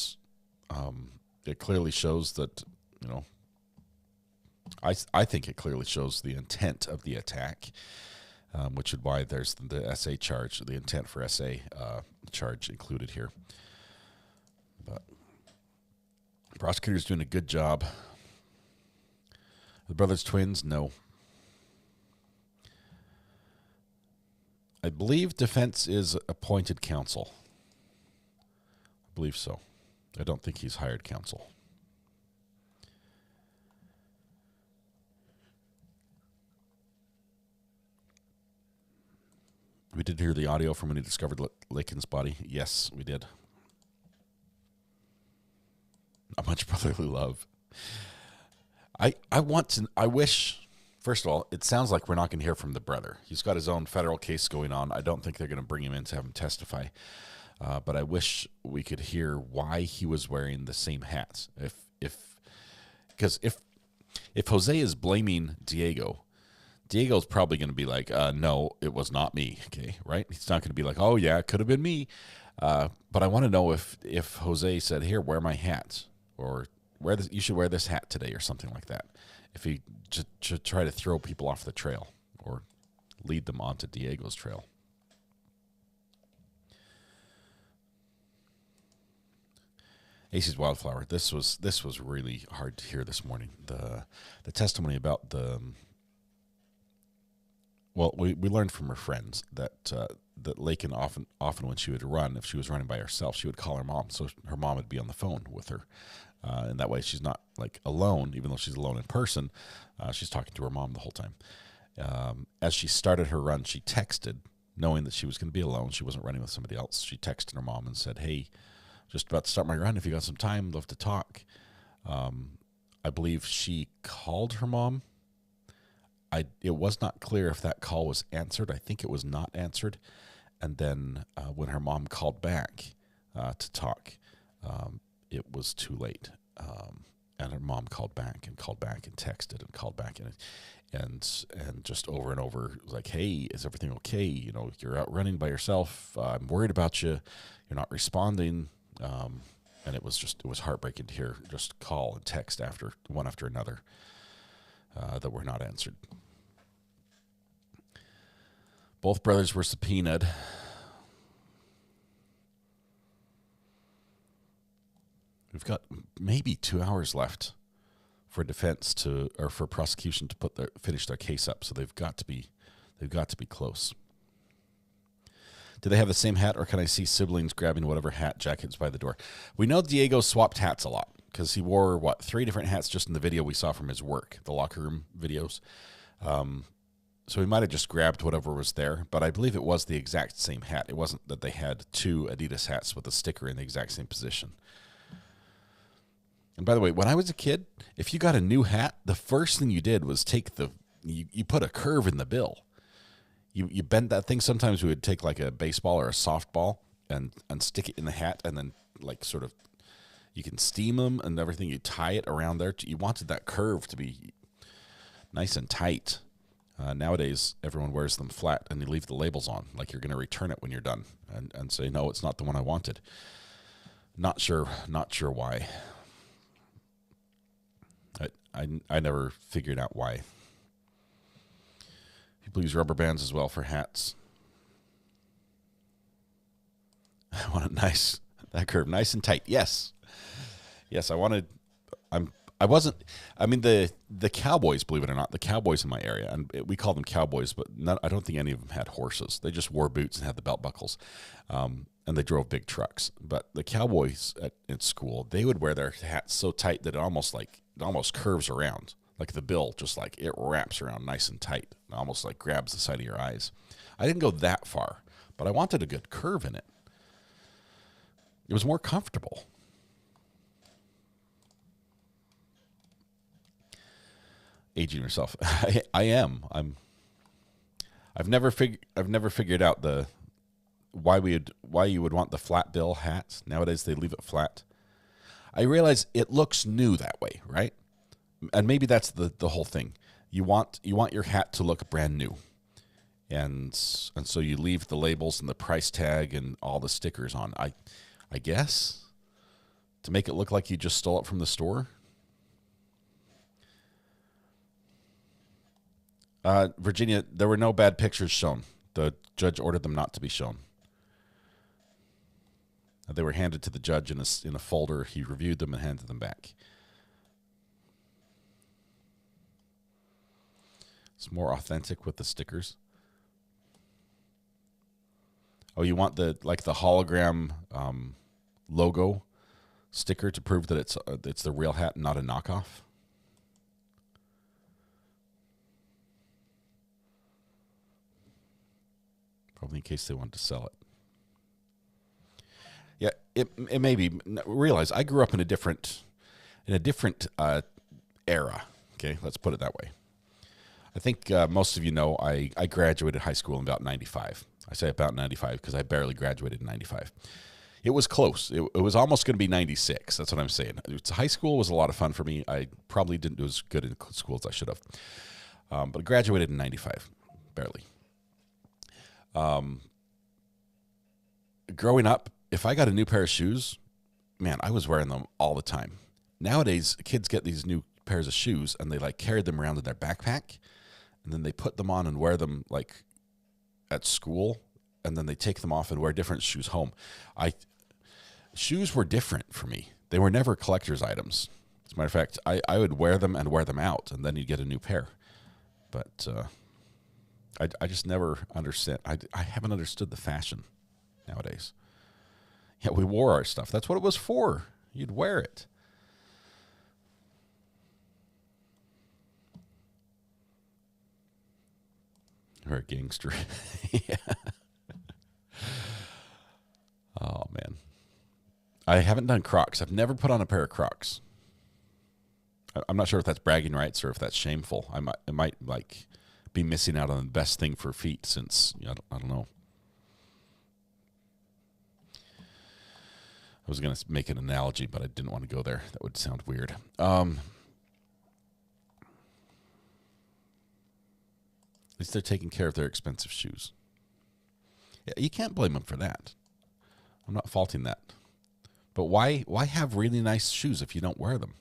clearly shows that, I think it clearly shows the intent of the attack, which is why there's the SA charge, the intent for SA charge included here. But the prosecutor's doing a good job. The brothers twins, no. I believe defense is appointed counsel. I believe so. I don't think he's hired counsel. We did hear the audio from when he discovered Laken's body. Yes, we did. Not much brotherly love. I wish, first of all, it sounds like we're not going to hear from the brother. He's got his own federal case going on. I don't think they're going to bring him in to have him testify. But I wish we could hear why he was wearing the same hats. Because if Jose is blaming Diego's probably going to be like, no, it was not me. Okay, right? He's not going to be like, oh yeah, it could have been me. But I want to know if Jose said, here, wear my hat, or you should wear this hat today, or something like that. If he should try to throw people off the trail or lead them onto Diego's trail. AC's Wildflower. This was really hard to hear this morning. The testimony about we learned from her friends that Laken often when she would run, if she was running by herself, she would call her mom, so her mom would be on the phone with her, and that way she's not like alone, even though she's alone in person. She's talking to her mom the whole time. As she started her run, she texted, knowing that she was going to be alone. She wasn't running with somebody else. She texted her mom and said, "Hey, just about to start my run. If you got some time, love to talk." I believe she called her mom. It was not clear if that call was answered. I think it was not answered. And then when her mom called back to talk, it was too late. And her mom called back and texted and called back and just over and over like, "Hey, is everything okay? You're out running by yourself. I'm worried about you. You're not responding." And it was heartbreaking to hear just call and text one after another that were not answered. Both brothers were subpoenaed. We've got maybe 2 hours left for for prosecution to finish their case up. So they've got to be close. Do they have the same hat, or can I see siblings grabbing whatever hat jackets by the door? We know Diego swapped hats a lot because he wore 3 different hats just in the video we saw from his work, the locker room videos. So he might have just grabbed whatever was there, but I believe it was the exact same hat. It wasn't that they had two Adidas hats with a sticker in the exact same position. And by the way, when I was a kid, if you got a new hat, the first thing you did was you put a curve in the bill. You bent that thing. Sometimes we would take like a baseball or a softball and stick it in the hat, and then like sort of, you can steam them and everything. You tie it around there. You wanted that curve to be nice and tight. Nowadays, everyone wears them flat, and you leave the labels on, like you're going to return it when you're done, and say, no, it's not the one I wanted. Not sure why. I never figured out why. People use rubber bands as well for hats. I want that curve nice and tight. Yes, the Cowboys, believe it or not, the Cowboys in my area, and we call them Cowboys, but I don't think any of them had horses. They just wore boots and had the belt buckles, and they drove big trucks. But the Cowboys at school, they would wear their hats so tight that it almost curves around, like the bill, just like it wraps around nice and tight, and almost like grabs the side of your eyes. I didn't go that far, but I wanted a good curve in it. It was more comfortable. Aging yourself. I am. I've never figured out why you would want the flat bill hats. Nowadays they leave it flat. I realize it looks new that way, right? And maybe that's the whole thing. You want your hat to look brand new. And so you leave the labels and the price tag and all the stickers on. I guess to make it look like you just stole it from the store. Virginia, there were no bad pictures shown. The judge ordered them not to be shown. They were handed to the judge in a folder. He reviewed them and handed them back. It's more authentic with the stickers. Oh, you want the hologram logo sticker to prove that it's the real hat and not a knockoff? Probably in case they wanted to sell it. Yeah, it may be. Realize I grew up in a different era. Okay, let's put it that way. I think most of you know I graduated high school in about 95. I say about 95 because I barely graduated in 95. It was close. It was almost going to be 96. That's what I'm saying. High school was a lot of fun for me. I probably didn't do as good in school as I should have. But I graduated in 95, barely. Growing up, if I got a new pair of shoes, man, I was wearing them all the time. Nowadays, kids get these new pairs of shoes and they carry them around in their backpack, and then they put them on and wear them at school, and then they take them off and wear different shoes home. Shoes were different for me. They were never collector's items. As a matter of fact, I would wear them and wear them out, and then you'd get a new pair. But I just never understand. I haven't understood the fashion nowadays. Yeah, we wore our stuff. That's what it was for. You'd wear it. You're a gangster. Yeah. Oh, man. I haven't done Crocs. I've never put on a pair of Crocs. I'm not sure if that's bragging rights or if that's shameful. I might be missing out on the best thing for feet since, I don't know. I was going to make an analogy, but I didn't want to go there. That would sound weird. At least they're taking care of their expensive shoes. Yeah, you can't blame them for that. I'm not faulting that. But why have really nice shoes if you don't wear them?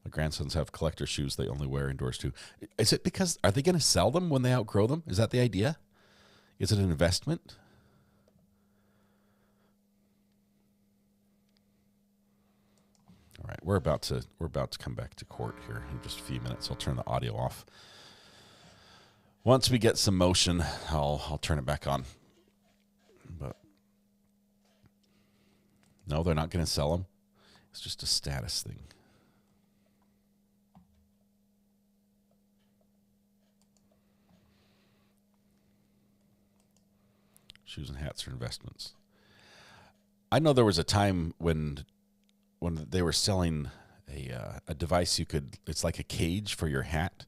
My grandsons have collector shoes they only wear indoors too. Is it because, are they going to sell them when they outgrow them? Is that the idea? Is it an investment? All right, we're about to come back to court here in just a few minutes. I'll turn the audio off. Once we get some motion, I'll turn it back on. But no, they're not going to sell them. It's just a status thing. Shoes and hats are investments. I know there was a time when they were selling a device it's like a cage for your hat,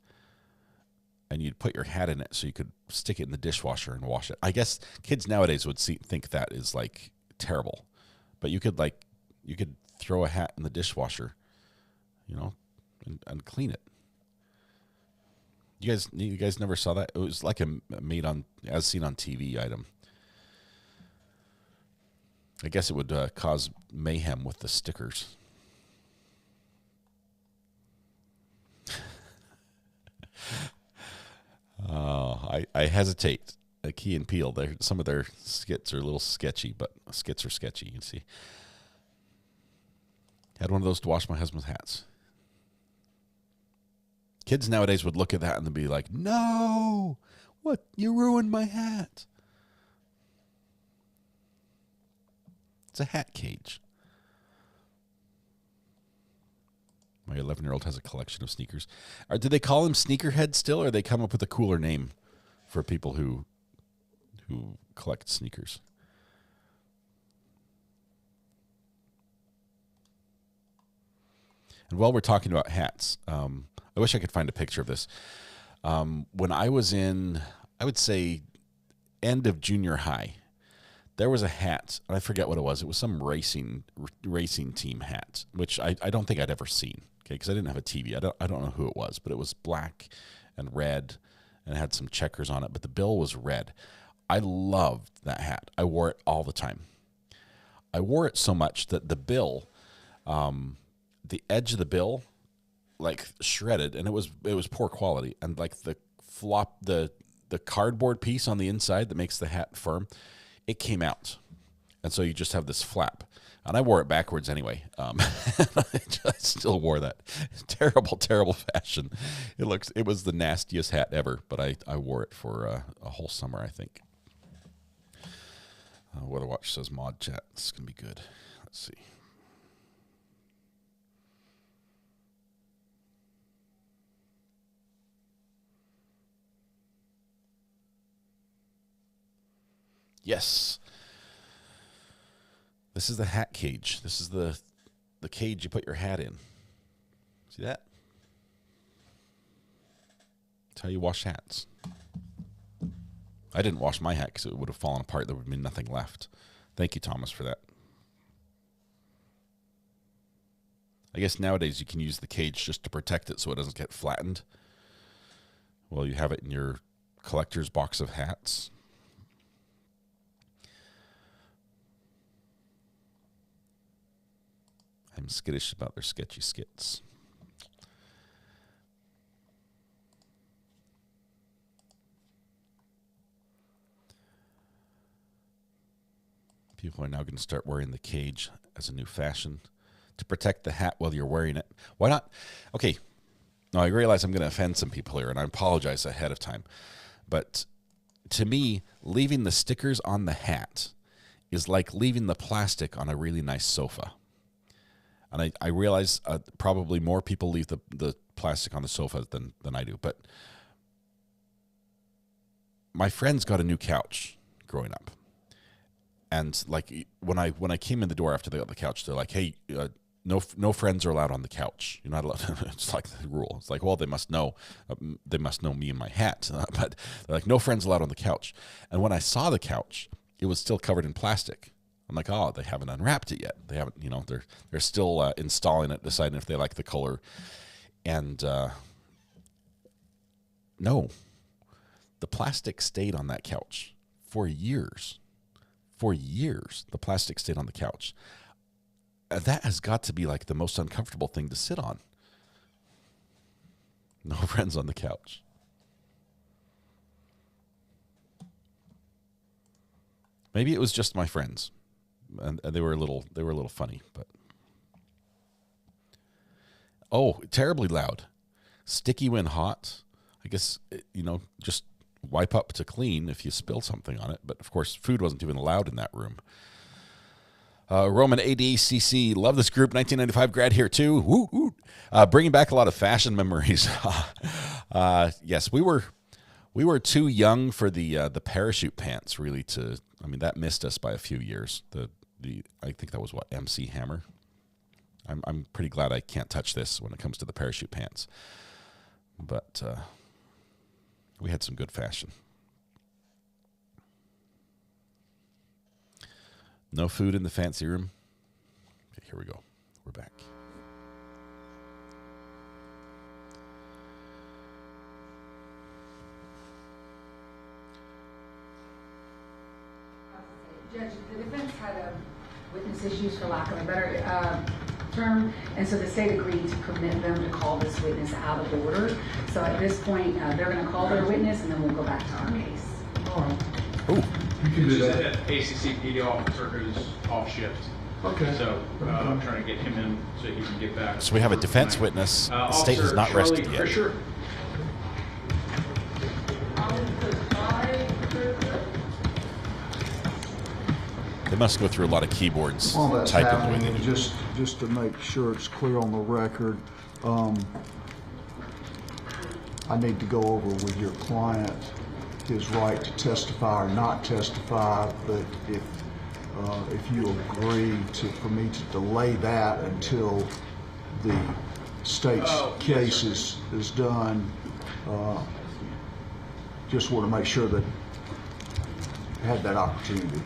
and you'd put your hat in it so you could stick it in the dishwasher and wash it. I guess kids nowadays would think that is like terrible, but you could throw a hat in the dishwasher, and clean it. You guys never saw that? It was like a made on as seen on TV item. I guess it would cause mayhem with the stickers. I hesitate. Key and Peele, some of their skits are a little sketchy, but skits are sketchy, you can see. Had one of those to wash my husband's hats. Kids nowadays would look at that and they'd be like, no, what? You ruined my hat. It's a hat cage. My 11-year-old has a collection of sneakers. Do they call them sneakerheads still, or they come up with a cooler name for people who collect sneakers? And while we're talking about hats, I wish I could find a picture of this. When I was in, I would say, end of junior high, there was a hat, and I forget what it was. It was some racing team hat, which I don't think I'd ever seen, okay, because I didn't have a TV. I don't know who it was, but it was black and red, and it had some checkers on it, but the bill was red. I loved that hat. I wore it all the time. I wore it so much that the bill, the edge of the bill, like shredded, and it was poor quality, and like the cardboard piece on the inside that makes the hat firm, it came out, and so you just have this flap. And I wore it backwards anyway. I still wore that. Terrible fashion. It was the nastiest hat ever, but I wore it for a whole summer, I think. Weather Watch says mod chat. This is going to be good. Let's see. Yes. This is the hat cage. This is the cage you put your hat in. See that? That's how you wash hats. I didn't wash my hat because it would have fallen apart. There would have been nothing left. Thank you, Thomas, for that. I guess nowadays you can use the cage just to protect it so it doesn't get flattened. Well, you have it in your collector's box of hats. I'm skittish about their sketchy skits. People are now going to start wearing the cage as a new fashion to protect the hat while you're wearing it. Why not? Okay. Now, I realize I'm going to offend some people here, and I apologize ahead of time. But to me, leaving the stickers on the hat is like leaving the plastic on a really nice sofa. And I realize probably more people leave the plastic on the sofa than I do. But my friends got a new couch growing up. And like when I came in the door after they got the couch, they're like, hey, no friends are allowed on the couch. You're not allowed. It's like the rule. It's like, well, they must know me and my hat. But they're like, no friends allowed on the couch. And when I saw the couch, it was still covered in plastic. I'm like, oh, they haven't unwrapped it yet. They haven't, they're still installing it, deciding if they like the color. And no, the plastic stayed on that couch for years. For years, the plastic stayed on the couch. That has got to be like the most uncomfortable thing to sit on. No friends on the couch. Maybe it was just my friends. And they were a little funny, but terribly loud, sticky when hot. I guess just wipe up to clean if you spill something on it. But of course, food wasn't even allowed in that room. Roman ADCC, love this group, 1995 grad here too. Woo, woo. Bringing back a lot of fashion memories. Yes, we were too young for the parachute pants, really. That missed us by a few years. I think that was what, MC Hammer. I'm pretty glad I can't touch this when it comes to the parachute pants. But we had some good fashion. No food in the fancy room. Okay, here we go. We're back. Judge, the defense had witness issues, for lack of a better term, and so the state agreed to permit them to call this witness out of order. So at this point, they're going to call their witness, and then we'll go back to our case. All right. Oh. You can do This is that. an ACC PD officer who's off shift. Okay. So I'm trying to get him in so he can get back. So we have a defense witness. The state has not rested yet. Chrisher. They must go through a lot of keyboards While that's typing. happening, and just to make sure it's clear on the record, I need to go over with your client his right to testify or not testify, but if you agree for me to delay that until the state's case is done, just want to make sure that I had that opportunity.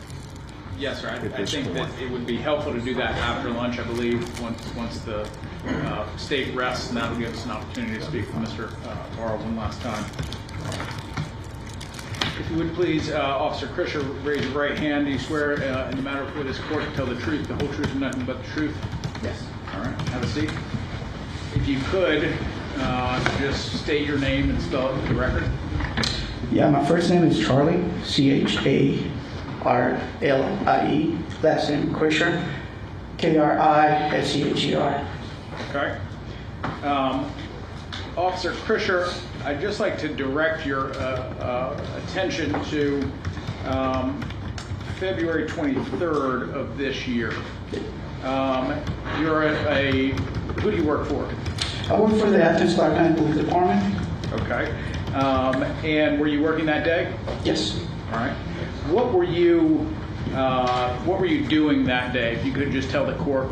Yes, sir. I think that it would be helpful to do that after lunch, I believe, once the state rests, and that will give us an opportunity to speak with Mr. Ibarra one last time. If you would please, Officer Chrisher, raise your right hand. Do you swear in the matter before this court to tell the truth, the whole truth, and nothing but the truth? Yes. All right. Have a seat. If you could, just state your name and spell it for the record. Yeah, my first name is Charlie, Charlie. Last name Chrisher, Krischeher. Okay. Officer Chrisher, I'd just like to direct your attention to February 23rd of this year. You're who do you work for? I work for the Athens Clark County Police Department. Okay. And were you working that day? Yes. All right. What were you doing that day? If you could just tell the court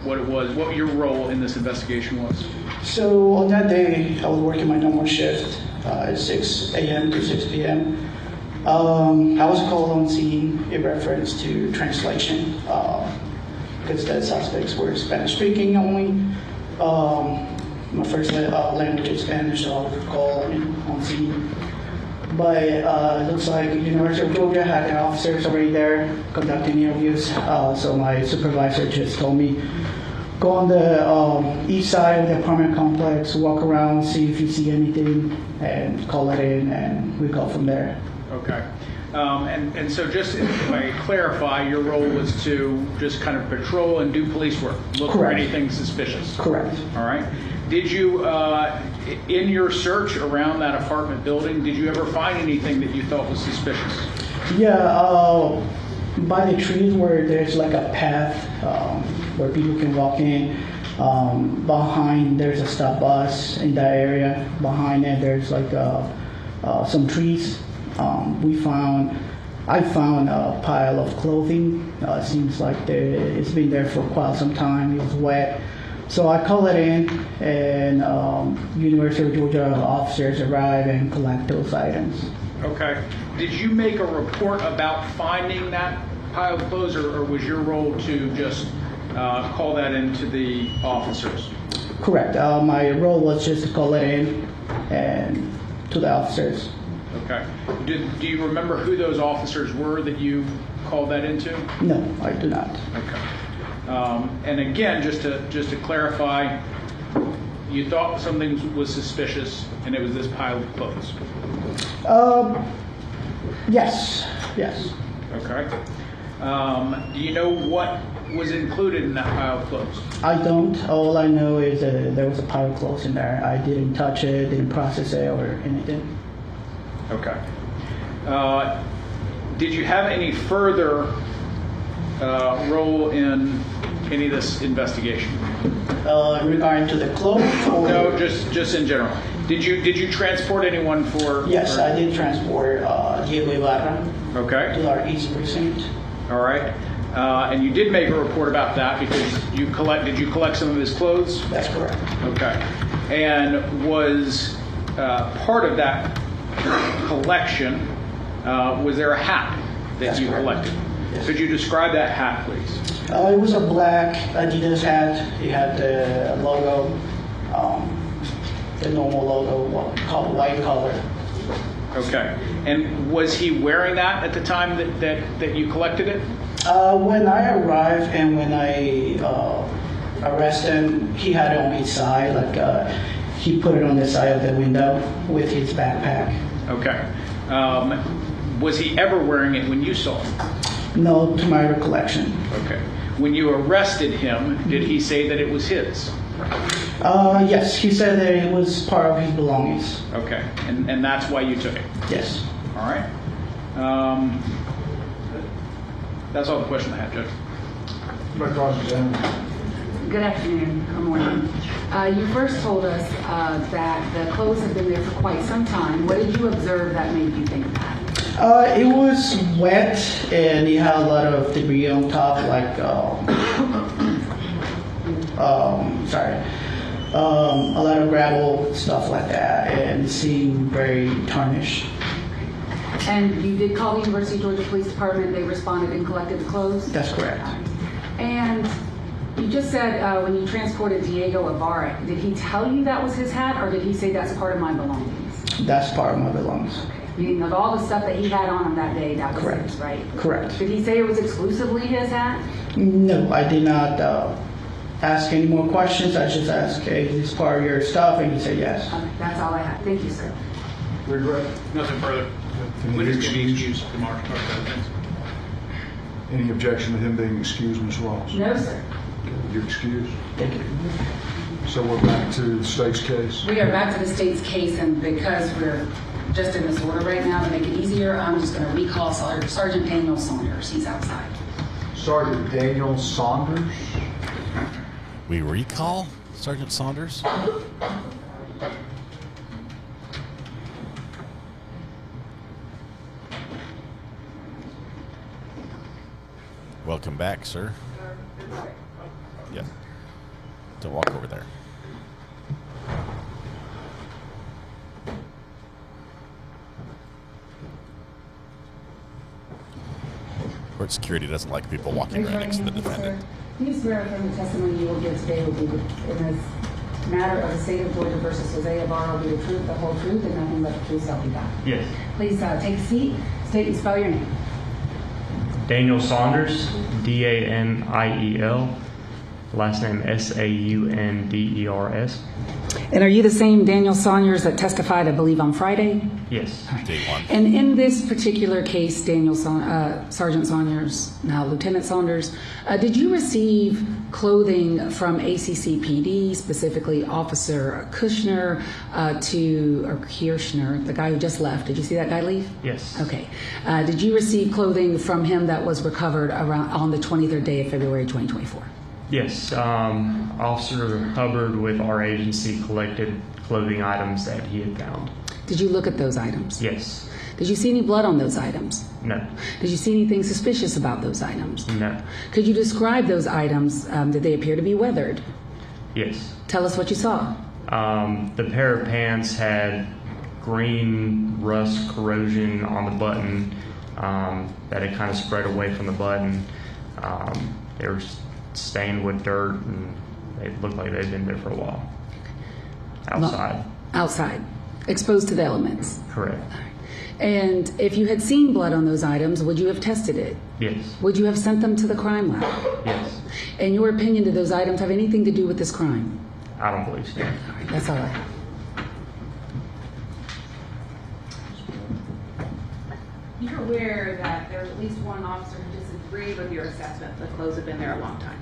what it was, what your role in this investigation was. So on that day, I was working my normal shift, 6 a.m. to 6 p.m. I was called on scene in reference to translation because the suspects were Spanish speaking only. My first language is Spanish, so I was called on scene. But it looks like University of Georgia had their officers already there conducting interviews. So my supervisor just told me, go on the east side of the apartment complex, walk around, see if you see anything, and call it in, and we go from there. Okay. And so just if I clarify, your role was to just kind of patrol and do police work, look for anything suspicious. Correct. All right. Did you, in your search around that apartment building, did you ever find anything that you thought was suspicious? Yeah, by the trees where there's like a path where people can walk in. Behind there's a stop bus in that area. Behind it there's like some trees. I found a pile of clothing. Seems like it's been there for quite some time. It was wet. So I call it in, and University of Georgia officers arrive and collect those items. Okay. Did you make a report about finding that pile of clothes, or was your role to just call that in to the officers? Correct. My role was just to call it in and to the officers. Okay. Do you remember who those officers were that you called that into? No, I do not. Okay. And again, just to clarify, you thought something was suspicious, and it was this pile of clothes. Yes. Okay. Do you know what was included in that pile of clothes? I don't. All I know is there was a pile of clothes in there. I didn't touch it, didn't process it, or anything. Okay. Did you have any further role in any of this investigation? Regarding to the clothes? Or? No, just in general. Did you transport anyone for? Yes, I did transport Jose Ibarra. Okay. To our East Precinct. All right. And you did make a report about that because did you collect some of his clothes? That's correct. Okay. And was part of that collection, was there a hat that That's you correct. collected? Yes. Could you describe that hat, please? It was a black Adidas hat. It had the logo, the normal logo, called white color. Okay. And was he wearing that at the time that you collected it? When I arrived and when I arrested him, he had it on his side, like he put it on the side of the window with his backpack. Okay. Was he ever wearing it when you saw him? No, to my recollection. Okay. When you arrested him, did he say that it was his? Yes, he said that it was part of his belongings. Okay. And that's why you took it? Yes. All right. That's all the question I had, Judge. Good afternoon, or morning. You first told us that the clothes have been there for quite some time. What did you observe that made you think that? It was wet and it had a lot of debris on top, like a lot of gravel, stuff like that, and it seemed very tarnished. And you did call the University of Georgia Police Department, they responded and collected the clothes? That's correct. And you just said when you transported Diego Ibarra, did he tell you that was his hat, or did he say that's part of my belongings? That's part of my belongings. Okay. Meaning of all the stuff that he had on him that day, that was Correct. his, right? Correct. Did he say it was exclusively his hat? No, I did not ask any more questions. I just asked, hey, is this part of your stuff? And he said yes. Okay, that's all I have. Thank you, sir. Regret. Nothing further. Witness can be excused. The mark. Any objection to him being excused, Ms. Ross? No, sir. You're excused. Thank you. So we're back to the state's case. We are back to the state's case, and because we're just in this order right now, to make it easier, I'm just going to recall Sergeant Daniel Saunders. He's outside. Sergeant Daniel Saunders. We recall Sergeant Saunders? Welcome back, sir. Yeah. Don't walk over there. Court security doesn't like people walking right next to the defendant. Please swear affirm the testimony you will give today will be in this matter of the state of Georgia versus Jose Ibarra will be the truth, the whole truth, and nothing but the truth shall be done. Yes. Please take a seat, state and spell your name. Daniel Saunders, D-A-N-I-E-L, last name S-A-U-N-D-E-R-S. And are you the same Daniel Saunders that testified, I believe, on Friday? Yes. Day one. And in this particular case, Sergeant Saunders, now Lieutenant Saunders, did you receive clothing from ACCPD, specifically Officer Kirshner, the guy who just left? Did you see that guy leave? Yes. Okay. Did you receive clothing from him that was recovered on the 23rd day of February 2024? Yes. Officer Hubbard with our agency collected clothing items that he had found. Did you look at those items? Yes. Did you see any blood on those items? No. Did you see anything suspicious about those items? No. Could you describe those items? Did they appear to be weathered? Yes. Tell us what you saw. The pair of pants had green rust corrosion on the button that had kind of spread away from the button. They were stained with dirt, and they looked like they'd been there for a while. Outside. Outside. Exposed to the elements. Correct. And if you had seen blood on those items, would you have tested it? Yes. Would you have sent them to the crime lab? Yes. In your opinion, did those items have anything to do with this crime? I don't believe so. All right, that's all I have. You're aware that there's at least one officer who disagreed with your assessment that the clothes have been there a long time.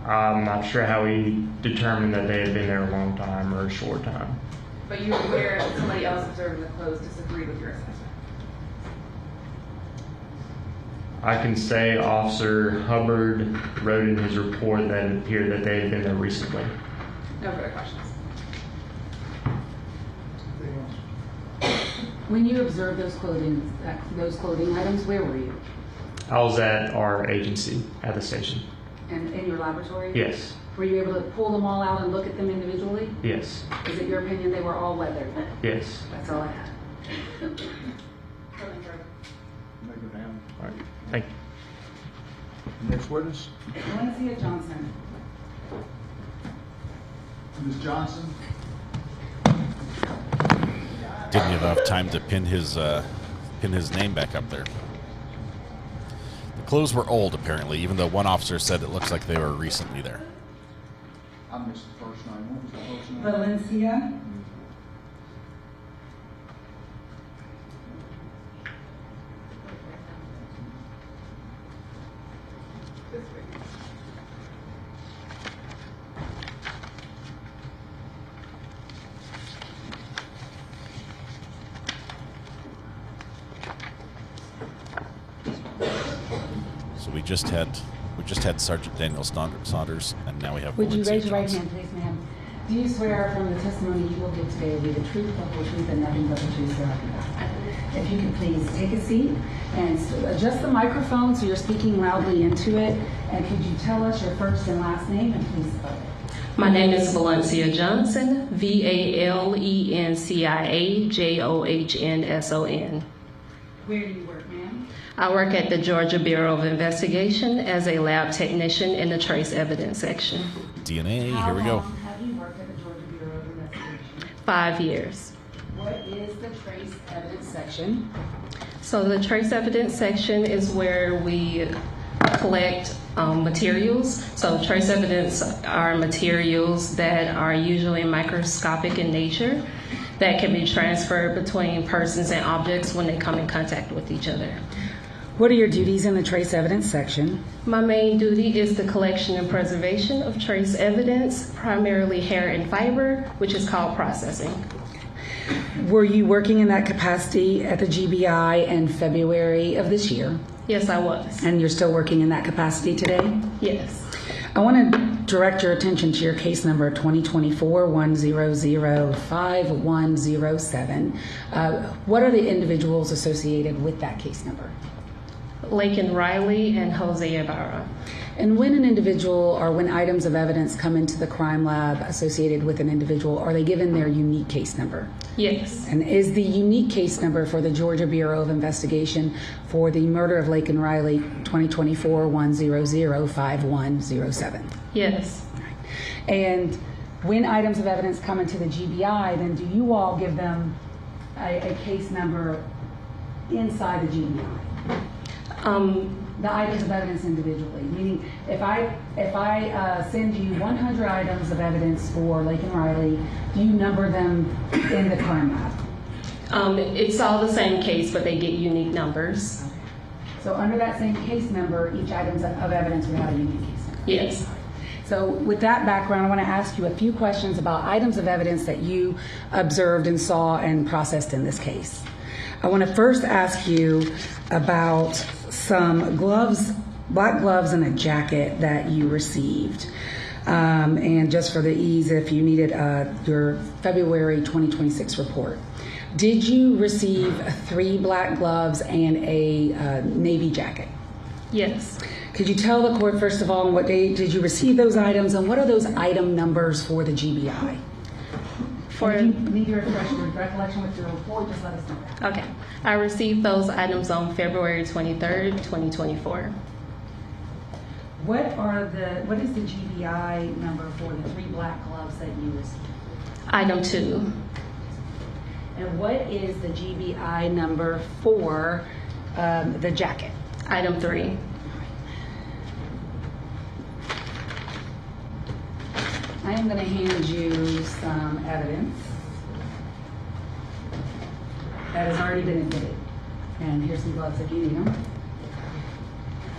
I'm not sure how he determined that they had been there a long time or a short time. But you're aware that somebody else observing the clothes disagreed with your assessment. I can say Officer Hubbard wrote in his report that it appeared that they had been there recently. No further questions. When you observed those clothing items, where were you? I was at our agency at the station. And in your laboratory? Yes. Were you able to pull them all out and look at them individually? Yes. Is it your opinion they were all weathered? Yes. That's all I had. All right. Thank you. Next witness, Valencia Johnson. Ms. Johnson. Didn't have enough time to pin his name back up there. The clothes were old, apparently, even though one officer said it looks like they were recently there. I missed the first name. What was the first name? Valencia. So we just had Sergeant Daniel Saunders, and now we have. Would you Valencia raise your right Johnson. hand, please, ma'am? Do you swear from the testimony you will give today will be the truth, the whole truth, and nothing but the truth, so help you God? If you could please take a seat and adjust the microphone so you're speaking loudly into it. And could you tell us your first and last name, and please spell it? My name is Valencia Johnson, Valencia Johnson. Where do you work, ma'am? I work at the Georgia Bureau of Investigation as a lab technician in the trace evidence section. DNA, How here we go. long have you worked at the Georgia Bureau of Investigation? 5 years. What is the trace evidence section? So the trace evidence section is where we collect materials. So trace evidence are materials that are usually microscopic in nature that can be transferred between persons and objects when they come in contact with each other. What are your duties in the trace evidence section? My main duty is the collection and preservation of trace evidence, primarily hair and fiber, which is called processing. Were you working in that capacity at the GBI in February of this year? Yes, I was. And you're still working in that capacity today? Yes. I want to direct your attention to your case number 2024-1005107. What are the individuals associated with that case number? Laken Riley and Jose Ibarra. And when an individual or when items of evidence come into the crime lab associated with an individual, are they given their unique case number? Yes. And is the unique case number for the Georgia Bureau of Investigation for the murder of Laken Riley 2024-1005107? Yes. And when items of evidence come into the GBI, then do you all give them a case number inside the GBI? The items of evidence individually, meaning if I send you 100 items of evidence for Laken Riley, do you number them in the crime lab? It's all the same case, but they get unique numbers. Okay. So under that same case number, each item of evidence would have a unique case number? Yes. So with that background, I want to ask you a few questions about items of evidence that you observed and saw and processed in this case. I want to first ask you about some gloves, black gloves and a jacket that you received. And just for the ease, if you needed your February 2026 report. Did you receive 3 black gloves and a navy jacket? Yes. Could you tell the court, first of all, on what date did you receive those items, and what are those item numbers for the GBI? If you need to refresh your recollection with your report, just let us know that. Okay. I received those items on February 23rd, 2024. What is the GBI number for the 3 black gloves that you received? Item 2. And what is the GBI number for the jacket? Item 3. I am going to hand you some evidence that has already been admitted. And here's some gloves if you need them.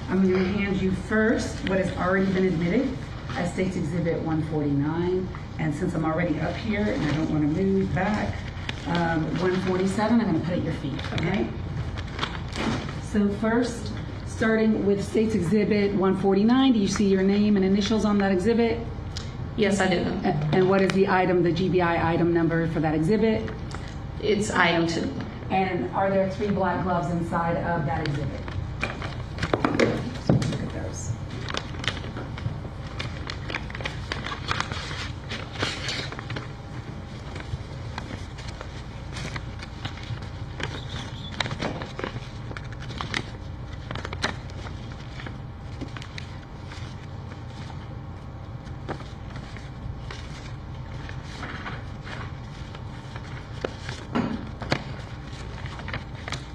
I'm going to hand you first what has already been admitted as State's Exhibit 149. And since I'm already up here and I don't want to move back, 147, I'm going to put at your feet, okay? So first, Starting with State's Exhibit 149, do you see your name and initials on that exhibit? Yes, I do. And what is the item, the GBI item number for that exhibit? It's item 2. And are there 3 black gloves inside of that exhibit? Look at those.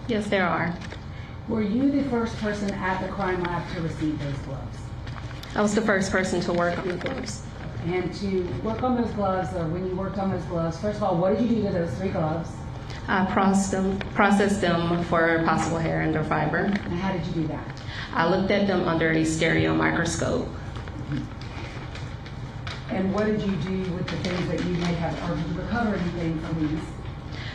Yes, there are. Were you the first person at the crime lab to receive those gloves? I was the first person to work on the gloves. And to work on those gloves, or when you worked on those gloves, first of all, what did you do to those 3 gloves? I processed them for possible hair and or fiber. And how did you do that? I looked at them under a stereo microscope. And what did you do with the things that you may have, or did you recover anything from these?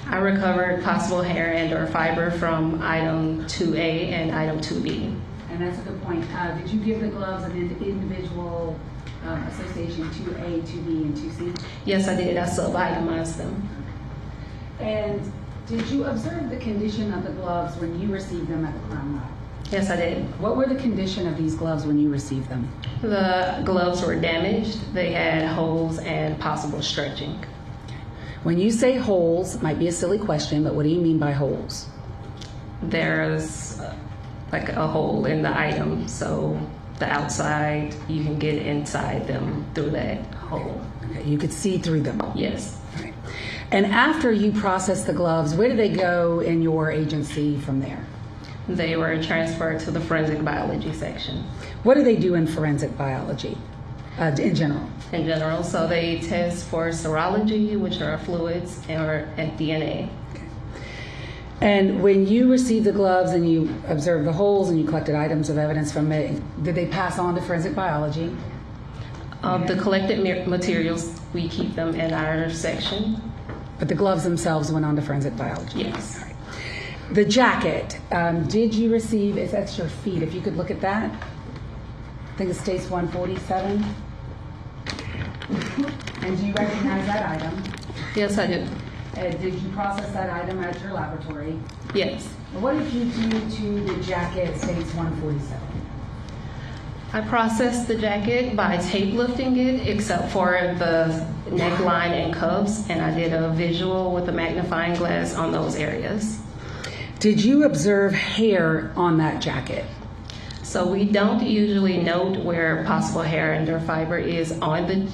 I recovered possible hair and or fiber from item 2A and item 2B. And that's a good point. Did you give the gloves an individual association 2A, 2B, and 2C? Yes, I did. I sub-itemized them. And did you observe the condition of the gloves when you received them at the crime lab? Yes, I did. What were the condition of these gloves when you received them? The gloves were damaged. They had holes and possible stretching. When you say holes, might be a silly question, but what do you mean by holes? There's like a hole in the item, so the outside, you can get inside them through that hole. Okay, you could see through them? Yes. All right. And after you processed the gloves, where did they go in your agency from there? They were transferred to the forensic biology section. What do they do in forensic biology, in general? In general, so they test for serology, which are fluids, and DNA. Okay. And when you received the gloves and you observed the holes and you collected items of evidence from it, did they pass on to forensic biology? The collected materials, we keep them in our section. But the gloves themselves went on to forensic biology? Yes. All right. The jacket, did you receive, that's your feet, if you could look at that. I think it states 147. And do you recognize that item? Yes, I do. Did you process that item at your laboratory? Yes. What did you do to the jacket states 147? I processed the jacket by tape lifting it, except for the neckline and cuffs, and I did a visual with a magnifying glass on those areas. Did you observe hair on that jacket? So we don't usually note where possible hair and or fiber is on the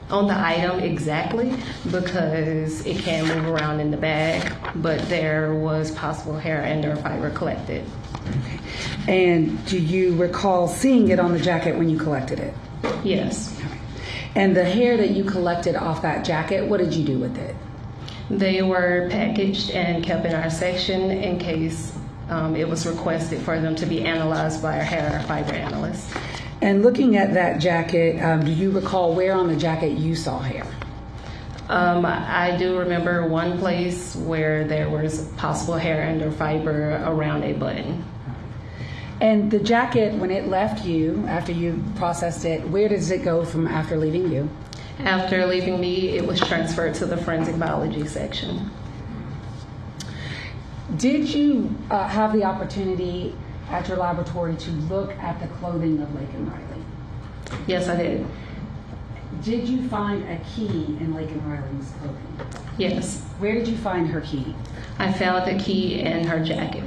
item exactly, because it can move around in the bag, but there was possible hair and or fiber collected. Okay. And do you recall seeing it on the jacket when you collected it? Yes. And the hair that you collected off that jacket, what did you do with it? They were packaged and kept in our section in case it was requested for them to be analyzed by our hair or fiber analyst. And looking at that jacket, do you recall where on the jacket you saw hair? I do remember one place where there was possible hair and or fiber around a button. And the jacket, when it left you, after you processed it, where does it go from after leaving you? After leaving me, it was transferred to the forensic biology section. Did you have the opportunity at your laboratory to look at the clothing of Laken Riley? Yes, I did. Did you find a key in Laken Riley's clothing? Yes. Where did you find her key? I found the key in her jacket.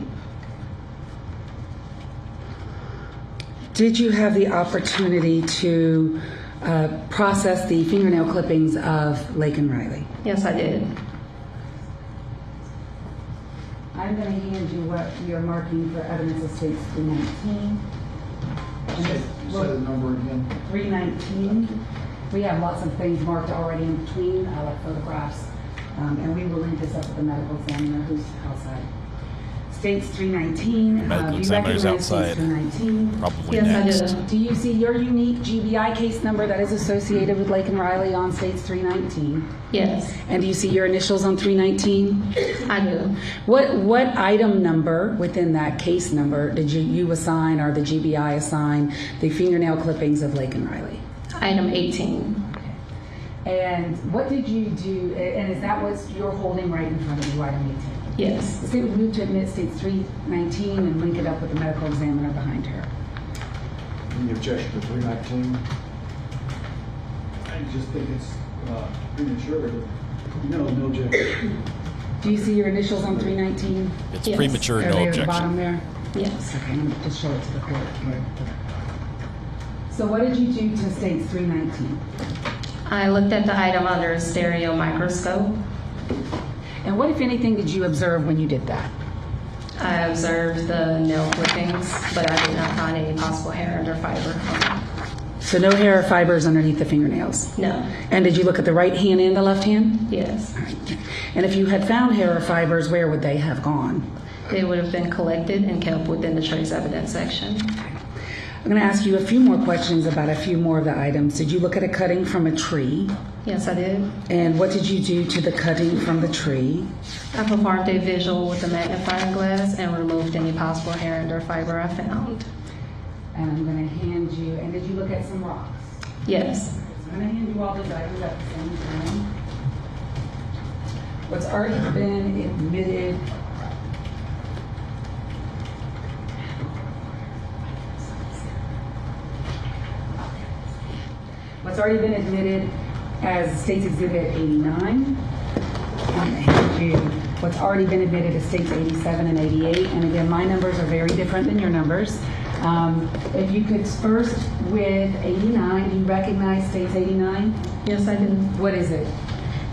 Did you have the opportunity to process the fingernail clippings of Laken Riley? Yes, I did. I'm going to hand you what we are marking for evidence of states 319. Say the number again. 319. We have lots of things marked already in between, like photographs, and we will link this up with the medical examiner who's outside. States 319. Medical Do you examiner's recognize outside. States 319? Probably Yes, next. I do. Do you see your unique GBI case number that is associated with Laken Riley on States 319? Yes, And do you see your initials on 319? I do. What item number within that case number did you assign, or the GBI assign, the fingernail clippings of Laken Riley? Item 18. And what did you do, and is that what you're holding right in front of you, item 18? Yes. The state would move to admit States 319 and link it up with the medical examiner behind her. Any objection to 319? I just think it's premature. No objection. Do you see your initials on 319? It's Yes. premature, Are no they at the objection. bottom there? Yes. Okay, let me just show it to the court. So what did you do to States 319? I looked at the item under a stereo microscope. And what, if anything, did you observe when you did that? I observed the nail clippings, but I did not find any possible hair under fiber. So no hair or fibers underneath the fingernails? No. And did you look at the right hand and the left hand? Yes. All right. And if you had found hair or fibers, where would they have gone? They would have been collected and kept within the trace evidence section. I'm going to ask you a few more questions about a few more of the items. Did you look at a cutting from a tree? Yes, I did. And what did you do to the cutting from the tree? I performed a visual with a magnifying glass and removed any possible hair under fiber I found. And I'm going to hand you, and did you look at some rocks? Yes. So I'm going to hand you all these items at the same time. What's already been admitted as State's Exhibit 89. What's already been admitted as States 87 and 88. And again, my numbers are very different than your numbers. If you could first with 89, do you recognize States 89? Yes, I do. What is it?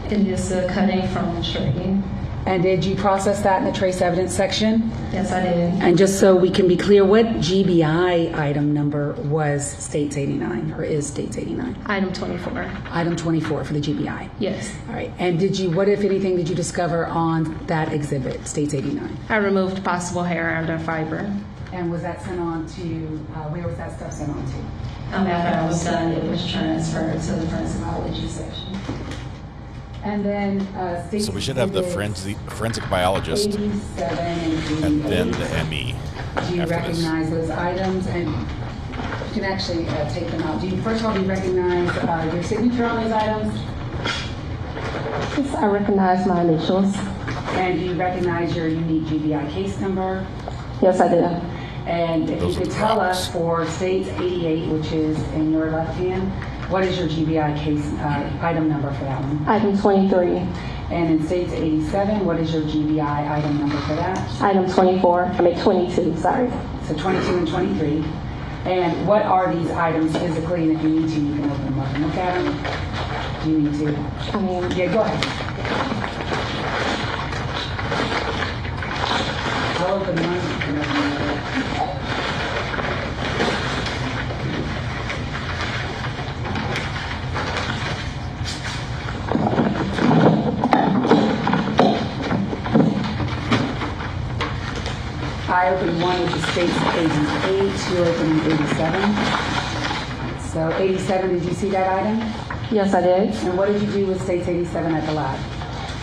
It is a cutting from a tree. And did you process that in the trace evidence section? Yes, I did. And just so we can be clear, what GBI item number was States 89 or is States 89? Item 24. Item 24 for the GBI. Yes. All right. And what, if anything, did you discover on that exhibit, States 89? I removed possible hair under fiber. And was that sent on to, where was that stuff sent on to? After I was done, it was transferred to the forensic section. And then States So we should have the forensic biologist 87 and then the ME. Do you after recognize those items? And you can actually take them out. First of all, do you recognize your signature on these items? Yes, I recognize my initials. And do you recognize your unique GBI case number? Yes, I do. And if you could tell us for States 88, which is in your left hand, what is your GBI case item number for that one? Item 23. And in States 87, what is your GBI item number for that? Item 24. 22, sorry. So 22 and 23. And what are these items physically? And if you need to, you can open them up and look at them. Do you need to? Yeah, go ahead. I'll open mine. You can open mine. I opened one which is States 88, you're opening 87. So 87, did you see that item? Yes, I did. And what did you do with States 87 at the lab?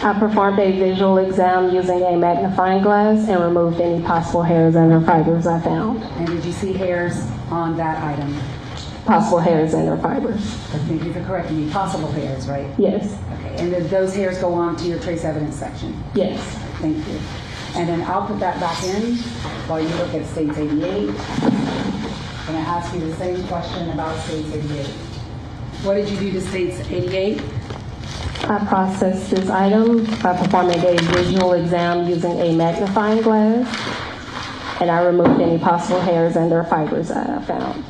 I performed a visual exam using a magnifying glass and removed any possible hairs under fibers I found. And did you see hairs on that item? Possible hairs under fibers. Thank you for correcting me. Possible hairs, right? Yes. Okay. And did those hairs go on to your trace evidence section? Yes. Thank you. And then I'll put that back in while you look at States 88. I'm going to ask you the same question about States 88. What did you do to States 88? I processed this item by performing a visual exam using a magnifying glass, and I removed any possible hairs under fibers I found.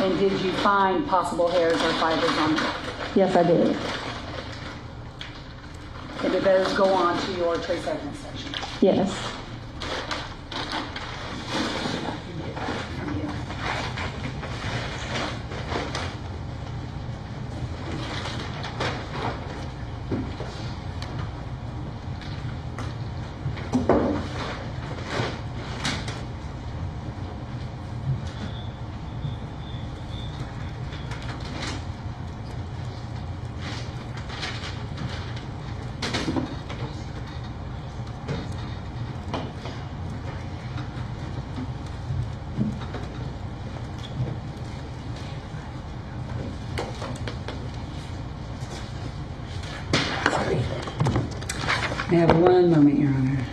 And did you find possible hairs or fibers on them? Yes, I did. And did those go on to your trace evidence section? Yes. have one moment, Your Honor.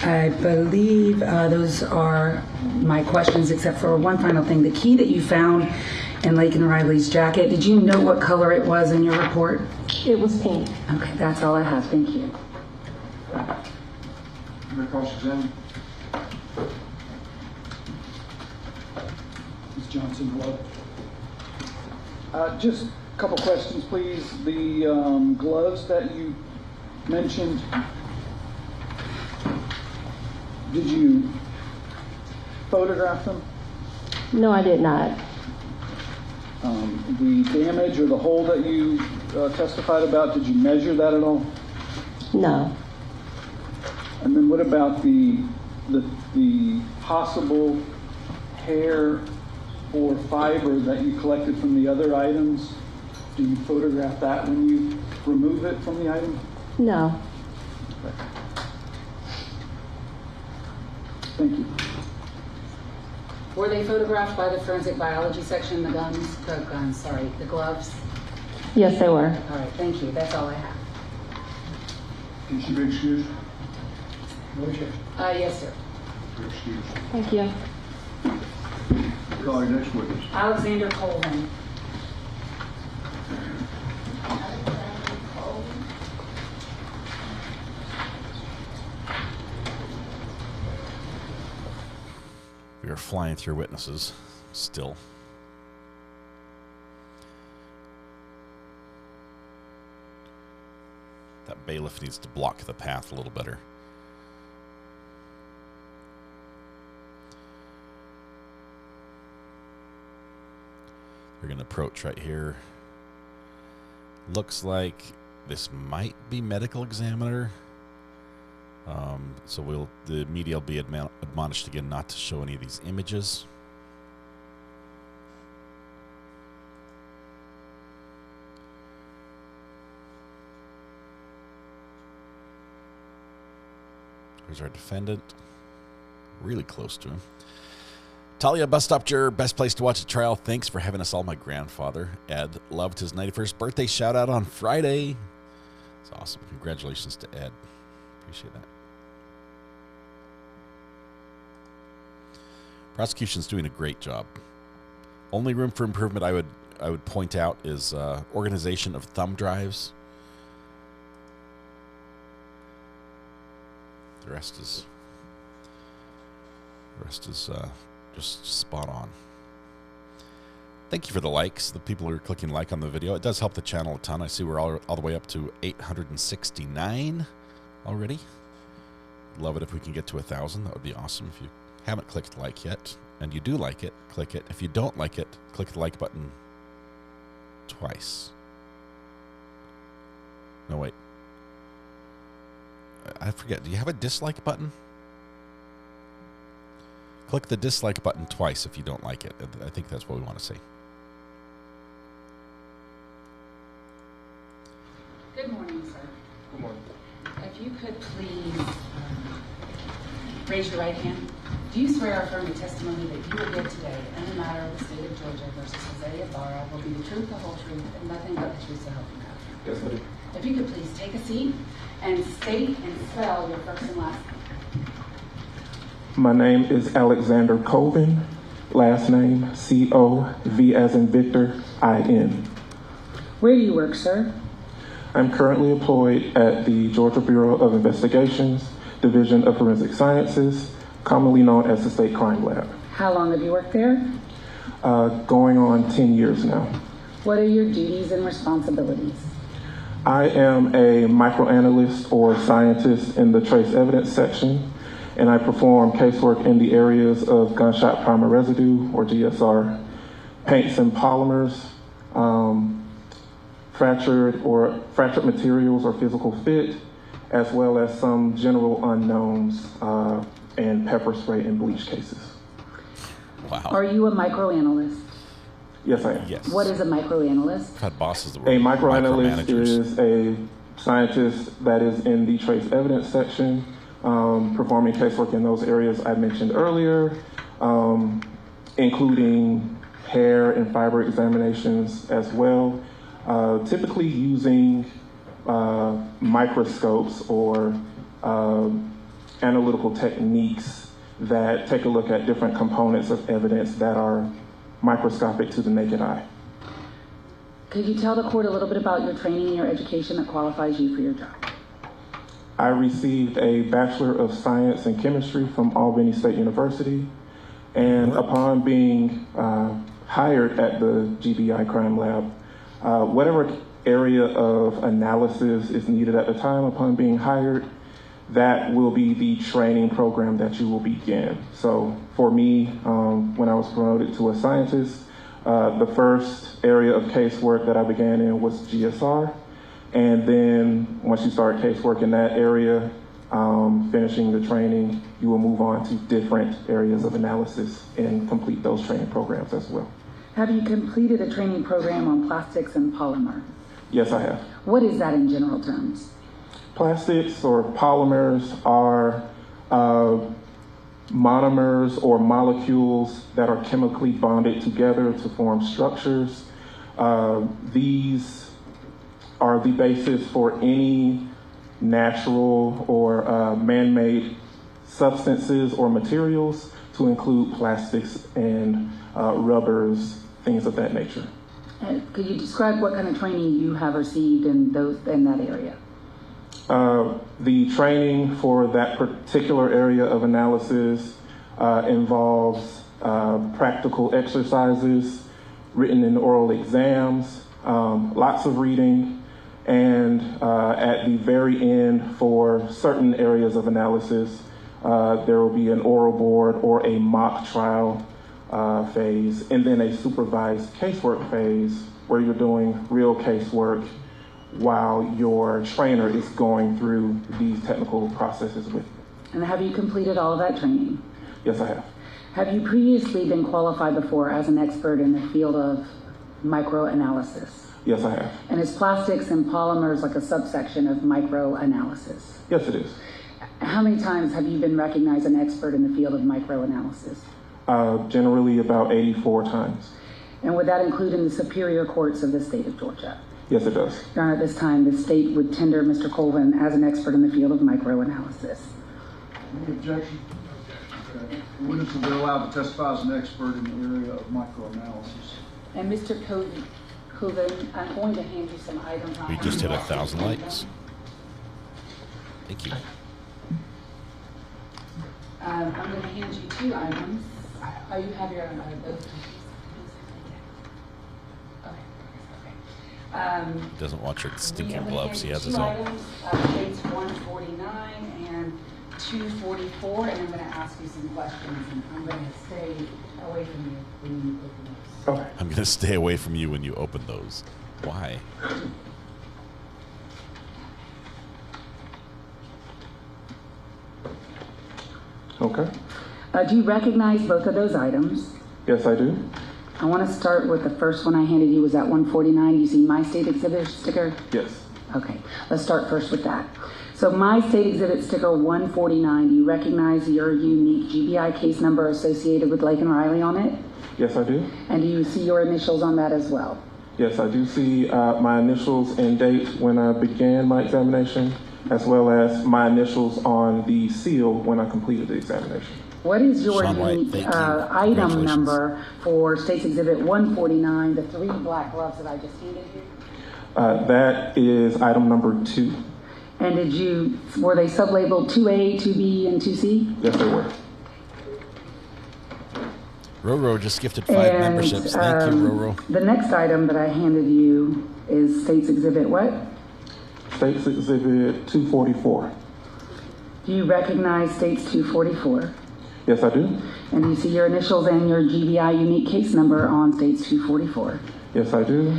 I believe those are my questions, except for one final thing. The key that you found in Laken Riley's jacket, did you know what color it was in your report? It was pink. Okay, that's all I have. Thank you. Cross-examine. Ms. Johnson, hello. Just a couple questions, please. The gloves that you mentioned, did you photograph them? No, I did not. The damage or the hole that you testified about, did you measure that at all? No. And then what about the possible hair or fiber that you collected from the other items? Do you photograph that when you remove it from the item? No. Okay. Thank you. Were they photographed by the forensic biology section, the gloves? Yes, they were. All right, thank you. That's all I have. Can she be excused? Yes, sir. You're excused. Thank you. Call your next witness. Alexander Koven. We are flying through witnesses still. That bailiff needs to block the path a little better. We're going to approach right here. Looks like this might be medical examiner. So the media will be admonished again not to show any of these images. There's our defendant. Really close to him. Talia, bus stop juror, best place to watch the trial. Thanks for having us all. My grandfather, Ed, loved his 91st birthday shout out on Friday. It's awesome. Congratulations to Ed. Appreciate that. Prosecution's doing a great job. Only room for improvement I would point out is organization of thumb drives. The rest is just spot on. Thank you for the likes. The people who are clicking like on the video. It does help the channel a ton. I see we're all the way up to 869 already. Love it if we can get to 1,000. That would be awesome. If you haven't clicked like yet and you do like it, click it. If you don't like it, click the like button twice. No, wait. I forget. Do you have a dislike button? Click the dislike button twice if you don't like it. I think that's what we want to say. Good morning, sir. Good morning. If you could please raise your right hand. Do you swear or affirm the testimony that you will give today in the matter of the state of Georgia versus Jose Ibarra will be the truth, the whole truth, and nothing but the truth, so help you God? Yes, ma'am. If you could please take a seat and state and spell your first and last name. My name is Alexander Koven. Last name C-O-V as in Victor, I-N. Where do you work, sir? I'm currently employed at the Georgia Bureau of Investigations, Division of Forensic Sciences, commonly known as the State Crime Lab. How long have you worked there? Going on 10 years now. What are your duties and responsibilities? I am a microanalyst or scientist in the trace evidence section, and I perform casework in the areas of gunshot primer residue, or GSR, paints and polymers, fractured materials or physical fit, as well as some general unknowns and pepper spray and bleach cases. Wow. Are you a microanalyst? Yes, I am. Yes. What is a microanalyst? Had bosses that A were microanalyst micromanagers. is a scientist that is in the trace evidence section, performing casework in those areas I mentioned earlier, including hair and fiber examinations as well, typically using microscopes or analytical techniques that take a look at different components of evidence that are microscopic to the naked eye. Could you tell the court a little bit about your training and your education that qualifies you for your job? I received a Bachelor of Science in Chemistry from Albany State University, and upon being hired at the GBI Crime Lab, whatever area of analysis is needed at the time upon being hired, that will be the training program that you will begin. So for me, when I was promoted to a scientist, the first area of casework that I began in was GSR. And then once you start casework in that area, finishing the training, you will move on to different areas of analysis and complete those training programs as well. Have you completed a training program on plastics and polymer? Yes, I have. What is that in general terms? Plastics or polymers are monomers or molecules that are chemically bonded together to form structures. These are the basis for any natural or man-made substances or materials, to include plastics and rubbers, things of that nature. Could you describe what kind of training you have received in that area? The training for that particular area of analysis involves practical exercises, written and oral exams, lots of reading, and at the very end, for certain areas of analysis, there will be an oral board or a mock trial phase, and then a supervised casework phase where you're doing real casework while your trainer is going through these technical processes with you. And have you completed all of that training? Yes, I have. Have you previously been qualified before as an expert in the field of microanalysis? Yes, I have. And is plastics and polymers like a subsection of microanalysis? Yes, it is. How many times have you been recognized an expert in the field of microanalysis? Generally about 84 times. And would that include in the superior courts of the state of Georgia? Yes, it does. Your Honor, at this time, the state would tender Mr. Koven as an expert in the field of microanalysis. Any objection? Okay. The witness will be allowed to testify as an expert in the area of microanalysis. And Mr. Koven, I'm going to hand you some items. We just hit 1,000 likes. Thank you. I'm going to hand you 2 items. Oh, you have your own those. He doesn't watch your stinking gloves. He has his own. Items, dates 149 and 244, and I'm going to ask you some questions, and I'm going to stay away from you when you open those. Okay. I'm going to stay away from you when you open those. Why? Okay. Do you recognize both of those items? Yes, I do. I want to start with the first one I handed you. Was that 149? Do you see my state exhibit sticker? Yes. Okay, let's start first with that. So my state exhibit sticker 149, do you recognize your unique GBI case number associated with Laken Riley on it? Yes, I do. And do you see your initials on that as well? Yes, I do see my initials and date when I began my examination, as well as my initials on the seal when I completed the examination. What is your unique item number for State's Exhibit 149, the 3 black gloves that I just handed you? That is item number 2. And were they sublabeled 2A, 2B, and 2C? Yes, they were. Roro just gifted 5 memberships. Thank you, Roro. The next item that I handed you is State's Exhibit what? State's Exhibit 244. Do you recognize State's 244? Yes, I do. And do you see your initials and your GBI unique case number on State's 244? Yes, I do,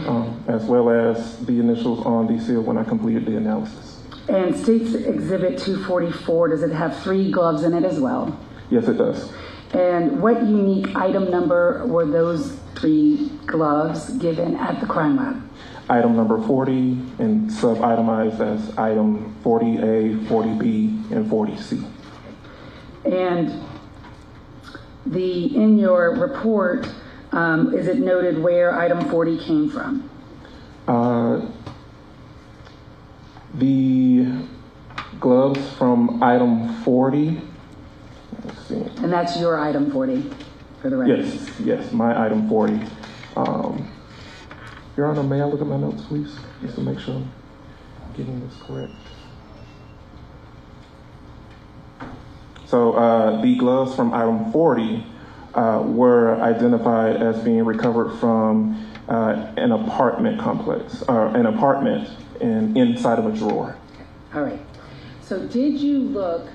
as well as the initials on the seal when I completed the analysis. And State's Exhibit 244, does it have 3 gloves in it as well? Yes, it does. And what unique item number were those 3 gloves given at the crime lab? Item number 40 and sub-itemized as item 40A, 40B, and 40C. And in your report, Is it noted where item 40 came from? The gloves from item 40. Let's see. And that's your item 40 for the record? Yes, my item 40. Your Honor, may I look at my notes, please? Just to make sure I'm getting this correct. So the gloves from item 40 were identified as being recovered from an apartment complex, or an apartment inside of a drawer. All right. So did you look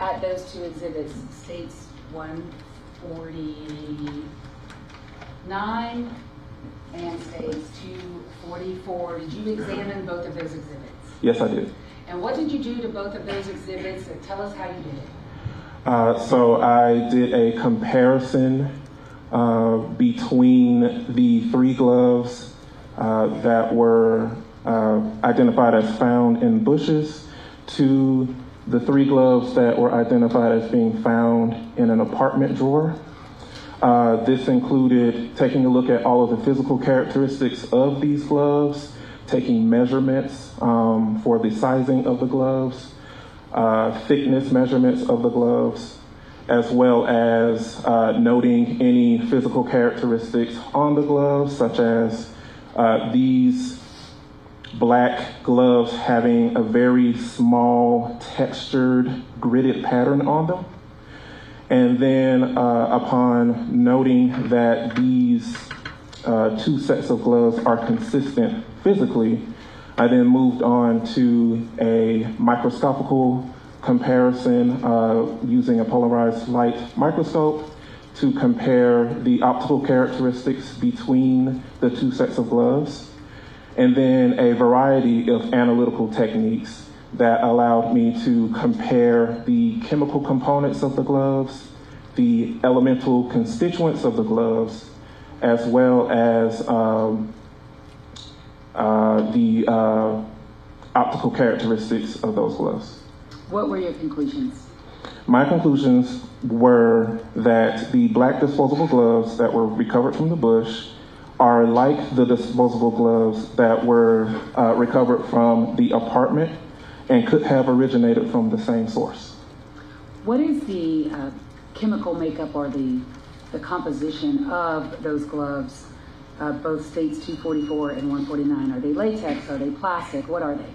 at those two exhibits, states 149 and states 244? Did you examine both of those exhibits? Yes, I did. And what did you do to both of those exhibits? Tell us how you did it. So I did a comparison between the 3 gloves that were identified as found in bushes to the 3 gloves that were identified as being found in an apartment drawer. This included taking a look at all of the physical characteristics of these gloves, taking measurements for the sizing of the gloves, thickness measurements of the gloves, as well as noting any physical characteristics on the gloves, such as these black gloves having a very small textured gridded pattern on them. And then upon noting that these 2 sets of gloves are consistent physically, I then moved on to a microscopical comparison using a polarized light microscope to compare the optical characteristics between the 2 sets of gloves, and then a variety of analytical techniques that allowed me to compare the chemical components of the gloves, the elemental constituents of the gloves, as well as the optical characteristics of those gloves. What were your conclusions? My conclusions were that the black disposable gloves that were recovered from the bush are like the disposable gloves that were recovered from the apartment and could have originated from the same source. What is the chemical makeup or the composition of those gloves, both states 244 and 149? Are they latex? Are they plastic? What are they?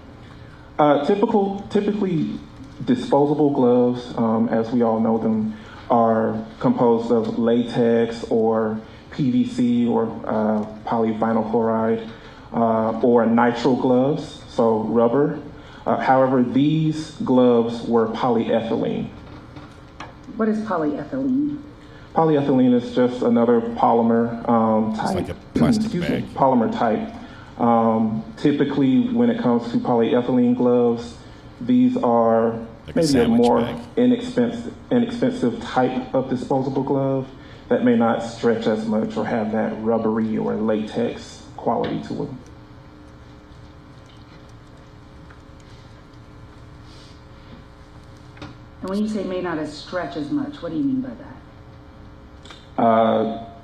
Typically, disposable gloves, as we all know them, are composed of latex or PVC or polyvinyl chloride or nitrile gloves, so rubber. However, these gloves were polyethylene. What is polyethylene? Polyethylene is just another polymer type. It's like a plastic bag. Polymer type. Typically, when it comes to polyethylene gloves, these are like maybe a more inexpensive type of disposable glove that may not stretch as much or have that rubbery or latex quality to them. And when you say may not stretch as much, what do you mean by that?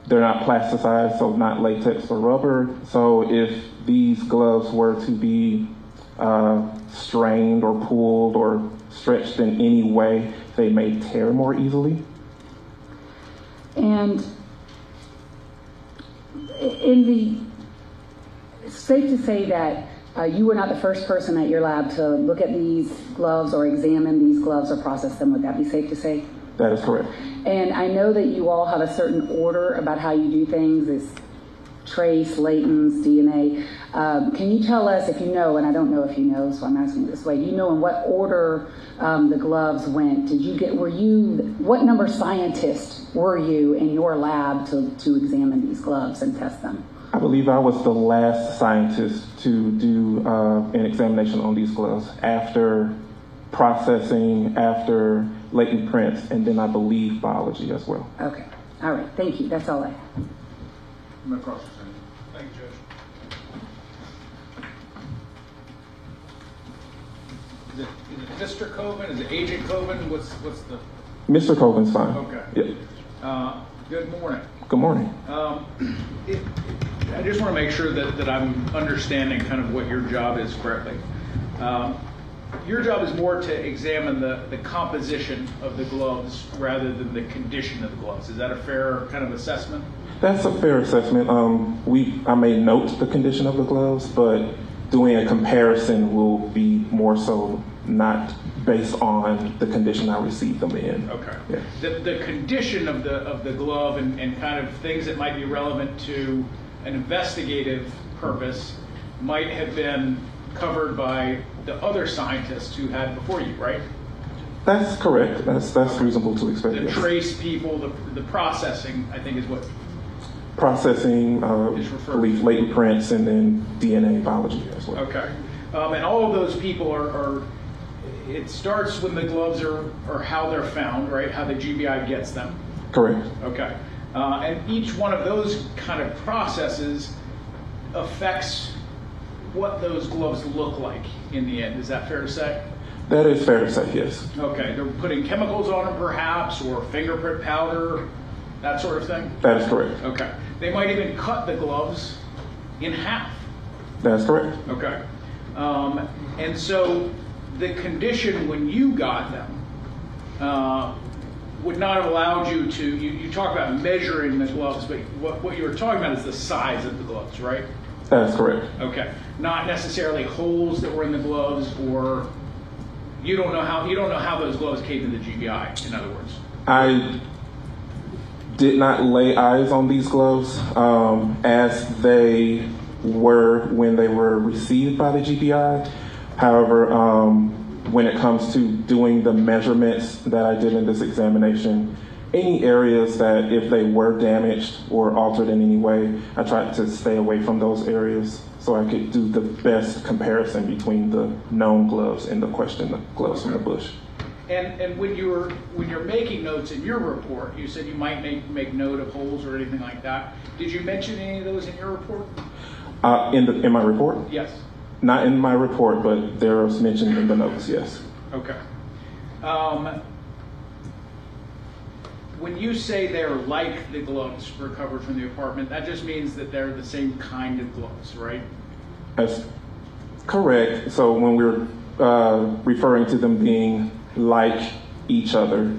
They're not plasticized, so not latex or rubber. So if these gloves were to be strained or pulled or stretched in any way, they may tear more easily. And it's safe to say that you were not the first person at your lab to look at these gloves or examine these gloves or process them. Would that be safe to say? That is correct. And I know that you all have a certain order about how you do things. It's trace, latents, DNA. Can you tell us if you know, and I don't know if you know, so I'm asking this way, do you know in what order the gloves went? What number scientist were you in your lab to examine these gloves and test them? I believe I was the last scientist to do an examination on these gloves after processing, after latent prints, and then I believe biology as well. Okay. All right. Thank you. That's all I have. Thank you, Judge. Is it Mr. Koven? Is it Agent Koven? What's the? Mr. Koven's fine. Okay. Yep. Good morning. Good morning. I just want to make sure that I'm understanding kind of what your job is correctly. Your job is more to examine the composition of the gloves rather than the condition of the gloves. Is that a fair kind of assessment? That's a fair assessment. I may note the condition of the gloves, but doing a comparison will be more so not based on the condition I received them in. Okay. Yeah. The condition of the glove and kind of things that might be relevant to an investigative purpose might have been covered by the other scientists who had before you, right? That's correct. That's reasonable to expect. The yes. trace people, the processing, I think is what processing, belief latent prints, and then DNA biology as well. Okay. And all of those people are it starts when the gloves are how they're found, right? How the GBI gets them. Correct. Okay. And each one of those kind of processes affects what those gloves look like in the end. Is that fair to say? That is fair to say, yes. Okay. They're putting chemicals on them perhaps, or fingerprint powder, that sort of thing? That is correct. Okay. They might even cut the gloves in half. That's correct. Okay. And so the condition when you got them would not have allowed you to, you talk about measuring the gloves, but what you were talking about is the size of the gloves, right? That's correct. Okay. Not necessarily holes that were in the gloves, or you don't know how those gloves came to the GBI, in other words. I did not lay eyes on these gloves as they were when they were received by the GBI. However, when it comes to doing the measurements that I did in this examination, any areas that if they were damaged or altered in any way, I tried to stay away from those areas so I could do the best comparison between the known gloves and the questioned gloves from the bush. And when you're making notes in your report, you said you might make note of holes or anything like that. Did you mention any of those in your report? In my report? Yes. Not in my report, but they're mentioned in the notes, yes. Okay. When you say they're like the gloves recovered from the apartment, that just means that they're the same kind of gloves, right? That's correct. So when we're referring to them being like each other,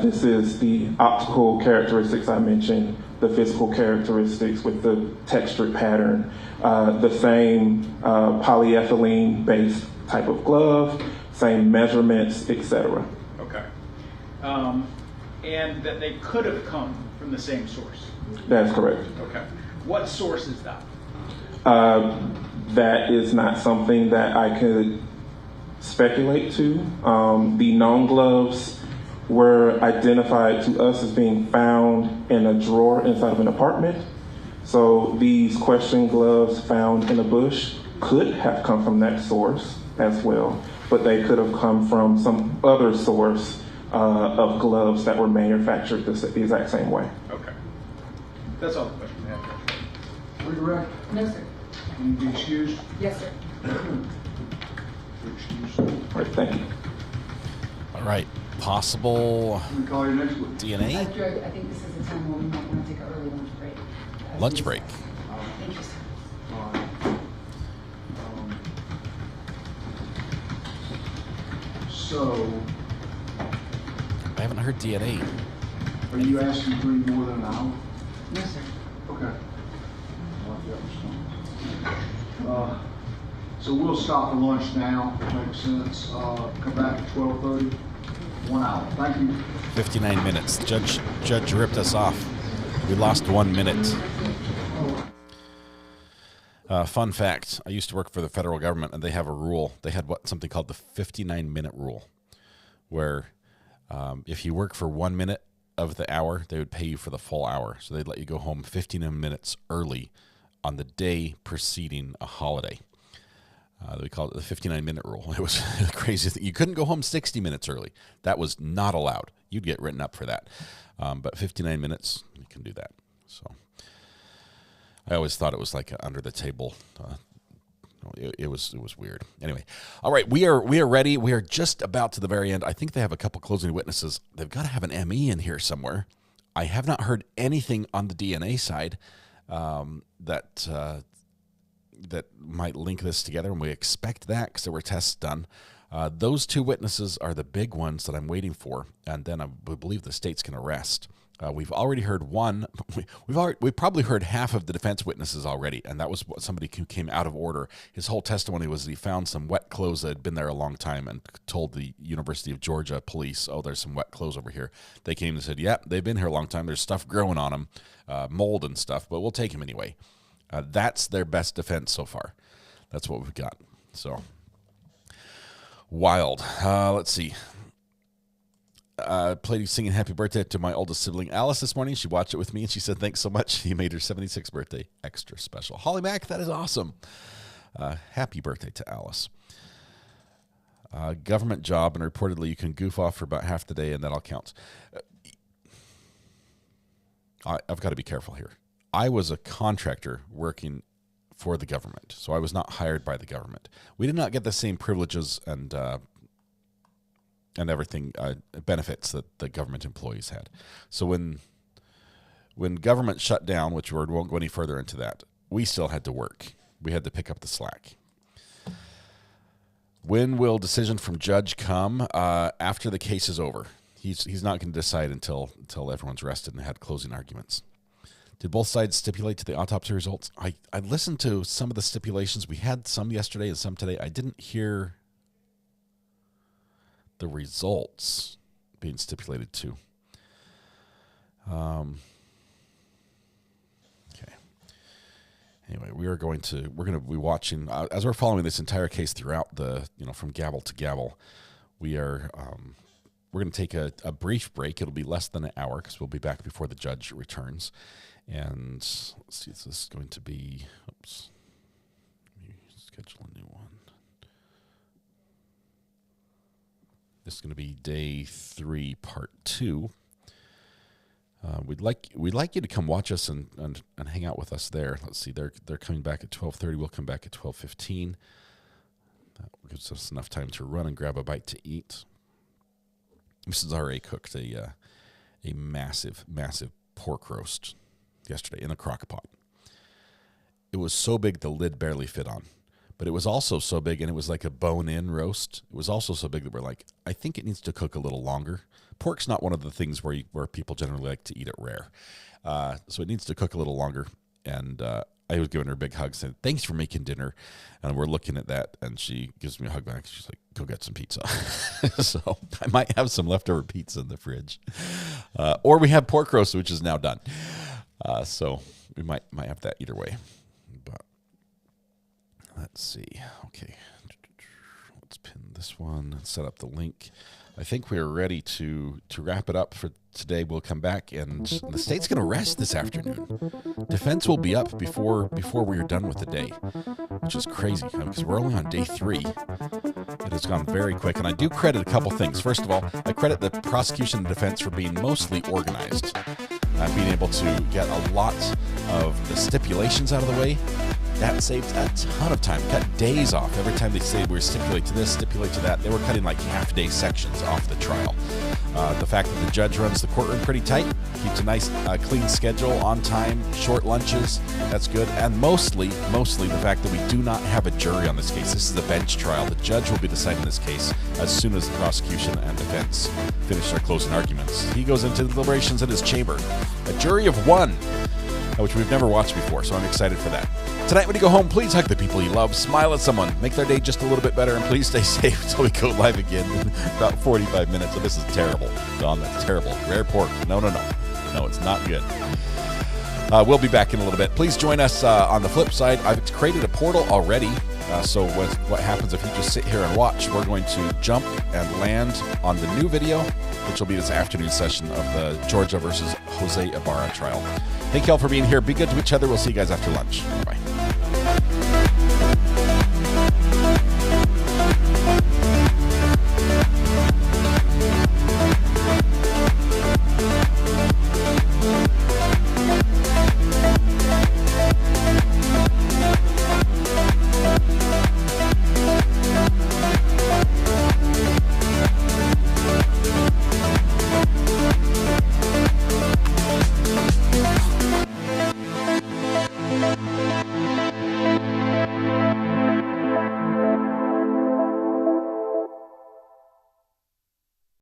this is the optical characteristics I mentioned, the physical characteristics with the textured pattern, the same polyethylene-based type of glove, same measurements, etc. Okay. And that they could have come from the same source. That's correct. Okay. What source is that? That is not something that I could speculate to. The known gloves were identified to us as being found in a drawer inside of an apartment. So these question gloves found in a bush could have come from that source as well, but they could have come from some other source of gloves that were manufactured the exact same way. Okay. That's all the question I have. Are you correct? No, sir. Can you be excused? Yes, sir. All right, thank you. All right, possible Can we call you next week? DNA? I think this is the time where we might want to take an early lunch break. Lunch break. Thank you, sir. All right. So, I haven't heard DNA. are you asking for any more than an hour? No, sir. Okay. So we'll stop for lunch now, if it makes sense. Come back at 12:30, 1 hour. Thank you. 59 minutes. Judge ripped us off. We lost 1 minute. Fun fact, I used to work for the federal government, and they have a rule. They had something called the 59-minute rule, where if you work for 1 minute of the hour, they would pay you for the full hour. So they'd let you go home 59 minutes early on the day preceding a holiday. They call it the 59-minute rule. It was the craziest thing. You couldn't go home 60 minutes early. That was not allowed. You'd get written up for that. But 59 minutes, you can do that. So I always thought it was like under the table. It was weird. Anyway, all right, we are ready. We are just about to the very end. I think they have a couple closing witnesses. They've got to have an ME in here somewhere. I have not heard anything on the DNA side that might link this together, and we expect that because there were tests done. Those 2 witnesses are the big ones that I'm waiting for, and then I believe the state's can arrest. We've already heard one. We've probably heard half of the defense witnesses already, and that was somebody who came out of order. His whole testimony was that he found some wet clothes that had been there a long time and told the University of Georgia police, "Oh, there's some wet clothes over here." They came and said, "Yep, they've been here a long time. There's stuff growing on them, mold and stuff, but we'll take them anyway." That's their best defense so far. That's what we've got. So wild. Let's see. Played singing happy birthday to my oldest sibling Alice this morning. She watched it with me and she said thanks so much. He made her 76th birthday extra special. Holly Mack, that is awesome. Happy birthday to Alice. Government job, and reportedly you can goof off for about half the day and that all counts. I've got to be careful here. I was a contractor working for the government, so I was not hired by the government. We did not get the same privileges and everything, benefits that the government employees had. So when government shut down, which we won't go any further into that, we still had to work. We had to pick up the slack. When will decision from judge come? After the case is over. He's not going to decide until everyone's rested and had closing arguments. Did both sides stipulate to the autopsy results? I listened to some of the stipulations. We had some yesterday and some today. I didn't hear the results being stipulated to. Okay. Anyway, we're going to be watching as we're following this entire case throughout the, from gavel to gavel. We're going to take a brief break. It'll be less than an hour because we'll be back before the judge returns. And let's see, this is going to be, oops, let me schedule a new one. This is going to be day 3, part 2. We'd like you to come watch us and hang out with us there. Let's see, they're coming back at 12:30. We'll come back at 12:15. That gives us enough time to run and grab a bite to eat. Mrs. R.A. cooked a massive pork roast yesterday in a crock pot. It was so big the lid barely fit on. But it was also so big, and it was like a bone-in roast. It was also so big that we're like, I think it needs to cook a little longer. Pork's not one of the things where people generally like to eat it rare. So it needs to cook a little longer. And I was giving her a big hug, saying, thanks for making dinner. And we're looking at that, and she gives me a hug back. She's like, go get some pizza. So I might have some leftover pizza in the fridge. Or we have pork roast, which is now done. So we might have that either way. Let's see. Okay. Let's pin this one. Set up the link. I think we are ready to wrap it up for today. We'll come back, and the state's going to rest this afternoon. Defense will be up before we are done with the day, which is crazy because we're only on day 3. It has gone very quick, and I do credit a couple things. First of all, I credit the prosecution and defense for being mostly organized, being able to get a lot of the stipulations out of the way. That saved a ton of time. Cut days off. Every time they say we're stipulate to this, stipulate to that, they were cutting like half-day sections off the trial. The fact that the judge runs the courtroom pretty tight, keeps a nice clean schedule, on time, short lunches, that's good. And mostly the fact that we do not have a jury on this case. This is a bench trial. The judge will be deciding this case as soon as the prosecution and defense finish their closing arguments. He goes into the deliberations in his chamber. A jury of 1, which we've never watched before, so I'm excited for that. Tonight when you go home, please hug the people you love, smile at someone, make their day just a little bit better, and please stay safe until we go live again in about 45 minutes. So this is terrible. Don, that's terrible. Rare pork. No, it's not good. We'll be back in a little bit. Please join us on the flip side. I've created a portal already. So what happens if you just sit here and watch? We're going to jump and land on the new video, which will be this afternoon session of the Georgia versus Jose Ibarra trial. Thank you all for being here. Be good to each other. We'll see you guys after lunch. Bye-bye.